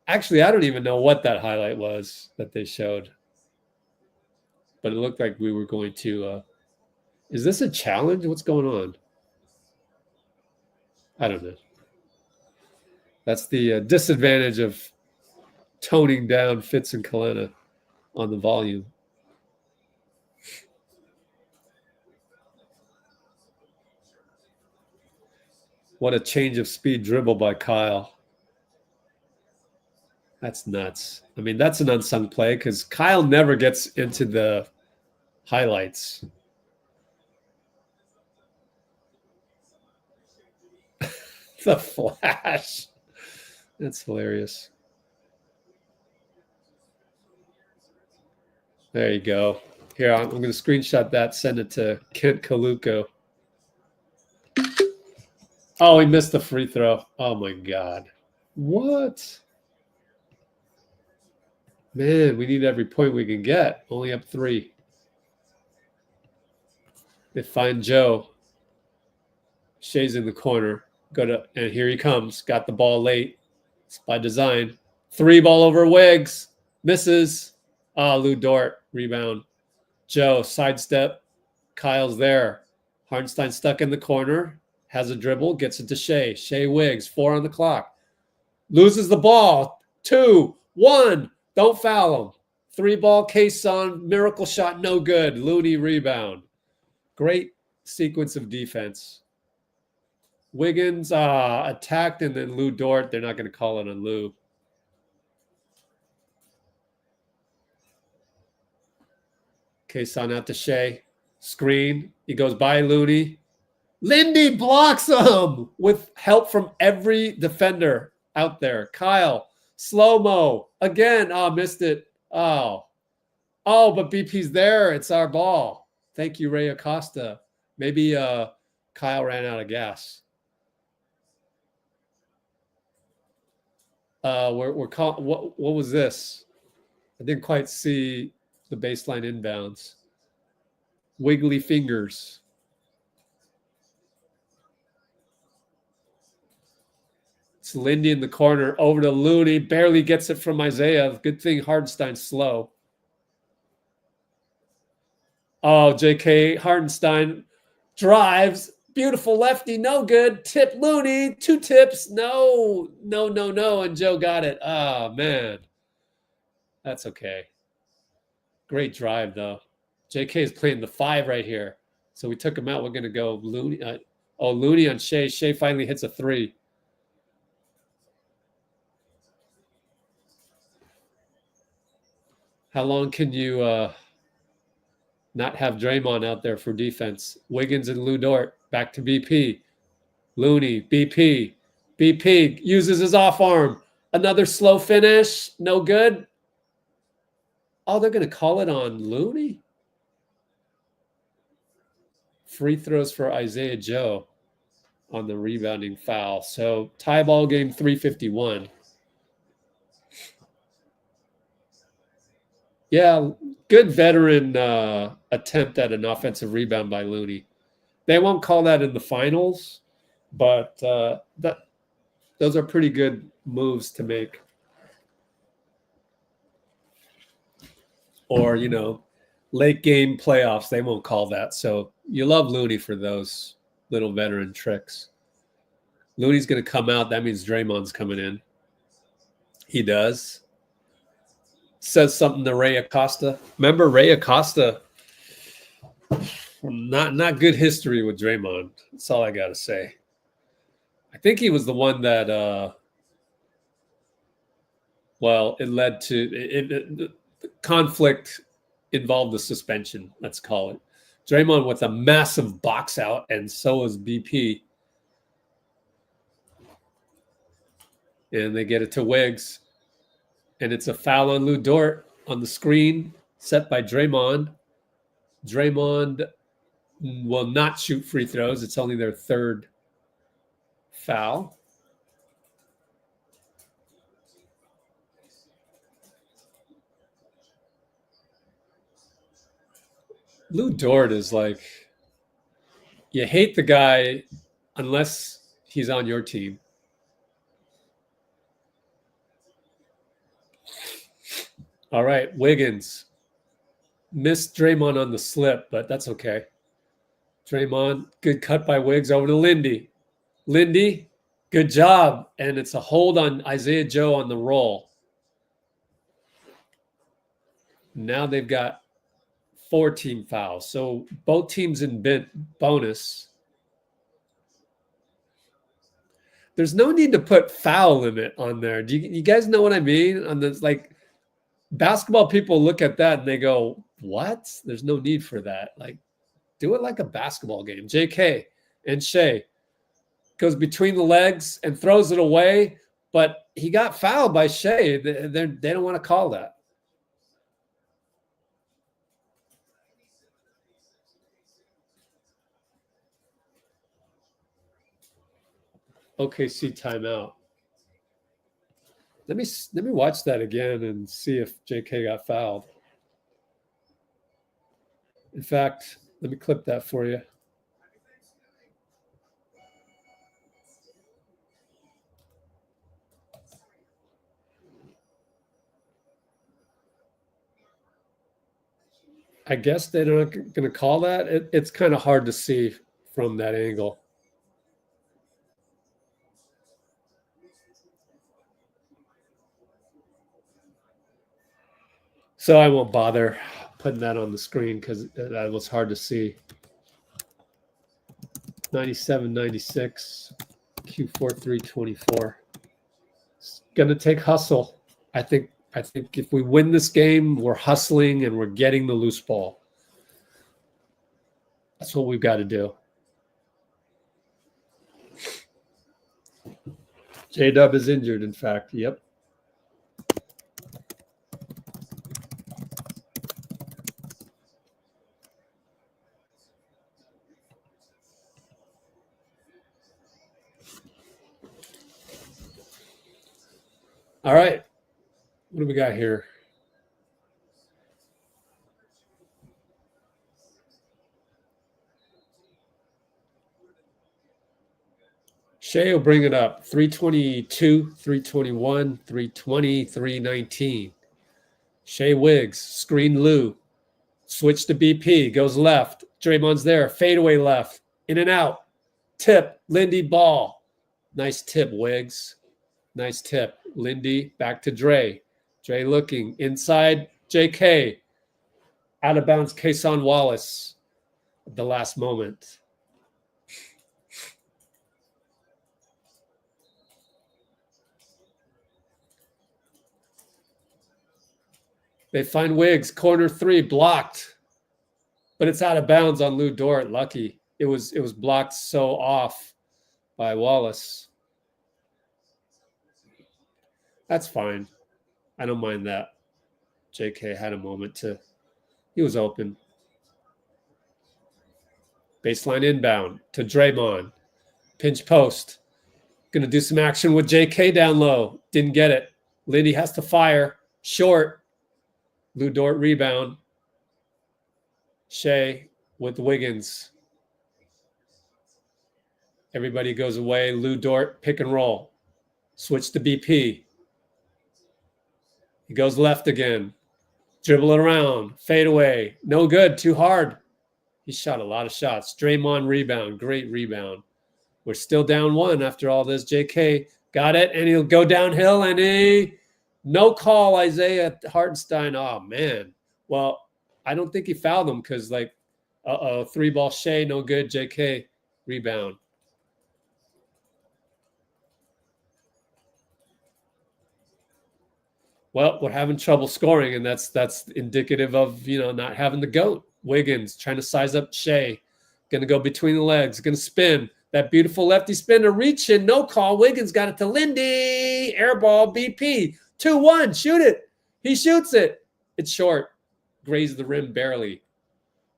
Actually, I don't even know what that highlight was that they showed. But it looked like we were going to is this a challenge? What's going on? I don't know. That's the disadvantage of toning down Fitz and Kalena on the volume. What a change of speed dribble by Kyle. That's nuts. I mean, that's an unsung play because Kyle never gets into the highlights. The flash. That's hilarious. There you go. Here, I'm going to screenshot that, send it to Kent Kaluko. Oh, he missed the free throw. Oh, my God. What? Man, we need every point we can get. Only up 3. They find Joe. Shai's in the corner. And here he comes. Got the ball late. It's by design. 3 ball over Wiggs. Misses. Lou Dort. Rebound. Joe, sidestep. Kyle's there. Hartenstein stuck in the corner. Has a dribble. Gets it to Shai. Shai Wiggs. 4 on the clock. Loses the ball. 2, 1. Don't foul him. 3 ball. Cason. Miracle shot. No good. Looney rebound. Great sequence of defense. Wiggins attacked, and then Lou Dort. They're not going to call it on Lou. Cason out to Shai. Screen. He goes by Looney. Lindy blocks him with help from every defender out there. Kyle. Slow-mo. Again. Oh, missed it. Oh, but BP's there. It's our ball. Thank you, Ray Acosta. Maybe Kyle ran out of gas. We're calling. What was this? I didn't quite see the baseline inbounds. Wiggly fingers. It's Lindy in the corner over to Looney. Barely gets it from Isaiah. Good thing Hartenstein's slow. Oh, JK Hartenstein drives. Beautiful lefty. No good. Tip Looney. 2 tips. No. And Joe got it. Oh, man. That's okay. Great drive, though. JK is playing the 5 right here. So we took him out. We're going to go Looney. Looney on Shai. Shai finally hits a 3. How long can you not have Draymond out there for defense? Wiggins and Lou Dort. Back to BP. Looney. BP. BP uses his off arm. Another slow finish. No good. Oh, they're going to call it on Looney? Free throws for Isaiah Joe on the rebounding foul. So tie ball game 351. Yeah, good veteran attempt at an offensive rebound by Looney. They won't call that in the finals, but those are pretty good moves to make. Or, late game playoffs, they won't call that. So you love Looney for those little veteran tricks. Looney's going to come out. That means Draymond's coming in. He does. Says something to Ray Acosta. Remember Ray Acosta? Not good history with Draymond. That's all I got to say. I think he was the one that, it led to the conflict involved the suspension, let's call it. Draymond with a massive box out, and so is BP. And they get it to Wiggs. And it's a foul on Lou Dort on the screen set by Draymond. Draymond will not shoot free throws. It's only their 3rd foul. Lou Dort is like, you hate the guy unless he's on your team. All right, Wiggins. Missed Draymond on the slip, but that's okay. Draymond, good cut by Wiggs over to Lindy. Lindy, good job. And it's a hold on Isaiah Joe on the roll. Now they've got 4 team fouls. So both teams in bonus. There's no need to put foul limit on there. Do you guys know what I mean? On this, like, basketball people look at that and they go, what? There's no need for that. Like, do it like a basketball game. JK and Shai goes between the legs and throws it away, but he got fouled by Shai. They don't want to call that. OKC timeout. Let me watch that again and see if JK got fouled. In fact, let me clip that for you. I guess they're not going to call that. It's kind of hard to see from that angle. So I won't bother putting that on the screen because that was hard to see. 97, 96, Q4, 324. It's going to take hustle. I think if we win this game, we're hustling and we're getting the loose ball. That's what we've got to do. JDub is injured, in fact. Yep. All right. What do we got here? Shai will bring it up. 322, 321, 320, 319. Shai Wiggs, screen Lou. Switch to BP, goes left. Draymond's there. Fadeaway left. In and out. Tip. Lindy ball. Nice tip, Wiggs. Nice tip. Lindy back to Dray. Dray looking. Inside JK. Out of bounds Cason Wallace at the last moment. They find Wiggs, corner three, blocked. But it's out of bounds on Lou Dort. Lucky. It was blocked so off by Wallace. That's fine. I don't mind that. JK had a moment to, he was open. Baseline inbound to Draymond. Pinch post. Gonna do some action with JK down low. Didn't get it. Lindy has to fire. Short. Lou Dort rebound. Shai with Wiggins. Everybody goes away. Lou Dort, pick and roll. Switch to BP. He goes left again. Dribble it around. Fade away. No good. Too hard. He shot a lot of shots. Draymond rebound. Great rebound. We're still down one after all this. JK got it, and he'll go downhill, and no call, Isaiah Hartenstein. Oh, man. Well, I don't think he fouled him because, three ball Shai, no good. JK, rebound. Well, we're having trouble scoring, and that's indicative of, not having the GOAT. Wiggins trying to size up Shai. Going to go between the legs. Going to spin. That beautiful lefty spinner reaching. No call. Wiggins got it to Lindy. Air ball, BP. 2-1. Shoot it. He shoots it. It's short. Grazed the rim barely.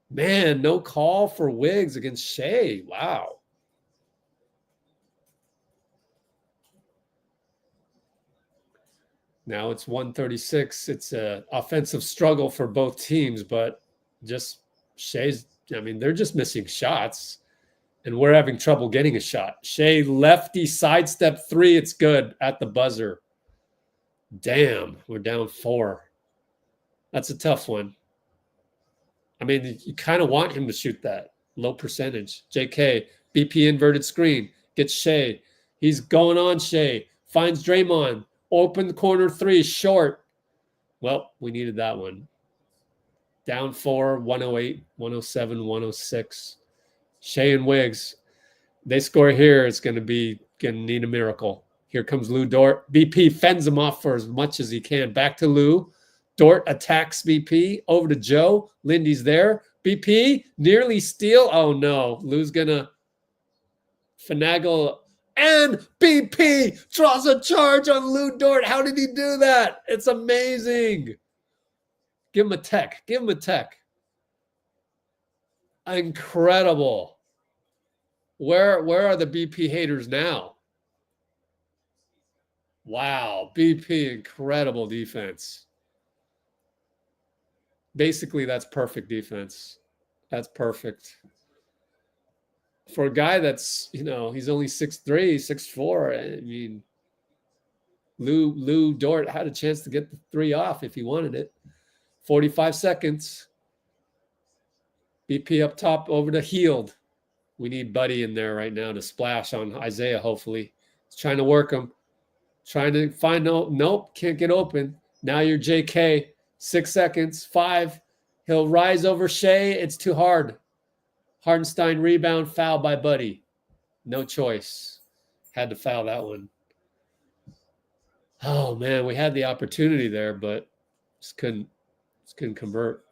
Man, no call for Wiggs against Shai. Wow. Now it's 136. It's an offensive struggle for both teams, but just Shai's, they're just missing shots, and we're having trouble getting a shot. Shai lefty sidestep three. It's good at the buzzer. Damn, we're down 4. That's a tough one. You kind of want him to shoot that. Low percentage. JK, BP inverted screen. Gets Shai. He's going on Shai. Finds Draymond. Open corner three. Short. Well, we needed that one. Down 4, 108, 107, 106. Shai and Wiggs. They score here. It's going to need a miracle. Here comes Lou Dort. BP fends him off for as much as he can. Back to Lou. Dort attacks BP. Over to Joe. Lindy's there. BP nearly steal. Oh, no. Lou's going to finagle. And BP draws a charge on Lou Dort. How did he do that? It's amazing. Give him a tech. Give him a tech. Incredible. Where are the BP haters now? Wow. BP, incredible defense. Basically, that's perfect defense. That's perfect. For a guy that's, he's only 6'3", 6'4", Lou Dort had a chance to get the three off if he wanted it. 45 seconds. BP up top over to Healed. We need Buddy in there right now to splash on Isaiah, hopefully. He's trying to work him. Trying to find nope, can't get open. Now you're JK. 6 seconds. 5. He'll rise over Shea. It's too hard. Hartenstein rebound, foul by Buddy. No choice. Had to foul that one. Oh man, we had the opportunity there, but just couldn't convert.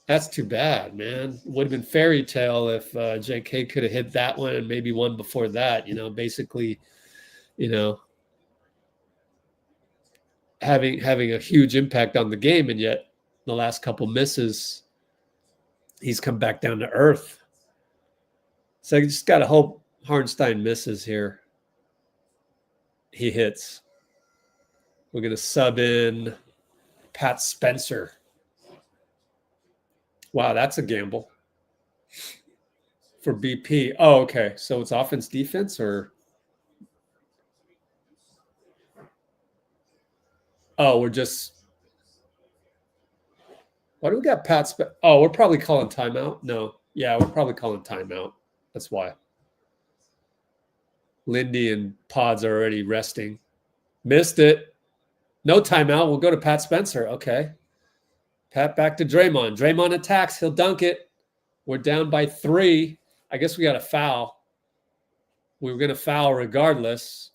That's too bad, man. Would have been fairy tale if JK could have hit that one and maybe one before that. Basically, having a huge impact on the game, and yet the last couple misses, he's come back down to earth. So you just got to hope Hartenstein misses here. He hits. We're going to sub in Pat Spencer. Wow, that's a gamble for BP. Oh, okay. So it's offense, defense, or? Oh, we're just. Why do we got Pat Spencer? Oh, we're probably calling timeout. No. Yeah, we're probably calling timeout. That's why. Lindy and Pods are already resting. Missed it. No timeout. We'll go to Pat Spencer. Okay. Pat back to Draymond. Draymond attacks. He'll dunk it. We're down by 3. I guess we got a foul. We were going to foul regardless.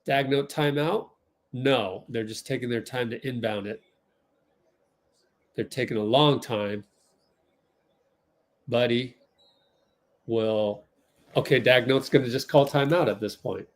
Dagnote timeout? No. They're just taking their time to inbound it. They're taking a long time. Buddy will... Okay, Dagnote's going to just call timeout at this point.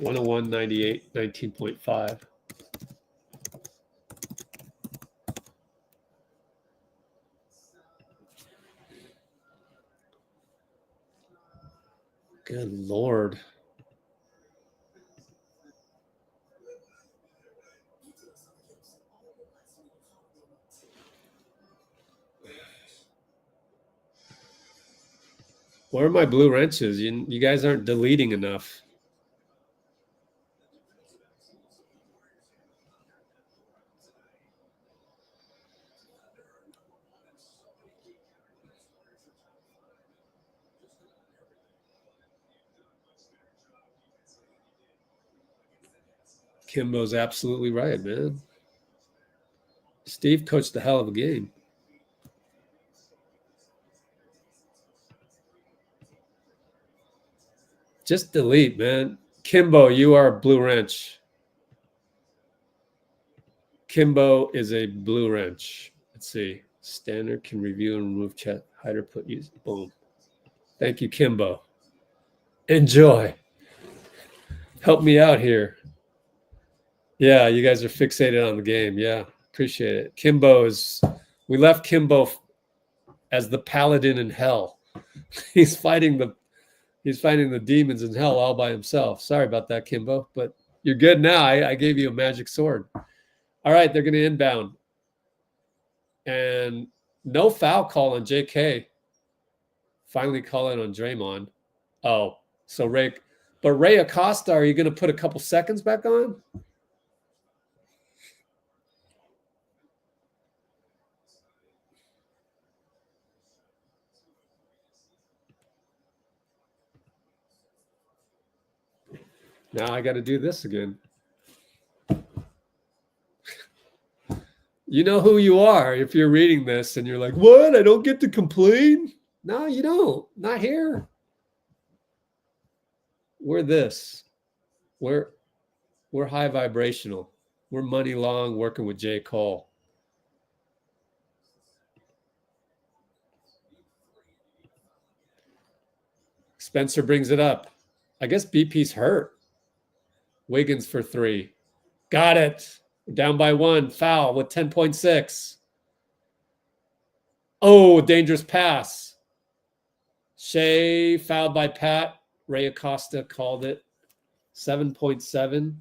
$101.98, 19.5. Good Lord. Where are my blue wrenches? You guys aren't deleting enough. Kimbo's absolutely right, man. Steve coached a hell of a game. Just delete, man. Kimbo, you are a blue wrench. Kimbo is a blue wrench. Let's see. Standard can review and remove chat. Hider put use. Boom. Thank you, Kimbo. Enjoy. Help me out here. Yeah, you guys are fixated on the game. Yeah, appreciate it. We left Kimbo as the paladin in hell. He's fighting the demons in hell all by himself. Sorry about that, Kimbo, but you're good now. I gave you a magic sword. All right, they're going to inbound. And no foul call on JK. Finally calling on Draymond. Oh, so Ray Acosta, are you going to put a couple seconds back on? Now I got to do this again. You know who you are if you're reading this and you're like, what? I don't get to complain? No, you don't. Not here. We're this. We're high vibrational. We're Muni Long working with J.Cole. Spencer brings it up. I guess BP's hurt. Wiggins for 3. Got it. Down by 1. Foul with 10.6. Oh, dangerous pass. Shea fouled by Pat. Ray Acosta called it. 7.7.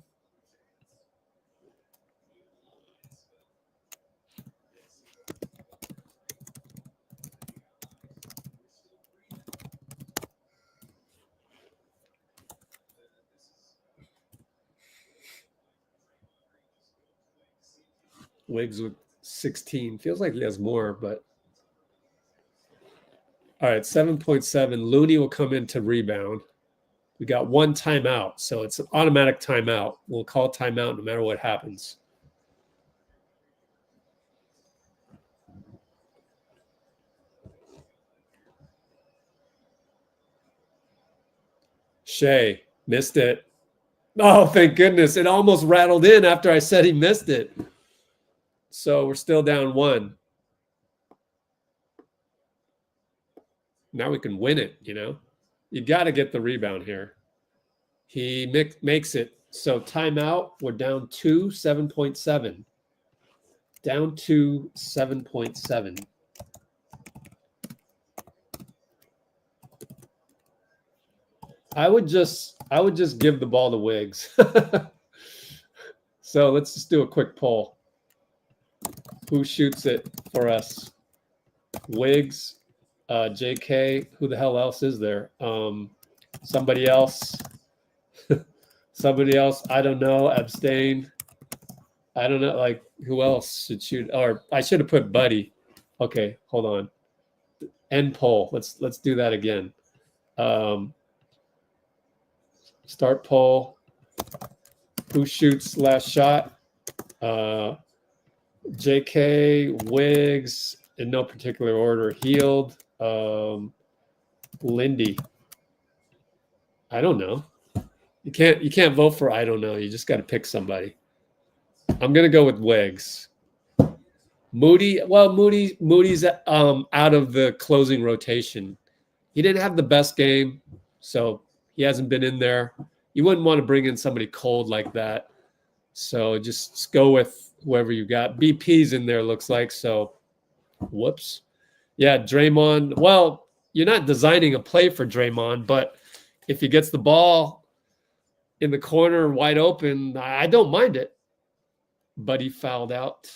Wiggs with 16. Feels like he has more, but all right, 7.7. Looney will come in to rebound. We got one timeout, so it's an automatic timeout. We'll call timeout no matter what happens. Shai missed it. Oh, thank goodness. It almost rattled in after I said he missed it. So we're still down 1. Now we can win it, you know. You got to get the rebound here. He makes it. So timeout, we're down 2, 7.7. Down to 7.7. I would just give the ball to Wiggs. So let's just do a quick poll. Who shoots it for us? Wiggs, JK. Who the hell else is there? Somebody else. Somebody else. I don't know. Abstain. I don't know. Like, who else should shoot? Or I should have put Buddy. Okay, hold on. End poll. Let's do that again. Start poll. Who shoots last shot? JK, Wiggs, in no particular order. Healed. Lindy. I don't know. You can't vote for I don't know. You just got to pick somebody. I'm gonna go with Wiggs. Moody. Well, Moody's out of the closing rotation. He didn't have the best game, so he hasn't been in there. You wouldn't want to bring in somebody cold like that. So just go with whoever you got. BP's in there, looks like. So, whoops. Yeah, Draymond. Well, you're not designing a play for Draymond, but if he gets the ball in the corner wide open, I don't mind it. Buddy fouled out.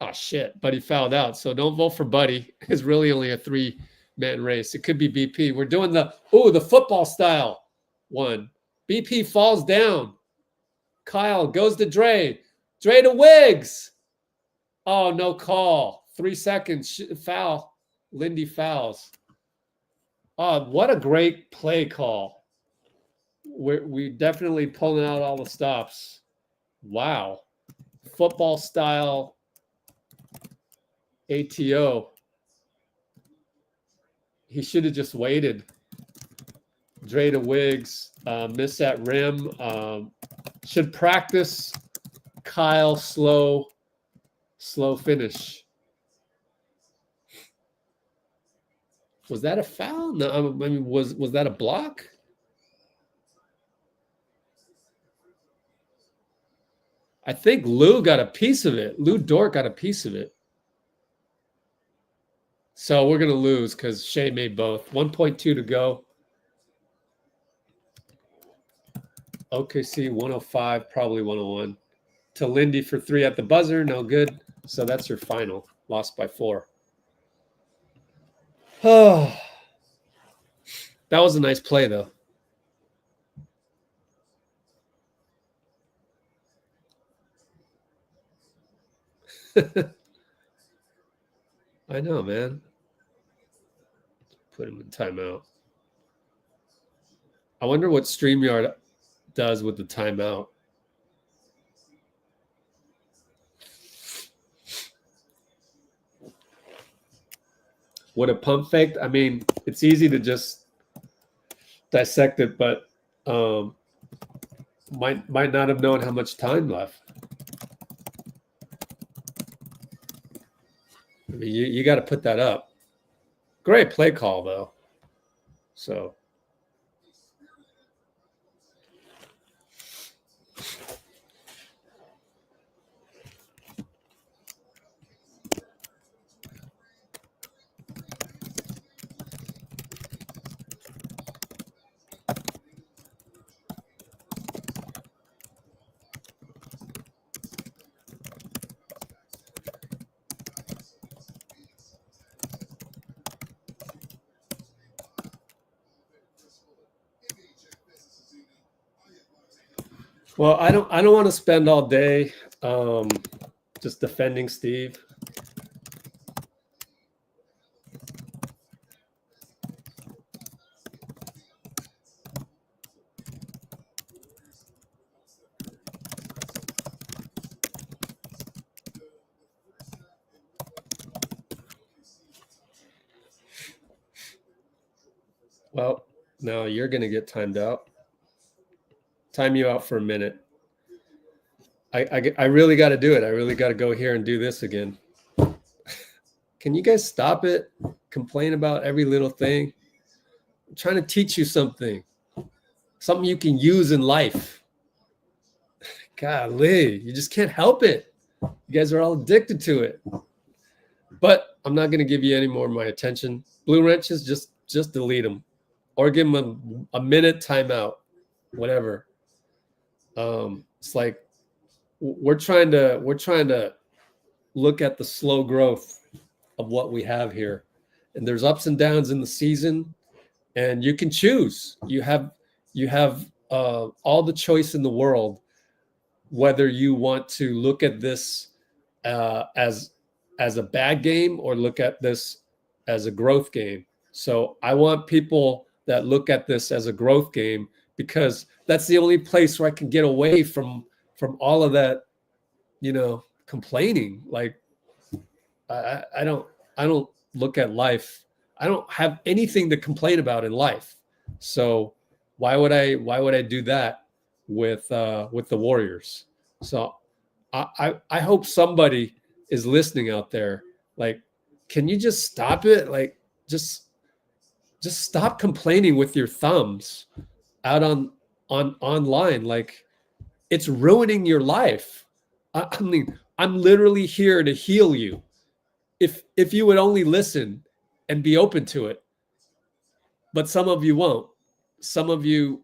Oh, shit. Buddy fouled out. So don't vote for Buddy. It's really only a 3-man race. It could be BP. We're doing the football style one. BP falls down. Kyle goes to Dray. Dray to Wiggs. Oh, no call. 3 seconds. Foul. Lindy fouls. Oh, what a great play call. We definitely pulling out all the stops. Wow. Football style ATO. He should have just waited. Dray to Wiggs. Miss that rim. Should practice Kyle slow finish. Was that a foul? No, I mean, was that a block? I think Lou got a piece of it. Lou Dort got a piece of it. So we're going to lose because Shai made both. 1.2 to go. OKC 105, probably 101. To Lindy for 3 at the buzzer. No good. So that's your final. Lost by 4. Oh, that was a nice play, though. I know, man. Put him in timeout. I wonder what StreamYard does with the timeout. Would a pump faked? I mean, it's easy to just dissect it, but might not have known how much time left. I mean, you got to put that up. Great play call, though. So. Well, I don't want to spend all day just defending Steve. Well, no, you're going to get timed out. Time you out for a minute. I really got to do it. I really got to go here and do this again. Can you guys stop it? Complain about every little thing. I'm trying to teach you something you can use in life. Golly, you just can't help it. You guys are all addicted to it. But I'm not going to give you any more of my attention. Blue wrenches, just delete them, or give them a minute timeout, whatever. It's like we're trying to look at the slow growth of what we have here, and there's ups and downs in the season, and you can choose. You have all the choice in the world whether you want to look at this as a bad game or look at this as a growth game. So I want people that look at this as a growth game, because that's the only place where I can get away from all of that, complaining. Like I don't look at life. I don't have anything to complain about in life. So why would I do that with the Warriors? So I hope somebody is listening out there. Like, can you just stop it? Like, just stop complaining with your thumbs out on online. Like, it's ruining your life. I mean, I'm literally here to heal you. If you would only listen and be open to it. But some of you won't. Some of you,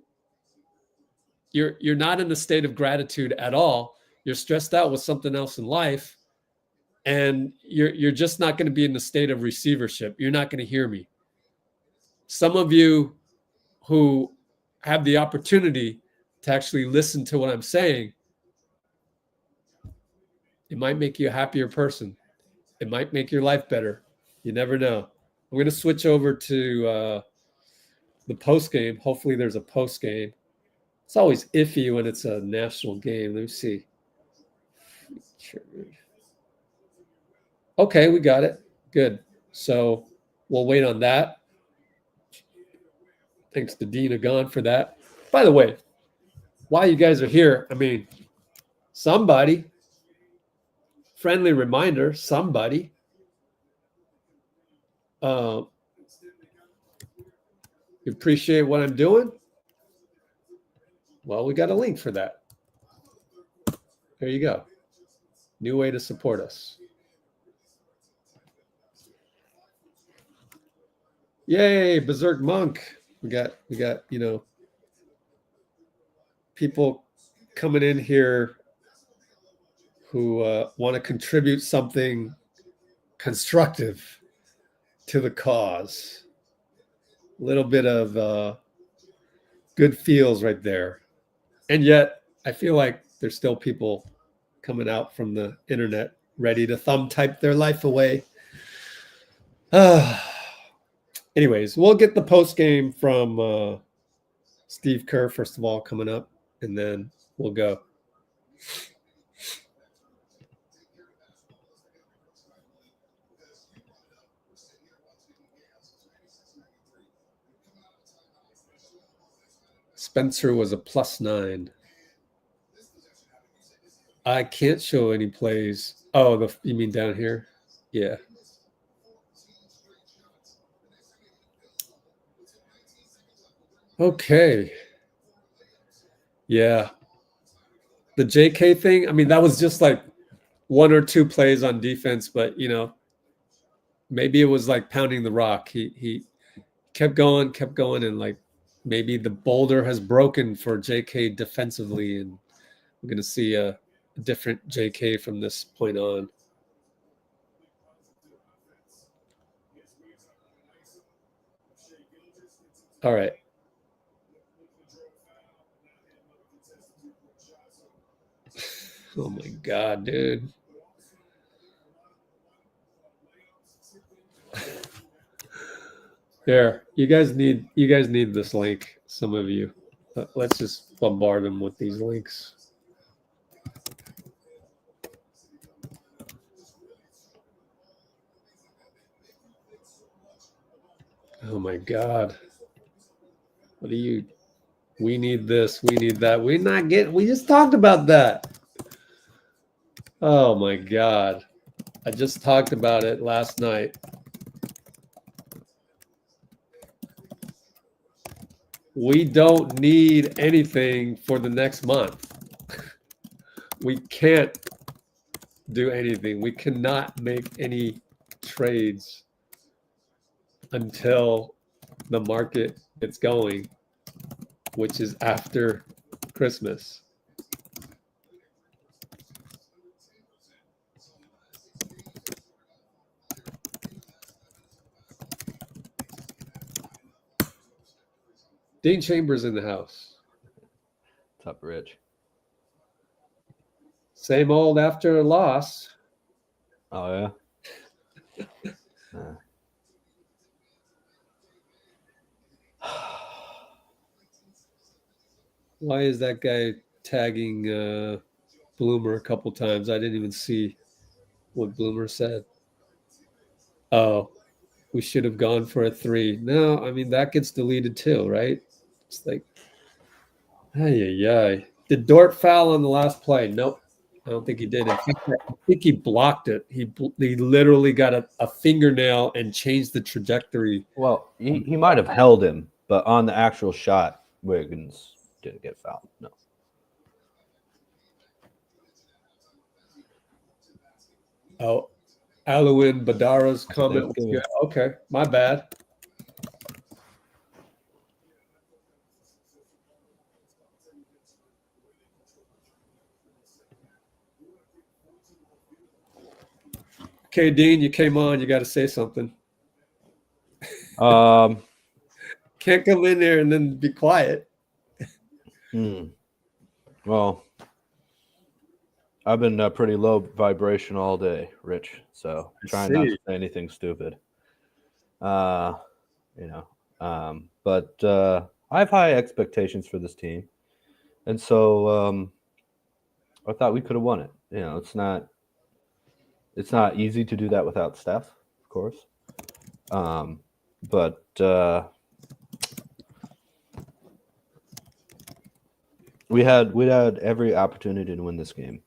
you're not in a state of gratitude at all. You're stressed out with something else in life, and you're just not going to be in the state of receivership. You're not going to hear me. Some of you who have the opportunity to actually listen to what I'm saying, it might make you a happier person. It might make your life better. You never know. I'm going to switch over to the post game. Hopefully there's a post game. It's always iffy when it's a national game. Let me see. Okay, we got it. Good. So we'll wait on that. Thanks to Dina Gone for that. By the way, while you guys are here, I mean, somebody, friendly reminder, somebody, you appreciate what I'm doing? Well, we got a link for that. There you go. New way to support us. Yay, Berserk Monk. We got, people coming in here who want to contribute something constructive to the cause. A little bit of good feels right there. And yet, I feel like there's still people coming out from the internet ready to thumb type their life away. Anyways, we'll get the post game from Steve Kerr, first of all, coming up, and then we'll go. Spencer was a +9. I can't show any plays. Oh, you mean down here? Yeah. Okay. Yeah. The J.K. thing, I mean, that was just like one or two plays on defense, but, maybe it was like pounding the rock. He kept going, and like maybe the boulder has broken for J.K. defensively, and we're going to see a different J.K. from this point on. All right. Oh my God, dude. There, you guys need this link. Some of you, let's just bombard them with these links. Oh my God, what do you? We need this. We need that. We just talked about that. Oh my God, I just talked about it last night. We don't need anything for the next month. We can't do anything. We cannot make any trades until the market gets going, which is after Christmas. Dean Chambers in the house. What's up, Rich? Same old after a loss. Oh, yeah? Why is that guy tagging Bloomer a couple times? I didn't even see what Bloomer said. Oh, we should have gone for a 3. No, I mean, that gets deleted too, right? It's like, ay. Did Dort foul on the last play? Nope. I don't think he did. I think he blocked it. He literally got a fingernail and changed the trajectory. Well, he might have held him, but on the actual shot, Wiggins didn't get fouled. No. Oh, Alwin Badara's comment was good. Okay, my bad. Okay, Dean, you came on. You got to say something. Can't come in there and then be quiet. Well, I've been pretty low vibration all day, Rich. So trying not to say anything stupid. But I have high expectations for this team, and so I thought we could have won it. You know, it's not easy to do that without Steph, of course. But we had every opportunity to win this game,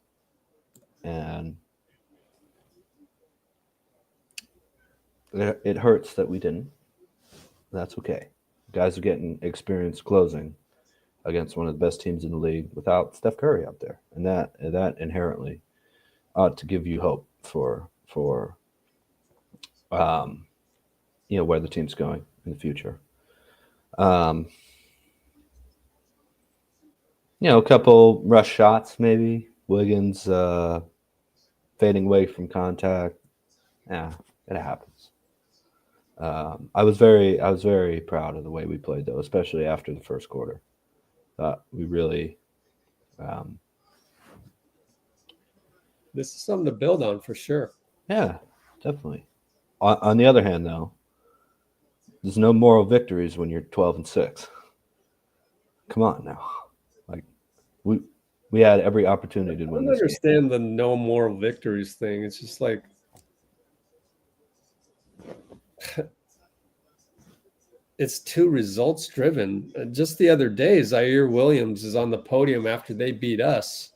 and it hurts that we didn't. That's okay. Guys are getting experience closing against one of the best teams in the league without Steph Curry out there, and that inherently ought to give you hope for where the team's going in the future. A couple rush shots, maybe Wiggins fading away from contact. Yeah, it happens. I was very proud of the way we played, though, especially after the first quarter. We really. This is something to build on for sure. Yeah, definitely. On the other hand, though, there's no moral victories when you're 12-6. Come on now, like we had every opportunity to win. I don't understand the no moral victories thing. It's just like it's too results driven. Just the other day, Zaire Williams is on the podium after they beat us.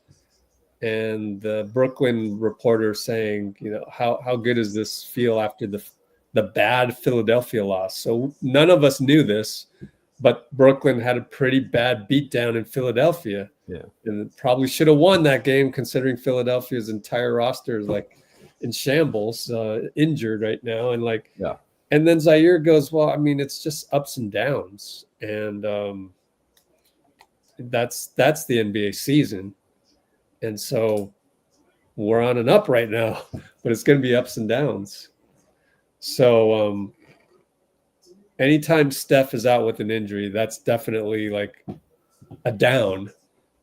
And the Brooklyn reporter saying, how good does this feel after the bad Philadelphia loss? So none of us knew this, but Brooklyn had a pretty bad beatdown in Philadelphia. Yeah, and probably should have won that game considering Philadelphia's entire roster is like in shambles, injured right now, and like yeah. And then Zaire goes, well, I mean, it's just ups and downs, and that's the NBA season. And so we're on an up right now, but it's going to be ups and downs. So anytime Steph is out with an injury, that's definitely like a down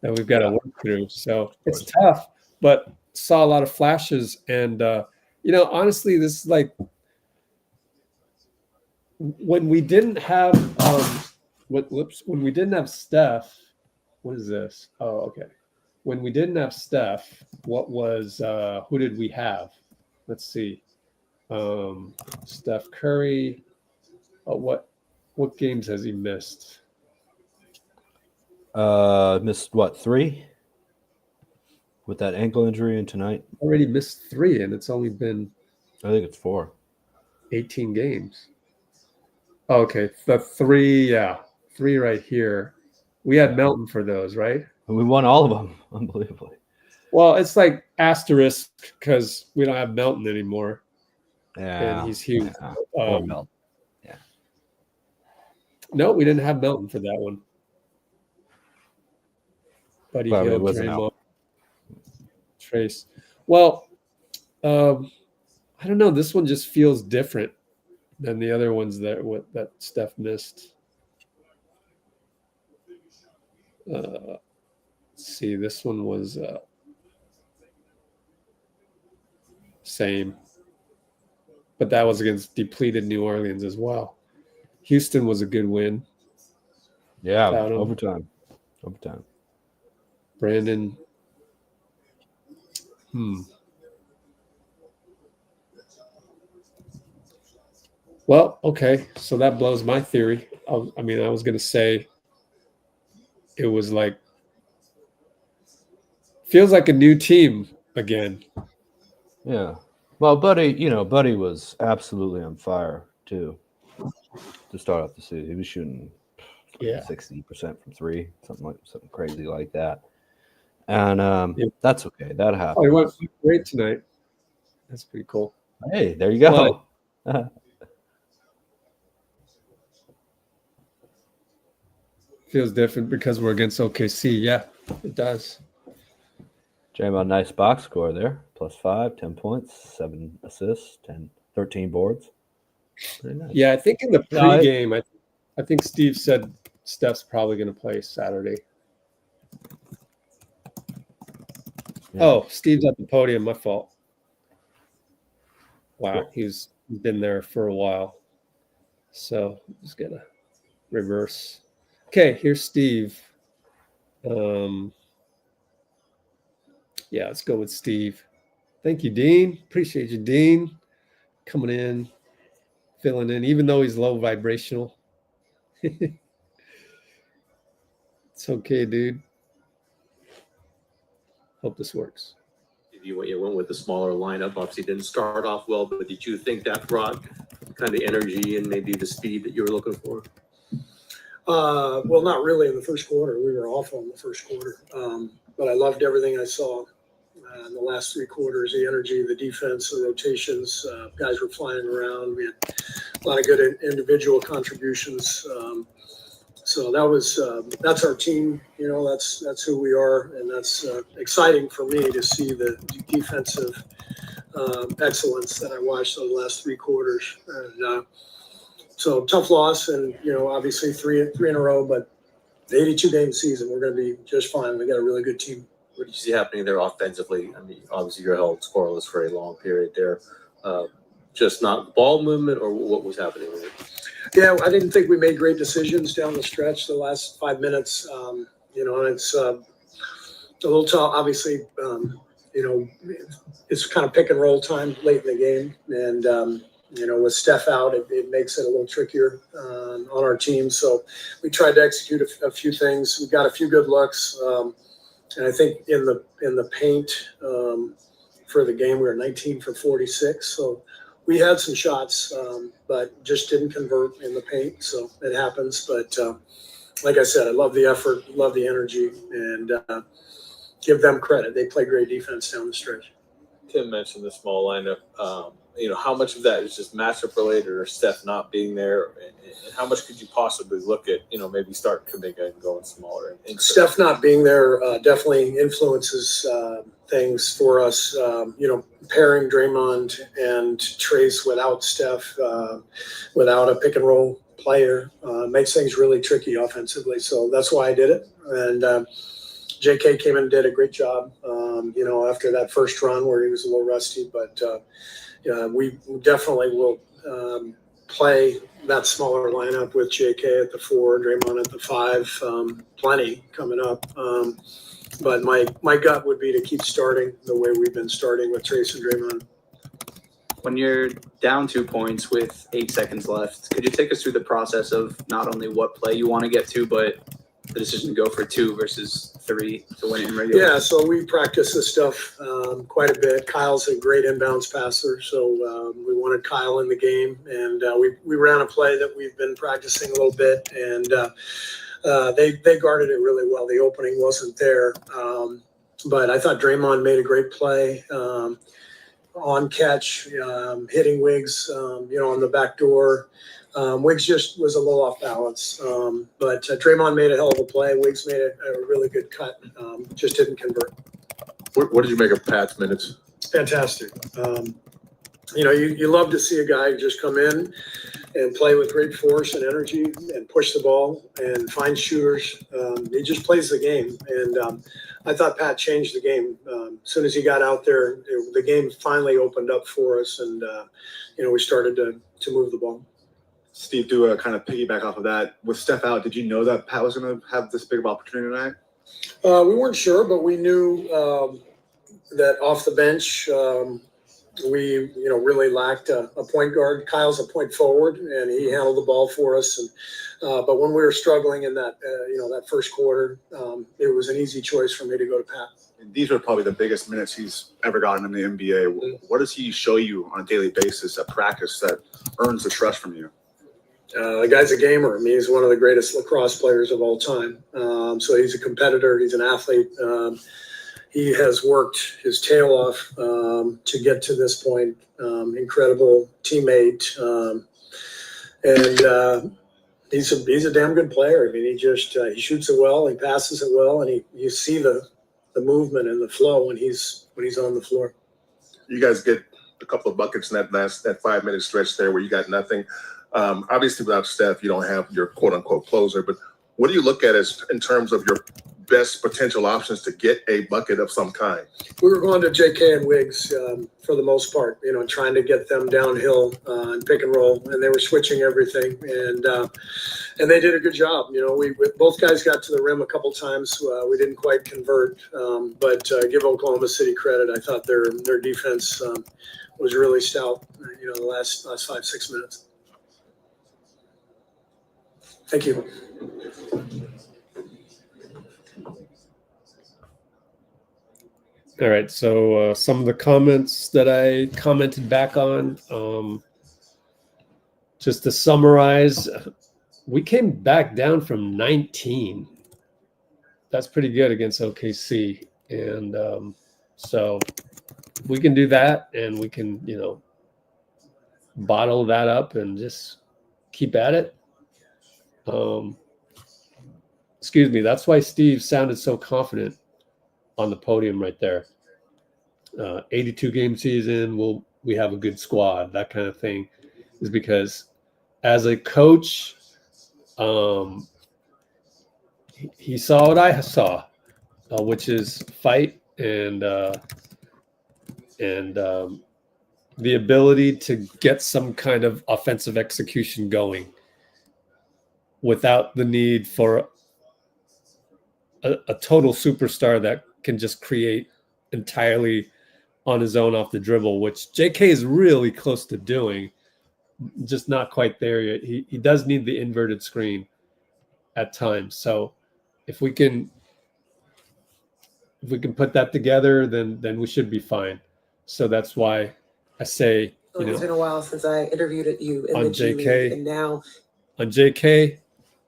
that we've got to work through. So it's tough. but saw a lot of flashes. And, honestly, this is like when we didn't have when we didn't have Steph. What is this? Oh, okay. When we didn't have Steph, what was who did we have? Let's see. Steph Curry. Oh, what games has he missed? Missed what, 3? With that ankle injury and tonight? Already missed 3, and it's only been I think it's 4. 18 games. Okay, the 3 right here. We had Melton for those, right? And we won all of them, unbelievably. Well, it's like asterisk because we don't have Melton anymore. Yeah. And he's huge. Yeah. Melton. Yeah. No, we didn't have Melton for that one. Buddy Hield, Trace. Well, I don't know. This one just feels different than the other ones that Steph missed. Let's see, this one was same, but that was against depleted New Orleans as well. Houston was a good win. Yeah, overtime. Brandon. Well, okay, so that blows my theory. I was going to say it was like feels like a new team again. Yeah. Well, Buddy was absolutely on fire too. To start off the season, he was shooting 60% from 3, something crazy like that. And that's okay. That happens. Oh, he went great tonight. That's pretty cool. Hey, there you go. Feels different because we're against OKC. Yeah, it does. Draymond, nice box score there. +5, 10 points, 7 assists, 13 boards. Pretty nice. Yeah, I think in the pregame, I think Steve said Steph's probably going to play Saturday. Yeah. Oh, Steve's at the podium. My fault. Wow, he's been there for a while. So I'm just going to reverse. Okay, here's Steve. Yeah, let's go with Steve. Thank you, Dean. Appreciate you, Dean, coming in, filling in, even though he's low vibrational. It's okay, dude. Hope this works. You went with the smaller lineup. Obviously, didn't start off well, but did you think that brought kind of energy and maybe the speed that you were looking for? Well, not really in the first quarter. We were awful in the first quarter. But I loved everything I saw in the last 3 quarters, the energy, the defense, the rotations. Guys were flying around. We had a lot of good individual contributions. So that's our team. That's who we are. And that's exciting for me to see the defensive excellence that I watched over the last 3 quarters. And so tough loss, and obviously three in a row, but the 82-game season, we're going to be just fine. We got a really good team. What did you see happening there offensively? I mean, obviously you're held scoreless for a long period there. Just not ball movement, or what was happening there? Yeah, I didn't think we made great decisions down the stretch the last 5 minutes. And it's a little tough. Obviously, it's kind of pick and roll time late in the game, and with Steph out, it makes it a little trickier on our team. So we tried to execute a few things. We got a few good looks, and I think in the paint for the game we were 19 for 46. So we had some shots, but just didn't convert in the paint. So it happens. But like I said, I love the effort, love the energy, and give them credit. They play great defense down the stretch. Tim mentioned the small lineup. How much of that is just matchup related, or Steph not being there? And how much could you possibly look at, maybe start Kuminga and going smaller? Steph not being there definitely influences things for us. Pairing Draymond and Trace without Steph, without a pick and roll player, makes things really tricky offensively. So that's why I did it. And J.K. came in and did a great job, after that first run where he was a little rusty. But we definitely will play that smaller lineup with J.K. at the 4, Draymond at the 5, plenty coming up. But my gut would be to keep starting the way we've been starting with Trace and Draymond. When you're down 2 points with 8 seconds left, could you take us through the process of not only what play you want to get to, but the decision to go for 2 versus 3 to win it in regular? Yeah, so we practice this stuff quite a bit. Kyle's a great inbounds passer, so we wanted Kyle in the game, and we ran a play that we've been practicing a little bit, and they guarded it really well. The opening wasn't there, but I thought Draymond made a great play. On catch, hitting Wiggs, on the back door. Wiggs just was a little off balance, but Draymond made a hell of a play. Wiggs made a really good cut, just didn't convert. What did you make of Pat's minutes? Fantastic. You love to see a guy just come in and play with great force and energy and push the ball and find shooters. He just plays the game, and I thought Pat changed the game. As soon as he got out there, the game finally opened up for us, and we started to move the ball. Steve, to kind of piggyback off of that, with Steph out, did you know that Pat was going to have this big of opportunity tonight? We weren't sure, but we knew that off the bench, we really lacked a point guard. Kyle's a point forward, and he handled the ball for us. And but when we were struggling in that that first quarter, it was an easy choice for me to go to Pat. And these are probably the biggest minutes he's ever gotten in the NBA. What does he show you on a daily basis at practice that earns the trust from you? The guy's a gamer. I mean, he's one of the greatest lacrosse players of all time. So he's a competitor. He's an athlete. He has worked his tail off to get to this point. Incredible teammate, and he's a damn good player. I mean, he shoots it well, he passes it well, and you see the movement and the flow when he's on the floor. You guys get a couple of buckets in that 5-minute stretch there where you got nothing. Obviously, without Steph, you don't have your quote-unquote closer. But what do you look at as in terms of your best potential options to get a bucket of some kind? We were going to J.K. and Wiggs for the most part, trying to get them downhill and pick and roll, and they were switching everything, and they did a good job. We both guys got to the rim a couple times. We didn't quite convert, but give Oklahoma City credit. I thought their defense was really stout. The last 5-6 minutes. Thank you. All right, so some of the comments that I commented back on, just to summarize, we came back down from 19. That's pretty good against OKC. And so we can do that, and we can, bottle that up and just keep at it. Excuse me, that's why Steve sounded so confident on the podium right there. 82 game season, we have a good squad, that kind of thing, is because as a coach, he saw what I saw, which is fight and the ability to get some kind of offensive execution going without the need for a total superstar that can just create entirely on his own off the dribble, which JK is really close to doing, just not quite there yet. He does need the inverted screen at times. So if we can put that together, then we should be fine. So that's why I say, it's been a while since I interviewed you in on the G League, JK, and now on JK,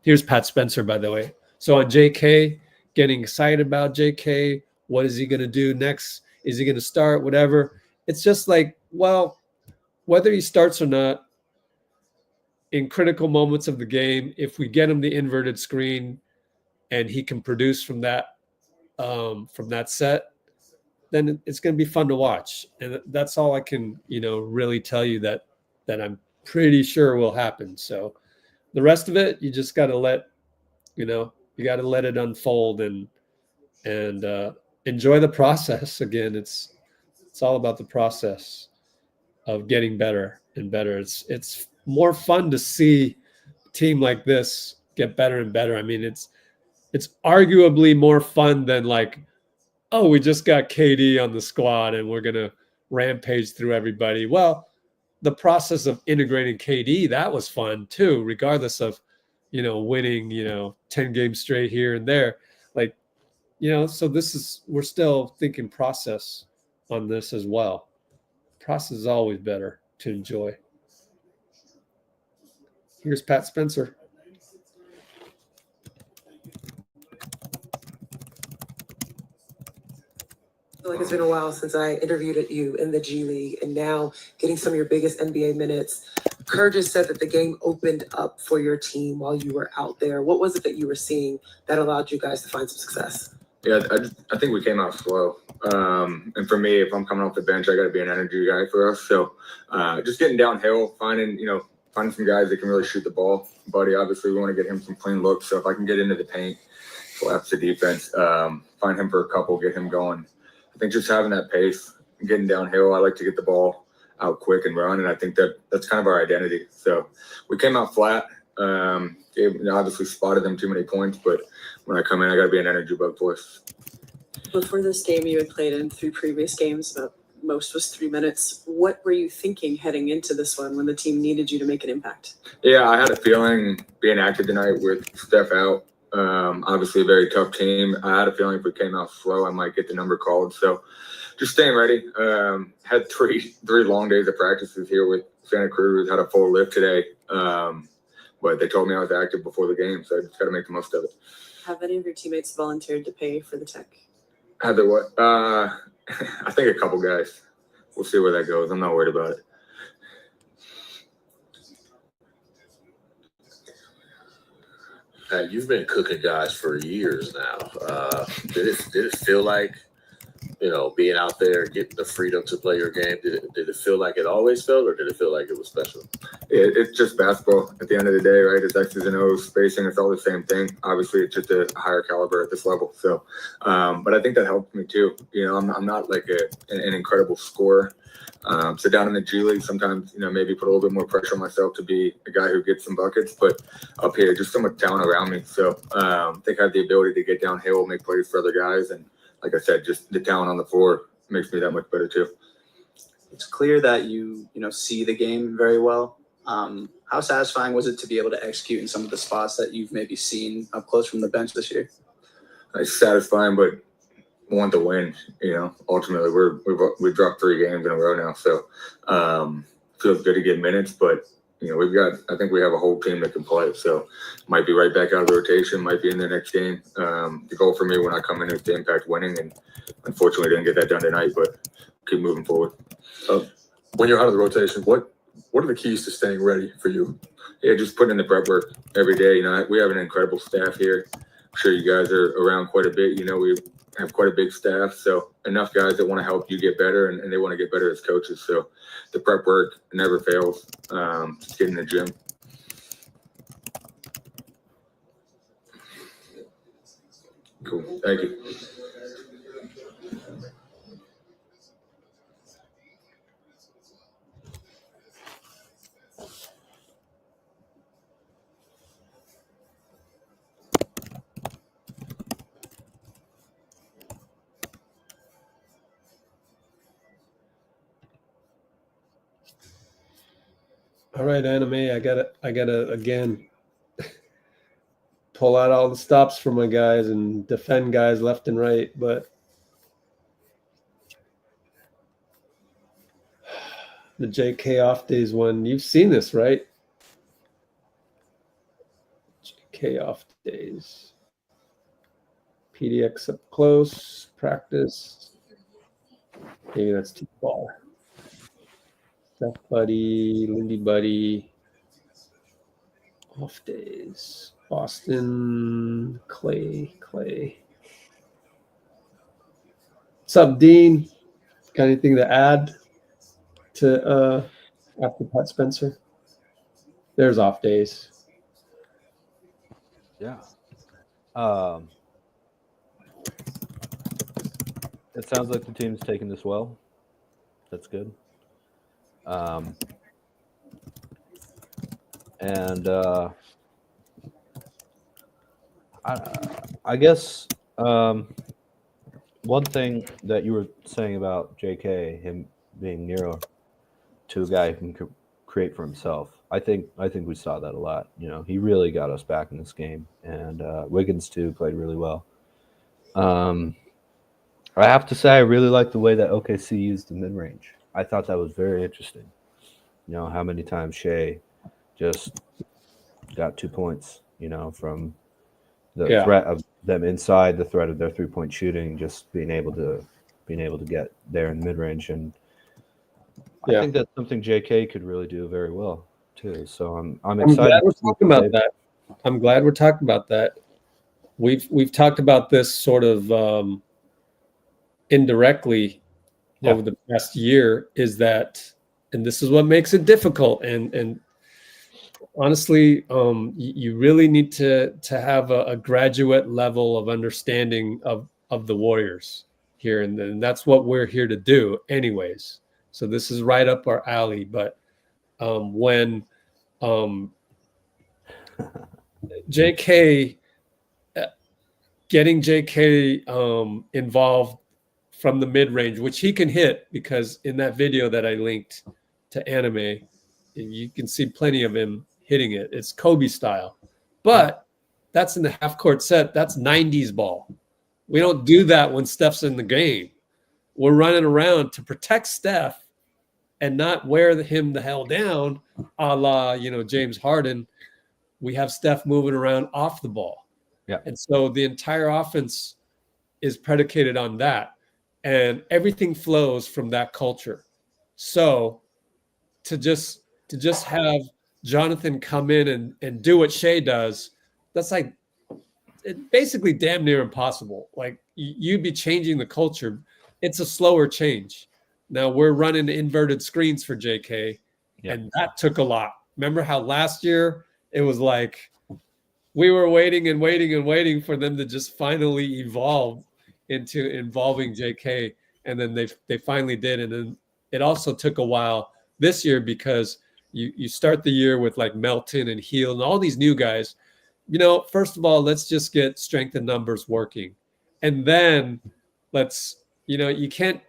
here's Pat Spencer, by the way. So on JK, getting excited about JK, what is he going to do next? Is he going to start? Whatever. It's just like, well, whether he starts or not, in critical moments of the game, if we get him the inverted screen and he can produce from that set, then it's going to be fun to watch. And that's all I can, really tell you that I'm pretty sure will happen. So the rest of it, you just got to let it unfold. And and enjoy the process. Again, it's all about the process of getting better and better. It's more fun to see a team like this get better and better. I mean, it's arguably more fun than like, oh, we just got KD on the squad and we're gonna rampage through everybody. Well, the process of integrating KD, that was fun too, regardless of, winning, 10 games straight here and there. Like, so we're still thinking process on this as well. Process is always better to enjoy. Here's Pat Spencer. I feel like it's been a while since I interviewed you in the G League, and now getting some of your biggest NBA minutes. Kerr just said that the game opened up for your team while you were out there. What was it that you were seeing that allowed you guys to find some success? Yeah, I think we came out slow. And for me, if I'm coming off the bench, I got to be an energy guy for us. So just getting downhill, finding some guys that can really shoot the ball. Buddy, obviously, we want to get him some clean looks. So if I can get into the paint, collapse the defense, find him for a couple, get him going. I think just having that pace, getting downhill, I like to get the ball out quick and run, and I think that's kind of our identity. So we came out flat. Obviously spotted them too many points, but when I come in, I got to be an energy bug for us. Before this game, you had played in 3 previous games, but most was 3 minutes. What were you thinking heading into this one when the team needed you to make an impact? Yeah, I had a feeling being active tonight with Steph out. Obviously a very tough team. I had a feeling if we came out slow, I might get the number called. So just staying ready. Had three long days of practices here with Santa Cruz, had a full lift today. But they told me I was active before the game, so I just got to make the most of it. Have any of your teammates volunteered to pay for the tech? Had there what? I think a couple guys. We'll see where that goes. I'm not worried about it. You've been cooking guys for years now. Did it feel like, being out there, getting the freedom to play your game? Did it feel like it always felt, or did it feel like it was special? It's just basketball at the end of the day, right? It's X's and O's, spacing. It's all the same thing. Obviously, it's just a higher caliber at this level. So, but I think that helped me too. I'm not like an incredible scorer. So down in the G League, sometimes, maybe put a little bit more pressure on myself to be a guy who gets some buckets, but up here, just so much talent around me. So I think I have the ability to get downhill, make plays for other guys. And like I said, just the talent on the floor makes me that much better too. It's clear that you see the game very well. How satisfying was it to be able to execute in some of the spots that you've maybe seen up close from the bench this year? It's satisfying, but want to win. Ultimately, we've dropped 3 games in a row now, so feels good to get minutes. But I think we have a whole team that can play. So might be right back out of the rotation, might be in the next game. The goal for me when I come in is to impact winning, and unfortunately didn't get that done tonight. But keep moving forward. When you're out of the rotation, what are the keys to staying ready for you? Yeah, just putting in the prep work every day. We have an incredible staff here. I'm sure you guys are around quite a bit. We have quite a big staff, so enough guys that want to help you get better, and they want to get better as coaches. So the prep work never fails. Just get in the gym. Cool. Thank you. All right, Anime, I gotta again pull out all the stops for my guys and defend guys left and right, but the JK off days one, you've seen this, right? JK off days. PDX up close, practice. Maybe that's too far. Steph Buddy, Lindy Buddy. Off days. Boston, Clay. What's up, Dean? Got anything to add to after Pat Spencer? There's off days. Yeah. It sounds like the team's taking this well. That's good. And I guess one thing that you were saying about J.K., him being near to a guy who can create for himself, I think we saw that a lot. You know, he really got us back in this game, and Wiggins too played really well. I have to say, I really like the way that OKC used the mid-range. I thought that was very interesting. You know, how many times Shai just got 2 points, you know, from the threat of them inside, the threat of their three-point shooting, just being able to get there in mid-range. And I think that's something JK could really do very well too. So I'm excited. Glad we're talking about that. I'm glad we're talking about that. We've talked about this sort of indirectly over the past year, is that, and this is what makes it difficult. And honestly, you really need to have a graduate level of understanding of the Warriors here, and that's what we're here to do, anyways. So this is right up our alley. But when JK, getting JK involved from the mid-range, which he can hit, because in that video that I linked to Anime, you can see plenty of him hitting it. It's Kobe style. But that's in the half-court set. That's 90s ball. We don't do that when Steph's in the game. We're running around to protect Steph and not wear him the hell down, a la, you know, James Harden. We have Steph moving around off the ball. Yeah. And so the entire offense is predicated on that. And everything flows from that culture. So to just have Jonathan come in and do what Shai does, that's like basically damn near impossible. Like, you'd be changing the culture. It's a slower change. Now we're running inverted screens for JK, and that took a lot. Remember how last year it was like we were waiting and waiting and waiting for them to just finally evolve into involving JK, and then they finally did. And then it also took a while this year, because you start the year with like Melton and Heel and all these new guys. You know, first of all, let's just get strength in numbers working, and then let's, you know, you can't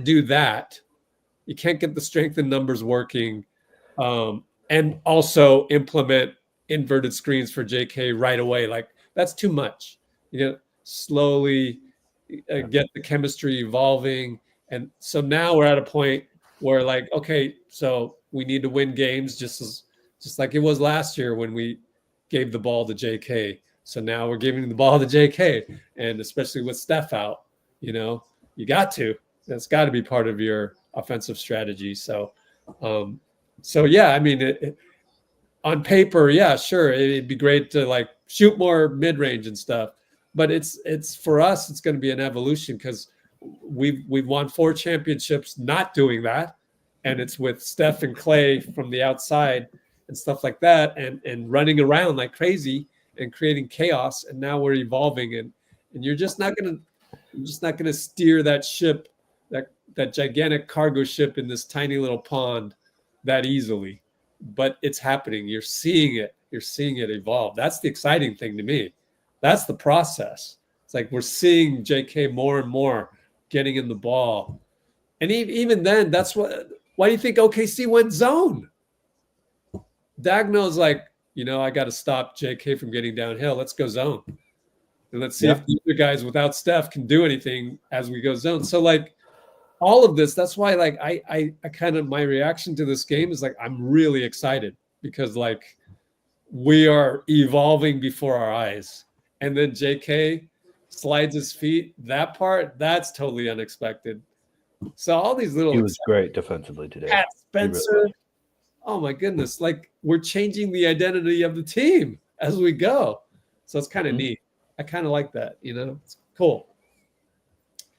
do that. You can't get the strength in numbers working and also implement inverted screens for JK right away. Like, that's too much. You know, slowly get the chemistry evolving. And so now we're at a point where, like, okay, so we need to win games just like it was last year when we gave the ball to JK. So now we're giving the ball to JK, and especially with Steph out, you know, you got to. That's got to be part of your offensive strategy. So, yeah, I mean, on paper, yeah, sure, it'd be great to like shoot more mid-range and stuff, but it's for us, it's going to be an evolution, because we've won 4 championships not doing that, and it's with Steph and Clay from the outside and stuff like that, and running around like crazy and creating chaos. And now we're evolving, and you're just not gonna steer that ship, that gigantic cargo ship in this tiny little pond that easily. But it's happening. You're seeing it evolve. That's the exciting thing to me. That's the process. It's like we're seeing JK more and more getting in the ball. And even then, why do you think OKC went zone? Dagnall's like, you know, I got to stop JK from getting downhill. Let's go zone. And let's see if the other guys without Steph can do anything as we go zone. So, like, all of this, that's why, like, I kind of, my reaction to this game is like, I'm really excited, because like we are evolving before our eyes. And then JK slides his feet. That part, that's totally unexpected. So all these little, he was great defensively today. Pat Spencer. Oh my goodness. Like, we're changing the identity of the team as we go. So it's kind of neat. I kind of like that, you know, it's cool.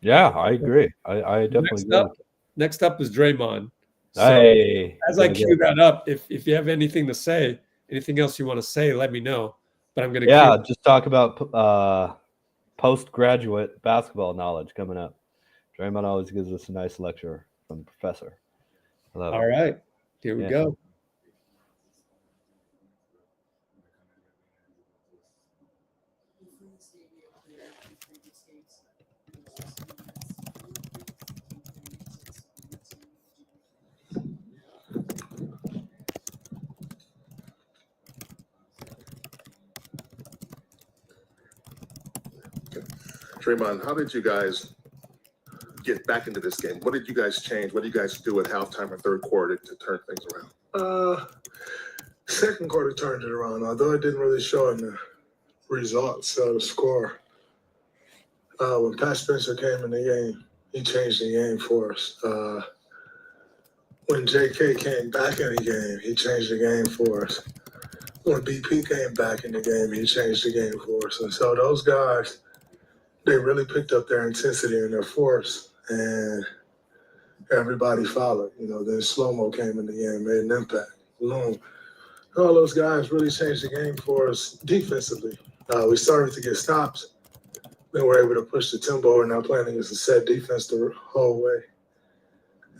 Yeah, I agree. I definitely agree. Next up is Draymond. So hey, as I cue that up, if you have anything to say, anything else you want to say, let me know. But I'm going to just talk about postgraduate basketball knowledge coming up. Draymond always gives us a nice lecture from the professor. I love All it. right, here we go. Draymond, how did you guys get back into this game? What did you guys change? What did you guys do at halftime or third quarter to turn things around? Second quarter turned it around, although it didn't really show in the results of the score. When Pat Spencer came in the game, he changed the game for us. When J.K. came back in the game, he changed the game for us. When BP came back in the game, he changed the game for us. And so those guys, they really picked up their intensity and their force, and everybody followed. Then Slow-Mo came in the game, made an impact. Loon. All those guys really changed the game for us defensively. We started to get stops. Then we're able to push the tempo and not playing against a set defense the whole way.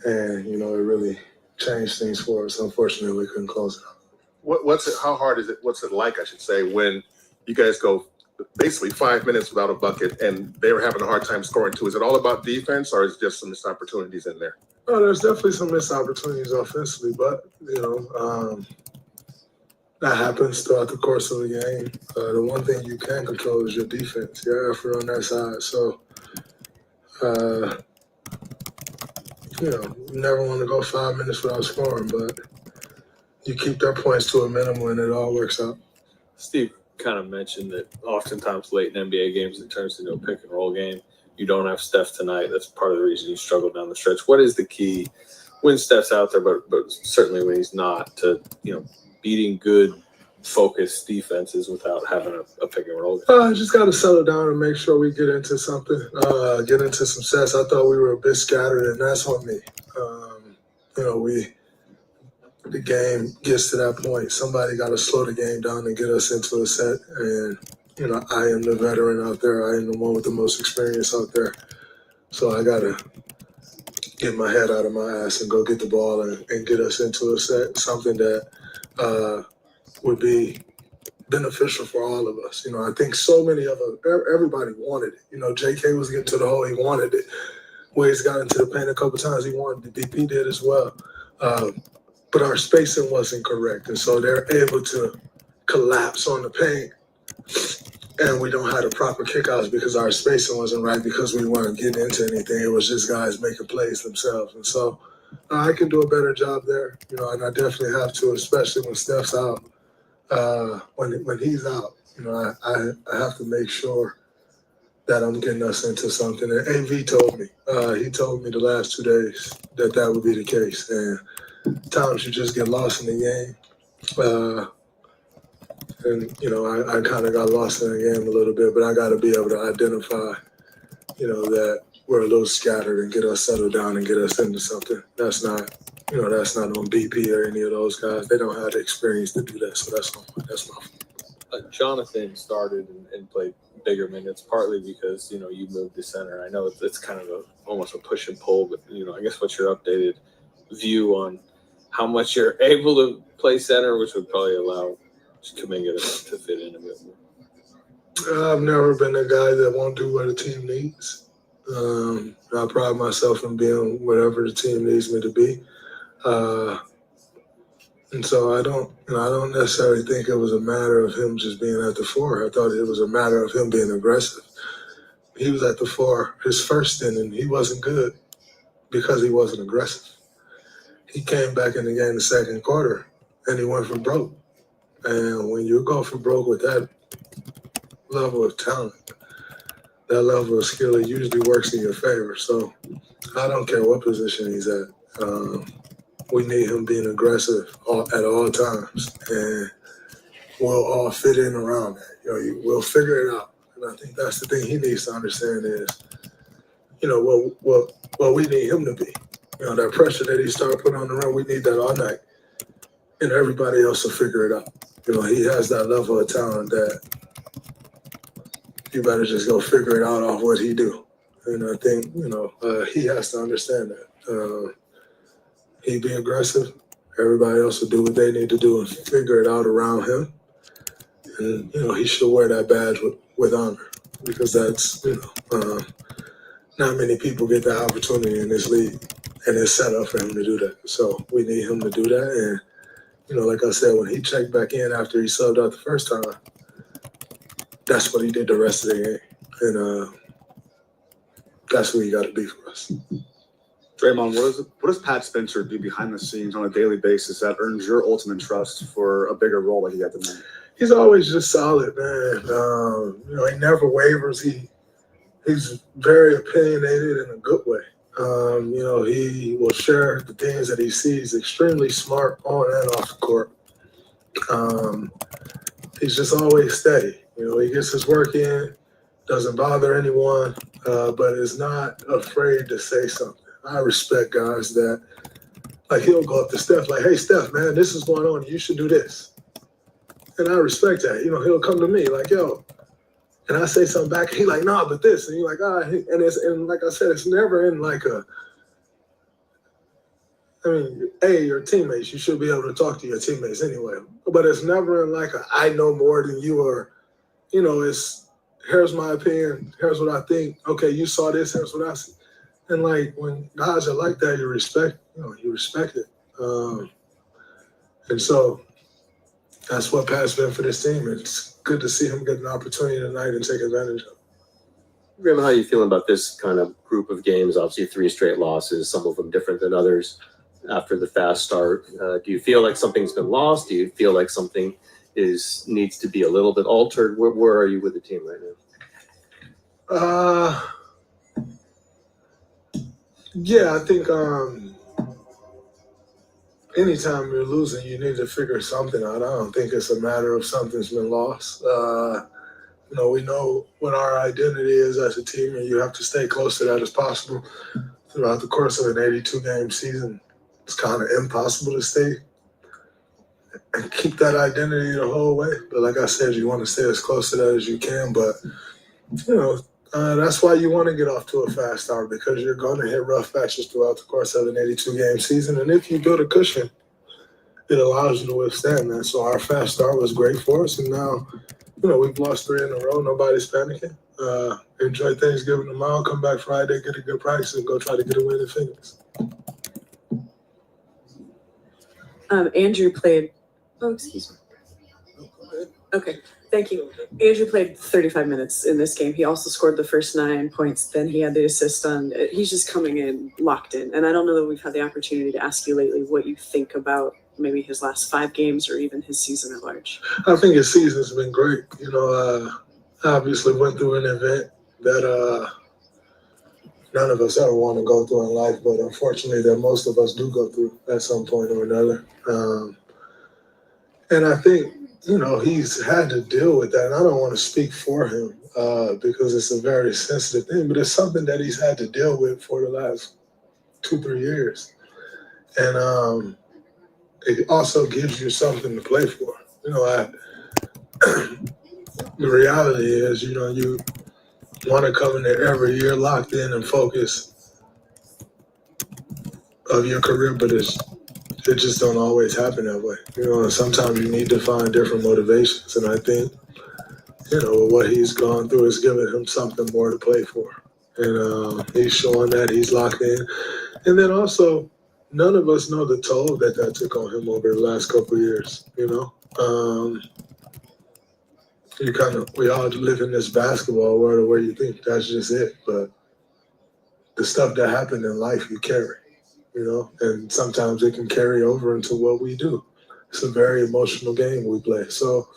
And, it really changed things for us. Unfortunately, we couldn't close it out. How hard is it? What's it like, I should say, when you guys go basically 5 minutes without a bucket and they were having a hard time scoring too? Is it all about defense or is it just some missed opportunities in there? Oh, there's definitely some missed opportunities offensively, but, that happens throughout the course of the game. The one thing you can control is your defense, your effort on that side. So, you never want to go 5 minutes without scoring, but you keep their points to a minimum and it all works out. Steve kind of mentioned that oftentimes late in NBA games it turns into a pick and roll game. You don't have Steph tonight. That's part of the reason you struggle down the stretch. What is the key when Steph's out there, but certainly when he's not, to beating good focused defenses without having a pick and roll game? Just got to settle down and make sure we get into something, get into some sets. I thought we were a bit scattered, and that's on me. The game gets to that point. Somebody got to slow the game down and get us into a set. And, I am the veteran out there. I am the one with the most experience out there. So I got to get my head out of my ass and go get the ball and get us into a set, something that would be beneficial for all of us. I think so many of us, everybody wanted it. J.K. was getting to the hole. He wanted it. Wiggs got into the paint a couple times. He wanted it. BP did as well. But our spacing wasn't correct. And so they're able to collapse on the paint. And we don't have the proper kickouts because our spacing wasn't right, because we weren't getting into anything. It was just guys making plays themselves. And so I can do a better job there, and I definitely have to, especially when Steph's out. When he's out, I have to make sure that I'm getting us into something. And AV told me, he told me the last 2 days that would be the case. And times you just get lost in the game. I kind of got lost in the game a little bit, but I got to be able to identify, that we're a little scattered and get us settled down and get us into something. That's not on BP or any of those guys. They don't have the experience to do that, so that's my fault. Jonathan started and played bigger minutes, partly because, you moved to center. I know it's kind of almost a push and pull, but, I guess what's your updated view on how much you're able to play center, which would probably allow Kuminga to fit in a bit more? I've never been a guy that won't do what a team needs. I pride myself in being whatever the team needs me to be. And so I don't necessarily think it was a matter of him just being at the four. I thought it was a matter of him being aggressive. He was at the four his first inning. He wasn't good because he wasn't aggressive. He came back in the game the second quarter and he went for broke. And when you go for broke with that level of talent, that level of skill, it usually works in your favor. So I don't care what position he's at. We need him being aggressive at all times. And we'll all fit in around that. We'll figure it out. And I think that's the thing he needs to understand is, what we need him to be. That pressure that he started putting on the run, we need that all night. And everybody else will figure it out. He has that level of talent that you better just go figure it out off what he do. And I think, he has to understand that. He be aggressive. Everybody else will do what they need to do and figure it out around him. And, he should wear that badge with honor, because that's, not many people get that opportunity in this league, and it's set up for him to do that. So we need him to do that. And, like I said, when he checked back in after he subbed out the first time, that's what he did the rest of the game. And that's who he got to be for us. Draymond, what does Pat Spencer do behind the scenes on a daily basis that earns your ultimate trust for a bigger role like he got tonight? He's always just solid, man. He never wavers. He's very opinionated in a good way. He will share the things that he sees. Extremely smart on and off the court. He's just always steady. He gets his work in, doesn't bother anyone, but is not afraid to say something. I respect guys that, like, he'll go up to Steph, like, hey, Steph, man, this is going on. You should do this. And I respect that. He'll come to me like, yo, and I say something back, he like, nah, but this. And you're like, all right. And like I said, it's never in like your teammates, you should be able to talk to your teammates anyway. But it's never in like I know more than you, or, it's, here's my opinion, here's what I think. Okay, you saw this, here's what I see. And like when guys are like that, you respect it. And so that's what Pat's been for this team. It's good to see him get an opportunity tonight and take advantage of it. Graham, how are you feeling about this kind of group of games? Obviously, 3 straight losses, some of them different than others after the fast start. Do you feel like something's been lost? Do you feel like something needs to be a little bit altered? Where are you with the team right now? Yeah, I think anytime you're losing, you need to figure something out. I don't think it's a matter of something's been lost. We know what our identity is as a team, and you have to stay close to that as possible throughout the course of an 82-game season. It's kind of impossible to stay and keep that identity the whole way. But like I said, you want to stay as close to that as you can. But, that's why you want to get off to a fast start, because you're going to hit rough patches throughout the course of an 82-game season. And if you build a cushion, it allows you to withstand that. So our fast start was great for us. And now, we've lost 3 in a row. Nobody's panicking. Enjoy Thanksgiving tomorrow. Come back Friday, get a good practice, and go try to get a win in Phoenix. Andrew played. Oh, excuse me. Okay, thank you. Andrew played 35 minutes in this game. He also scored the first 9 points. Then he had the assist on. He's just coming in locked in. And I don't know that we've had the opportunity to ask you lately what you think about maybe his last 5 games or even his season at large. I think his season's been great. Obviously went through an event that none of us ever want to go through in life, but unfortunately that most of us do go through at some point or another. And I think, he's had to deal with that. And I don't want to speak for him because it's a very sensitive thing, but it's something that he's had to deal with for the last 2-3 years. And it also gives you something to play for. The reality is, you want to come in there every year locked in and focused of your career, but it just don't always happen that way. Sometimes you need to find different motivations. And I think, what he's gone through is giving him something more to play for. And he's showing that he's locked in. And then also, none of us know the toll that took on him over the last couple of years, we all live in this basketball world where you think that's just it, but the stuff that happened in life you carry, and sometimes it can carry over into what we do. It's a very emotional game we play. So,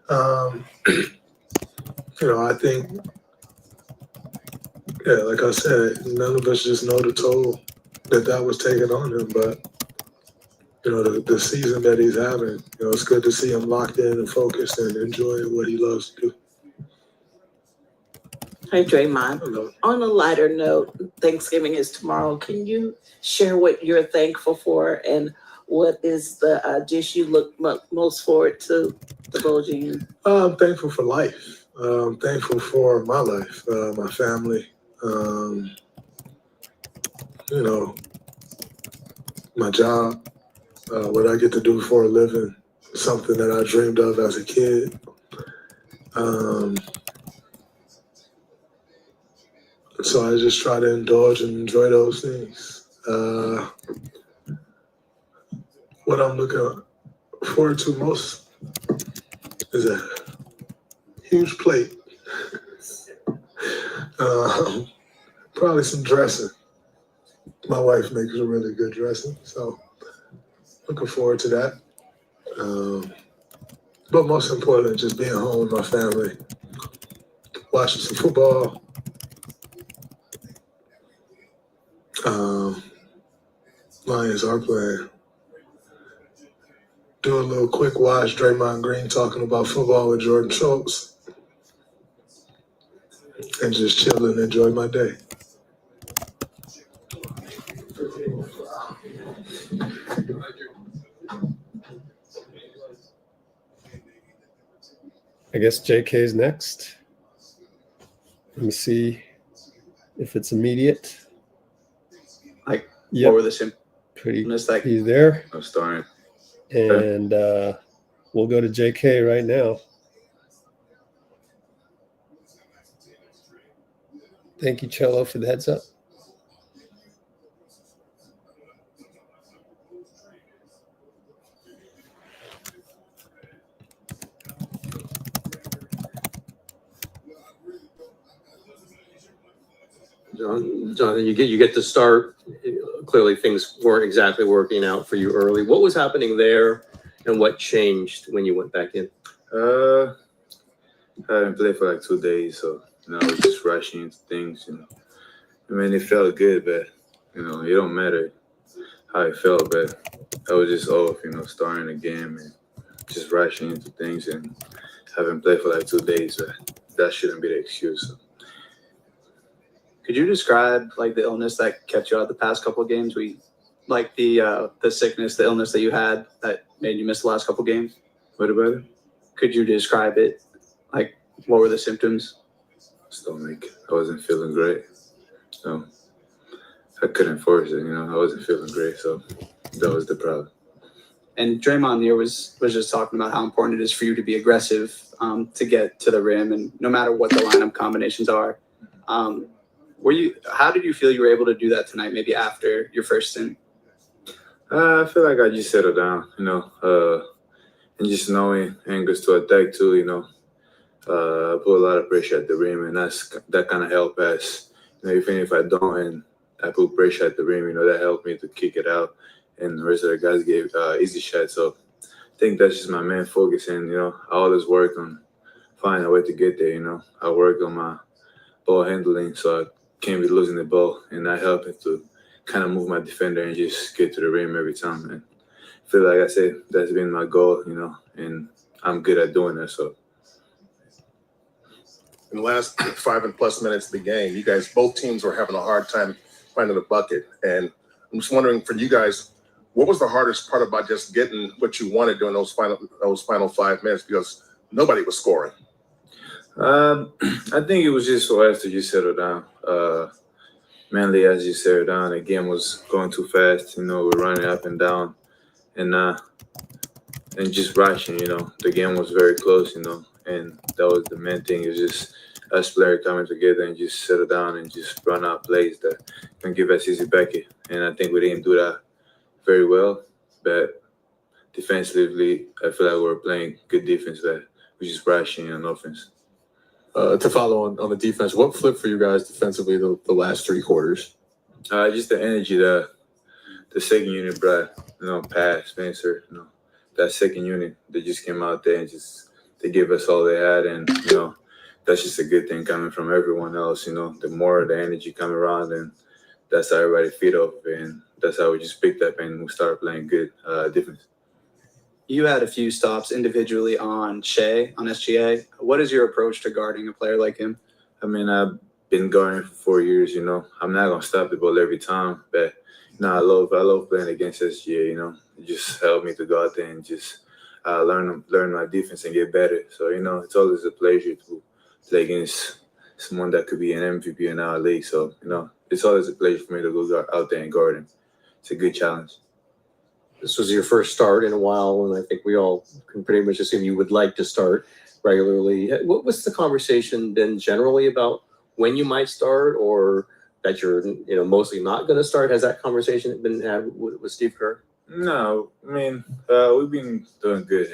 I think, like I said, none of us just know the toll that was taken on him, but the season that he's having, it's good to see him locked in and focused and enjoying what he loves to do. Hey, Draymond. Hello. On a lighter note, Thanksgiving is tomorrow. Can you share what you're thankful for and what is the dish you look most forward to divulging? I'm thankful for life. I'm thankful for my life, my family, You know, my job, what I get to do for a living, something that I dreamed of as a kid. So I just try to indulge and enjoy those things. What I'm looking forward to most is a huge plate. Probably some dressing. My wife makes a really good dressing, so looking forward to that. But most importantly, just being home with my family, watching some football. Lions are playing. Do a little quick watch, Draymond Green talking about football with Jordan Schultz, and just chill and enjoy my day. I guess JK's next. Let me see if it's immediate. Like, yep. What were the symptoms? He's there. I'm starting. And we'll go to JK right now. Thank you, Cello, for the heads up. Jonathan, you get to start. Clearly, things weren't exactly working out for you early. What was happening there, and what changed when you went back in? I haven't played for like 2 days, so I was just rushing into things. I mean, it felt good, but it don't matter how it felt. But I was just off, starting the game and just rushing into things, and haven't played for like 2 days. But that shouldn't be the excuse. So. Could you describe like the illness that kept you out the past couple of games? Like the sickness, the illness that you had that made you miss the last couple of games? What about it? Could you describe it? Like, what were the symptoms? Stomach. I wasn't feeling great. So I couldn't force it, I wasn't feeling great. So that was the problem. And Draymond here was just talking about how important it is for you to be aggressive to get to the rim, and no matter what the lineup combinations are. How did you feel you were able to do that tonight, maybe after your first stint? I feel like I just settled down, and just knowing angles to attack too, I put a lot of pressure at the rim, and that kind of helped us. Even if I don't and I put pressure at the rim, that helped me to kick it out, and the rest of the guys gave easy shots. So I think that's just my main focus, and I always work on finding a way to get there. I work on my ball handling, so I can't be losing the ball, and that helped me to kind of move my defender and just get to the rim every time. And I feel like I said that's been my goal, and I'm good at doing that. So in the last 5+ minutes of the game, you guys, both teams were having a hard time finding a bucket. And I'm just wondering, for you guys, what was the hardest part about just getting what you wanted during those final 5 minutes? Because nobody was scoring. I think it was just for us to just settle down. Mainly as you settle down, the game was going too fast. We're running up and down, and just rushing. The game was very close. And that was the main thing. Is just us players coming together and just settle down and just run out plays that can give us easy bucket. And I think we didn't do that very well. But defensively, I feel like we were playing good defense, but we're just rushing on offense. To follow on the defense, what flipped for you guys defensively the last 3 quarters? Just the energy that the second unit brought, Pat, Spencer, that second unit, they just came out there and they gave us all they had. And, that's just a good thing coming from everyone else. The more the energy coming around, and that's how everybody feed off. And that's how we just picked up and we started playing good defense. You had a few stops individually on Shai, on SGA. What is your approach to guarding a player like him? I mean, I've been guarding for 4 years, I'm not going to stop the ball every time. But, I love playing against SGA, It just helped me to go out there and just learn my defense and get better. So, it's always a pleasure to play against someone that could be an MVP in our league. So, it's always a pleasure for me to go out there and guard him. It's a good challenge. This was your first start in a while, and I think we all can pretty much assume you would like to start regularly. What's the conversation been generally about when you might start, or that you're mostly not going to start? Has that conversation been had with Steve Kerr? No, I mean, we've been doing good,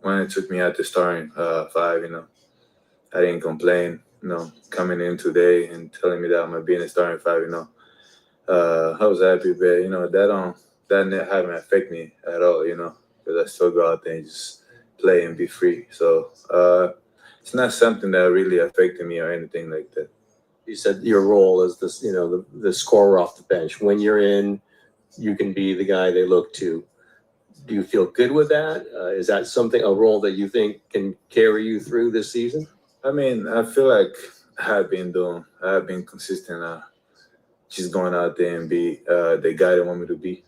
when it took me out to starting 5, I didn't complain, coming in today and telling me that I'm going to be in the starting 5, I was happy, but, that haven't affected me at all, because I still go out there and just play and be free. So it's not something that really affected me or anything like that. You said your role is this, the scorer off the bench. When you're in, you can be the guy they look to. Do you feel good with that? Is that a role that you think can carry you through this season? I mean, I feel like I've been consistent, just going out there and be the guy they want me to be,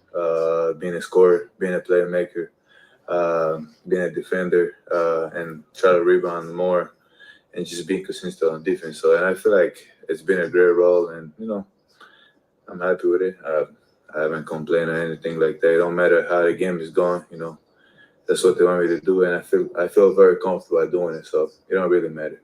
being a scorer, being a playmaker, being a defender, and try to rebound more and just being consistent on defense. So, and I feel like it's been a great role, and, I'm happy with it. I haven't complained or anything like that. It don't matter how the game is going, that's what they want me to do, and I feel very comfortable doing it, so it don't really matter.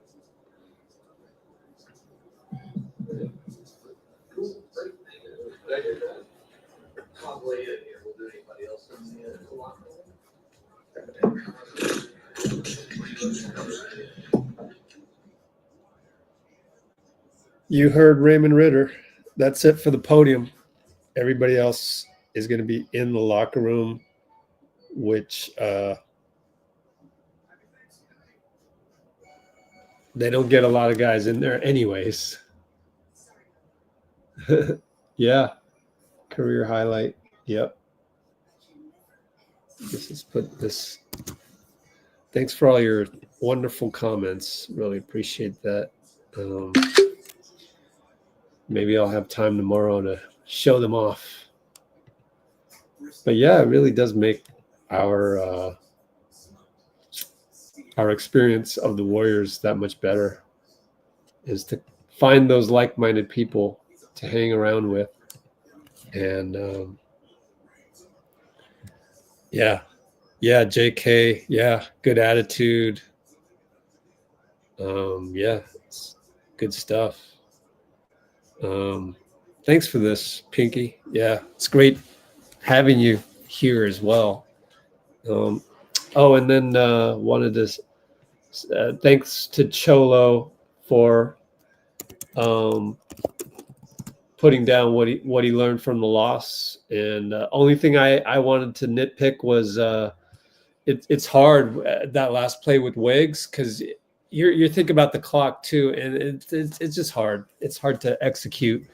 You heard Raymond Ritter. That's it for the podium. Everybody else is going to be in the locker room, which they don't get a lot of guys in there anyways. Yeah. Career highlight. Yep. Put this. Thanks for all your wonderful comments. Really appreciate that. Maybe I'll have time tomorrow to show them off. But yeah, it really does make our experience of the Warriors that much better, is to find those like-minded people to hang around with. And yeah, JK, yeah, good attitude. Yeah, it's good stuff. Thanks for this, Pinky. Yeah, it's great having you here as well. And then wanted to thanks to Cholo for putting down what he learned from the loss. And only thing I wanted to nitpick was it's hard that last play with Wiggs, because you're thinking about the clock too, and it's just hard. It's hard to execute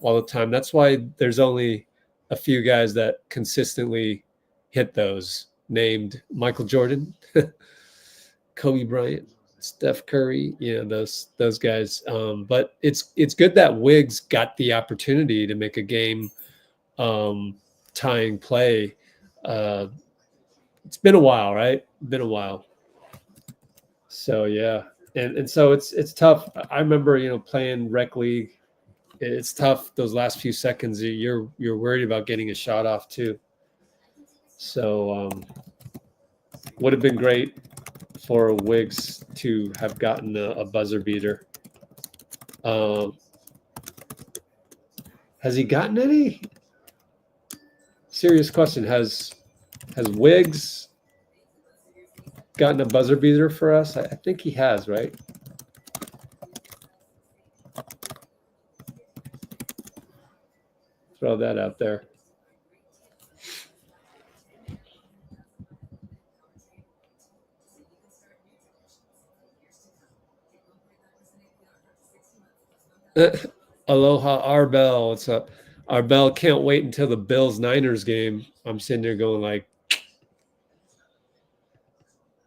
all the time. That's why there's only a few guys that consistently hit those, named Michael Jordan, Kobe Bryant, Steph Curry, those guys. But it's good that Wiggs got the opportunity to make a game tying play. It's been a while, right? Been a while. So yeah, and so it's tough. I remember playing rec league. It's tough those last few seconds. You're worried about getting a shot off too. So would have been great for Wiggs to have gotten a buzzer beater. Has he gotten any? Serious question. Has Wiggs gotten a buzzer beater for us? I think he has, right? Throw that out there. Aloha Arbel. What's up? Arbel can't wait until the Bills-Niners game. I'm sitting there going like,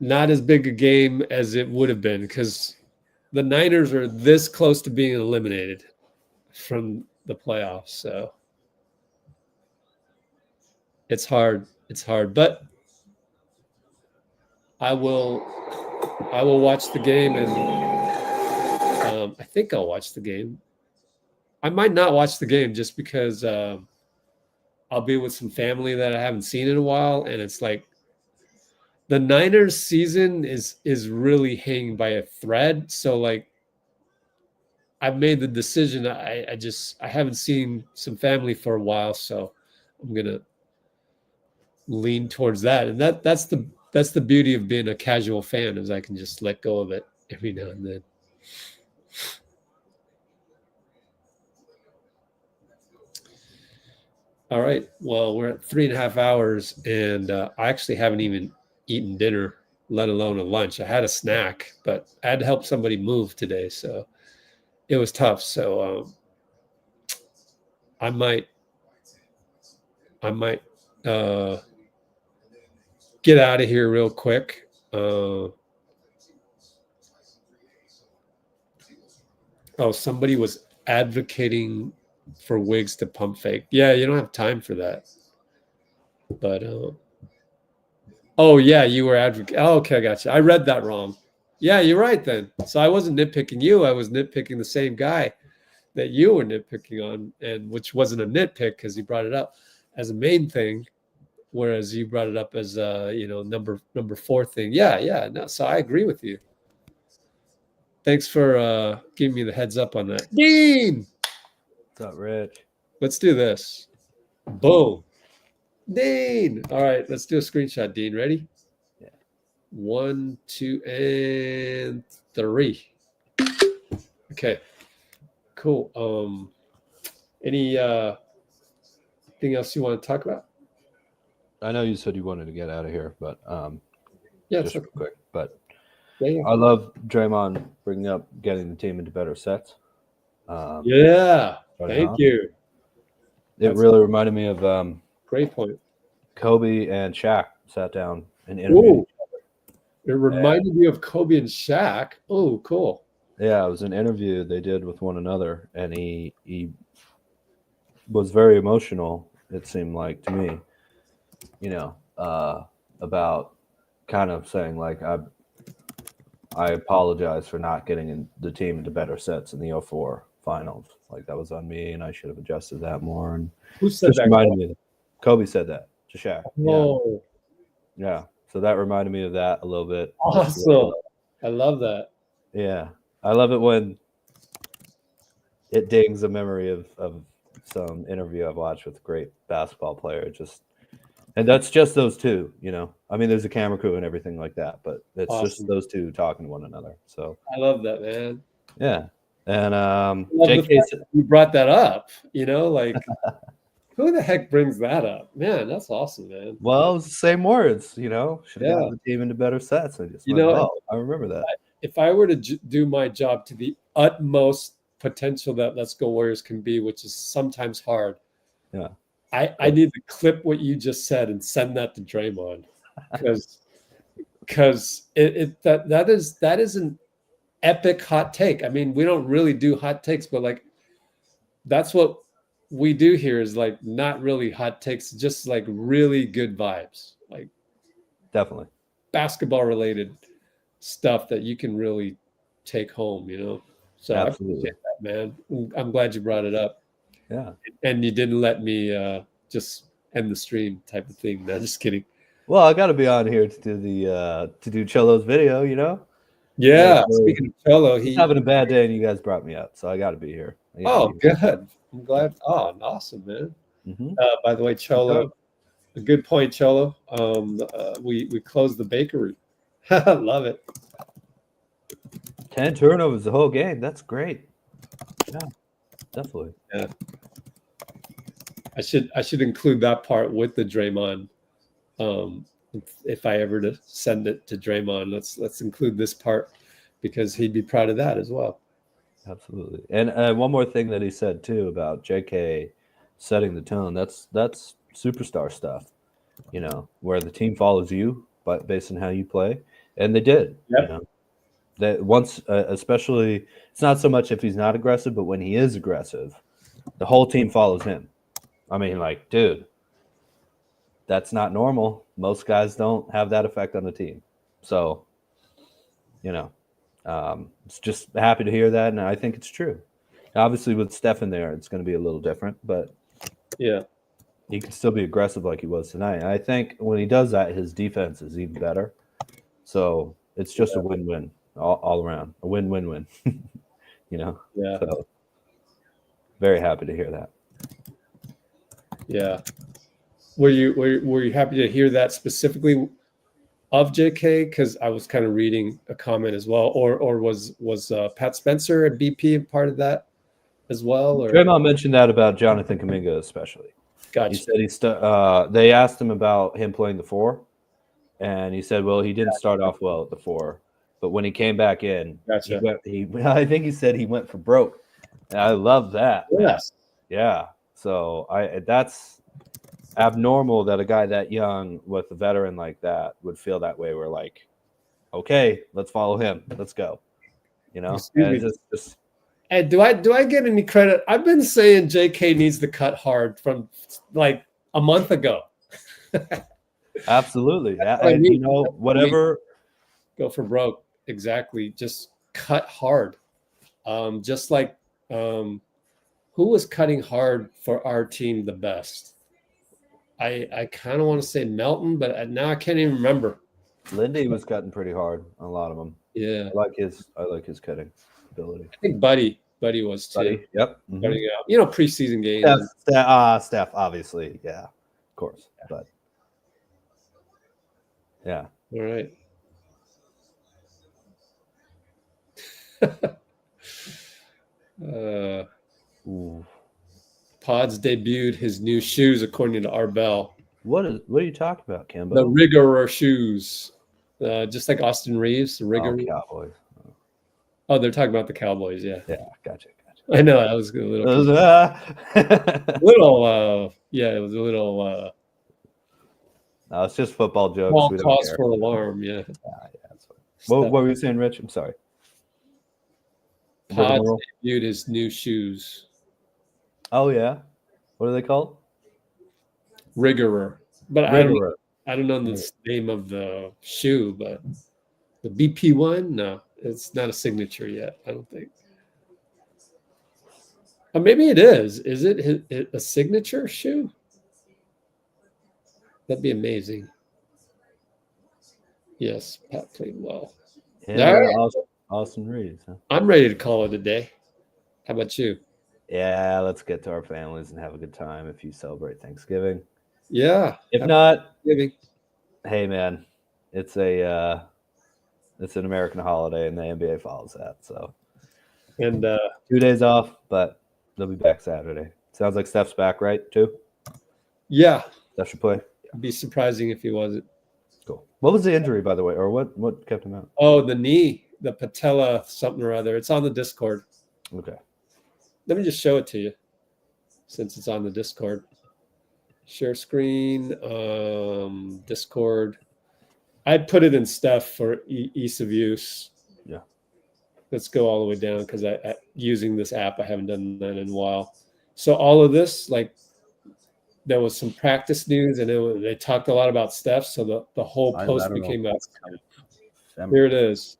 not as big a game as it would have been, because the Niners are this close to being eliminated from the playoffs. So it's hard. It's hard, but I will watch the game, and I think I'll watch the game. I might not watch the game just because I'll be with some family that I haven't seen in a while, and it's like the Niners season is really hanging by a thread. So like I've made the decision. I haven't seen some family for a while, so I'm gonna lean towards that. And that's the beauty of being a casual fan, is I can just let go of it every now and then. All right. Well, we're at 3.5 hours, and I actually haven't even eaten dinner, let alone a lunch. I had a snack, but I had to help somebody move today, so it was tough. So I might get out of here real quick. Somebody was advocating for Wiggs to pump fake. Yeah, you don't have time for that. But yeah, you were advocating. Oh, okay, I got you. I read that wrong. Yeah, you're right then. So I wasn't nitpicking you. I was nitpicking the same guy that you were nitpicking on, and which wasn't a nitpick because he brought it up as a main thing, whereas you brought it up as number 4 thing. Yeah. No, so I agree with you. Thanks for giving me the heads up on that. Dean! What's up, Rich? Let's do this. Boom. Dean. All right, let's do a screenshot, Dean. Ready? Yeah. 1, 2, and 3. Okay. Cool. Any thing else you want to talk about? I know you said you wanted to get out of here, but yeah, just real quick. But yeah. I love Draymond bringing up getting the team into better sets. Yeah. Thank you. It really reminded me of great point. Kobe and Shaq sat down and interviewed each other. It reminded me of Kobe and Shaq. Oh, cool. Yeah, it was an interview they did with one another, and he was very emotional, it seemed like to me, about kind of saying, like, I apologize for not getting the team into better sets in the 2004 finals. Like, that was on me, and I should have adjusted that more. And who said that? Reminded me of Kobe said that to Shaq. Oh. Yeah. So that reminded me of that a little bit. Awesome. I love that. Yeah. I love it when it dings a memory of some interview I've watched with a great basketball player. And that's just those two, I mean, there's a camera crew and everything like that, but it's awesome. Just those two talking to one another. So I love that, man. Yeah. And JK, you brought that up, like who the heck brings that up? Man, that's awesome, man. Well, it was the same words, should have gotten the team into better sets. I just I remember that. If I were to do my job to the utmost potential that Let's Go Warriors can be, which is sometimes hard. Yeah. I need to clip what you just said and send that to Draymond, because that is an epic hot take. I mean, we don't really do hot takes, but like that's what we do here is like not really hot takes, just like really good vibes, like definitely basketball related stuff that you can really take home, So absolutely. I appreciate that, man. I'm glad you brought it up. Yeah. And you didn't let me just end the stream type of thing. No, just kidding. Well, I got to be on here to do Cholo's video, Yeah. Speaking of Cholo, he's having a bad day, and you guys brought me up, so I got to be here. Good. I'm glad. Oh, awesome, man. Mm-hmm. By the way, Cholo, a good point, Cholo. We closed the bakery. Love it. 10 turnovers the whole game. That's great. Yeah, definitely. Yeah. I should include that part with the Draymond. If I ever to send it to Draymond, let's include this part because he'd be proud of that as well. Absolutely. And one more thing that he said too about JK setting the tone. That's superstar stuff, where the team follows you, but based on how you play, and they did. Yep. That once, especially, it's not so much if he's not aggressive, but when he is aggressive, the whole team follows him. I mean, like, dude, that's not normal. Most guys don't have that effect on the team. So, It's just happy to hear that, and I think it's true. Obviously, with Steph in there, it's going to be a little different, but yeah, he can still be aggressive like he was tonight. And I think when he does that, his defense is even better. So it's just a win-win all around, a win-win-win. You know. Yeah. So very happy to hear that. Yeah. Were you happy to hear that specifically of JK? Because I was kind of reading a comment as well, or was Pat Spencer at BP part of that as well? Or Draymond mentioned that about Jonathan Kuminga especially. Gotcha. He said they asked him about him playing the 4, and he said, well, he didn't start off well at the 4, but when he came back in, Gotcha. I think he said he went for broke. And I love that. Yes. Yeah. So that's abnormal that a guy that young with a veteran like that would feel that way. We're like, okay, let's follow him. Let's go. You know? And do I get any credit? I've been saying JK needs to cut hard from like a month ago. Absolutely. And, you know, whatever. Go for broke. Exactly. Just cut hard. Just like who was cutting hard for our team the best? I kind of want to say Melton, but now I can't even remember. Lindy was cutting pretty hard on a lot of them. Yeah. I like his cutting ability. I think Buddy was too. Buddy, yep. Cutting out. You know, preseason games. Steph, obviously. Yeah, of course. But yeah. All right. Pods debuted his new shoes according to Arbel. What are you talking about, Kimbo? The Rigor shoes. Just like Austin Reeves, the Rigor. Cowboys. Oh, they're talking about the Cowboys, yeah. Yeah, gotcha. I know, that was a little it was a little no, it's just football jokes. Small cause for alarm, yeah. That's what were you saying, Rich? I'm sorry. Pods debuted his new shoes. Oh yeah. What are they called? Rigorer. But I don't know the name of the shoe, but the BP one, no, it's not a signature yet, I don't think. Or maybe it is. Is it a signature shoe? That'd be amazing. Yes, Pat played well. Yeah, right. Austin Reeves. Huh? I'm ready to call it a day. How about you? Yeah, let's get to our families and have a good time if you celebrate Thanksgiving. Yeah. If not, hey man, it's an American holiday and the NBA follows that. So, and 2 days off, but they'll be back Saturday. Sounds like Steph's back, right? Too. Yeah. Steph should play. It'd be surprising if he wasn't. Cool. What was the injury, by the way, or what kept him out? Oh, the knee, the patella, something or other. It's on the Discord. Okay. Let me just show it to you, since it's on the Discord. Share screen, Discord. I put it in Steph for ease of use. Yeah. Let's go all the way down because I using this app, I haven't done that in a while. So all of this, like, there was some practice news, and they talked a lot about Steph. So the whole post became about. Here it is.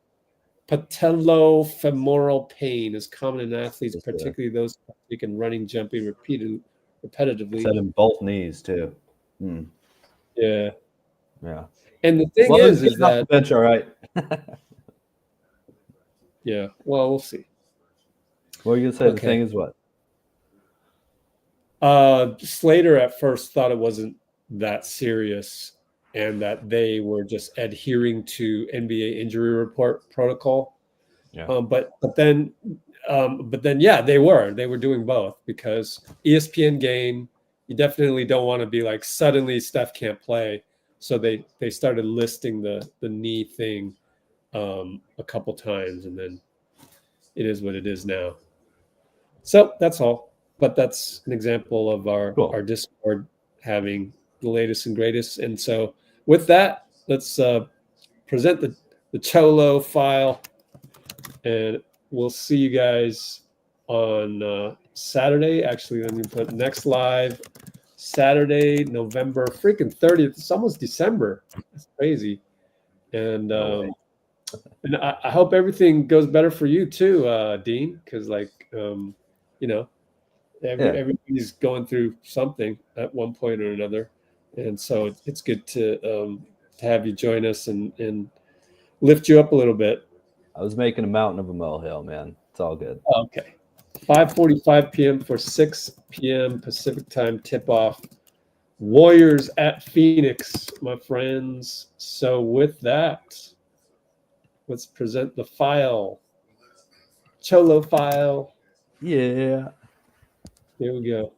Patellofemoral pain is common in athletes, particularly those who can running, jumping repetitively. Said in both knees too. Yeah. Yeah. And the thing is that bench, all right. Yeah. Well, we'll see. What are you gonna say? The thing is what? Slater at first thought it wasn't that serious, and that they were just adhering to NBA injury report protocol. Yeah. But then, yeah, they were doing both, because ESPN game, you definitely don't want to be like suddenly Steph can't play. So they started listing the knee thing a couple times, and then it is what it is now. So that's all. But that's an example of our Discord having the latest and greatest. And so with that, let's present the Cholo file, and we'll see you guys on Saturday. Actually, let me put next live Saturday, November freaking 30th. It's almost December. That's crazy. And And I hope everything goes better for you too, Dean, because everybody's going through something at one point or another, and so it's good to have you join us and lift you up a little bit. I was making a mountain of a molehill, man. It's all good. Okay. 5:45 p.m. for 6 p.m. Pacific time tip-off. Warriors at Phoenix, my friends. So with that, let's present the file. Cholo file. Yeah. Here we go.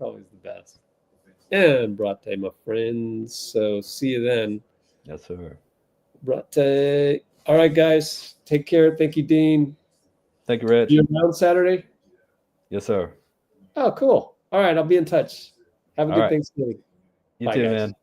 Always the best. And Brate, my friends. So see you then. Yes, sir. Brate. All right, guys. Take care. Thank you, Dean. Thank you, Rich. You around Saturday? Yes, sir. Oh, cool. All right. I'll be in touch. Have a good Thanksgiving. You Bye, too, guys. man.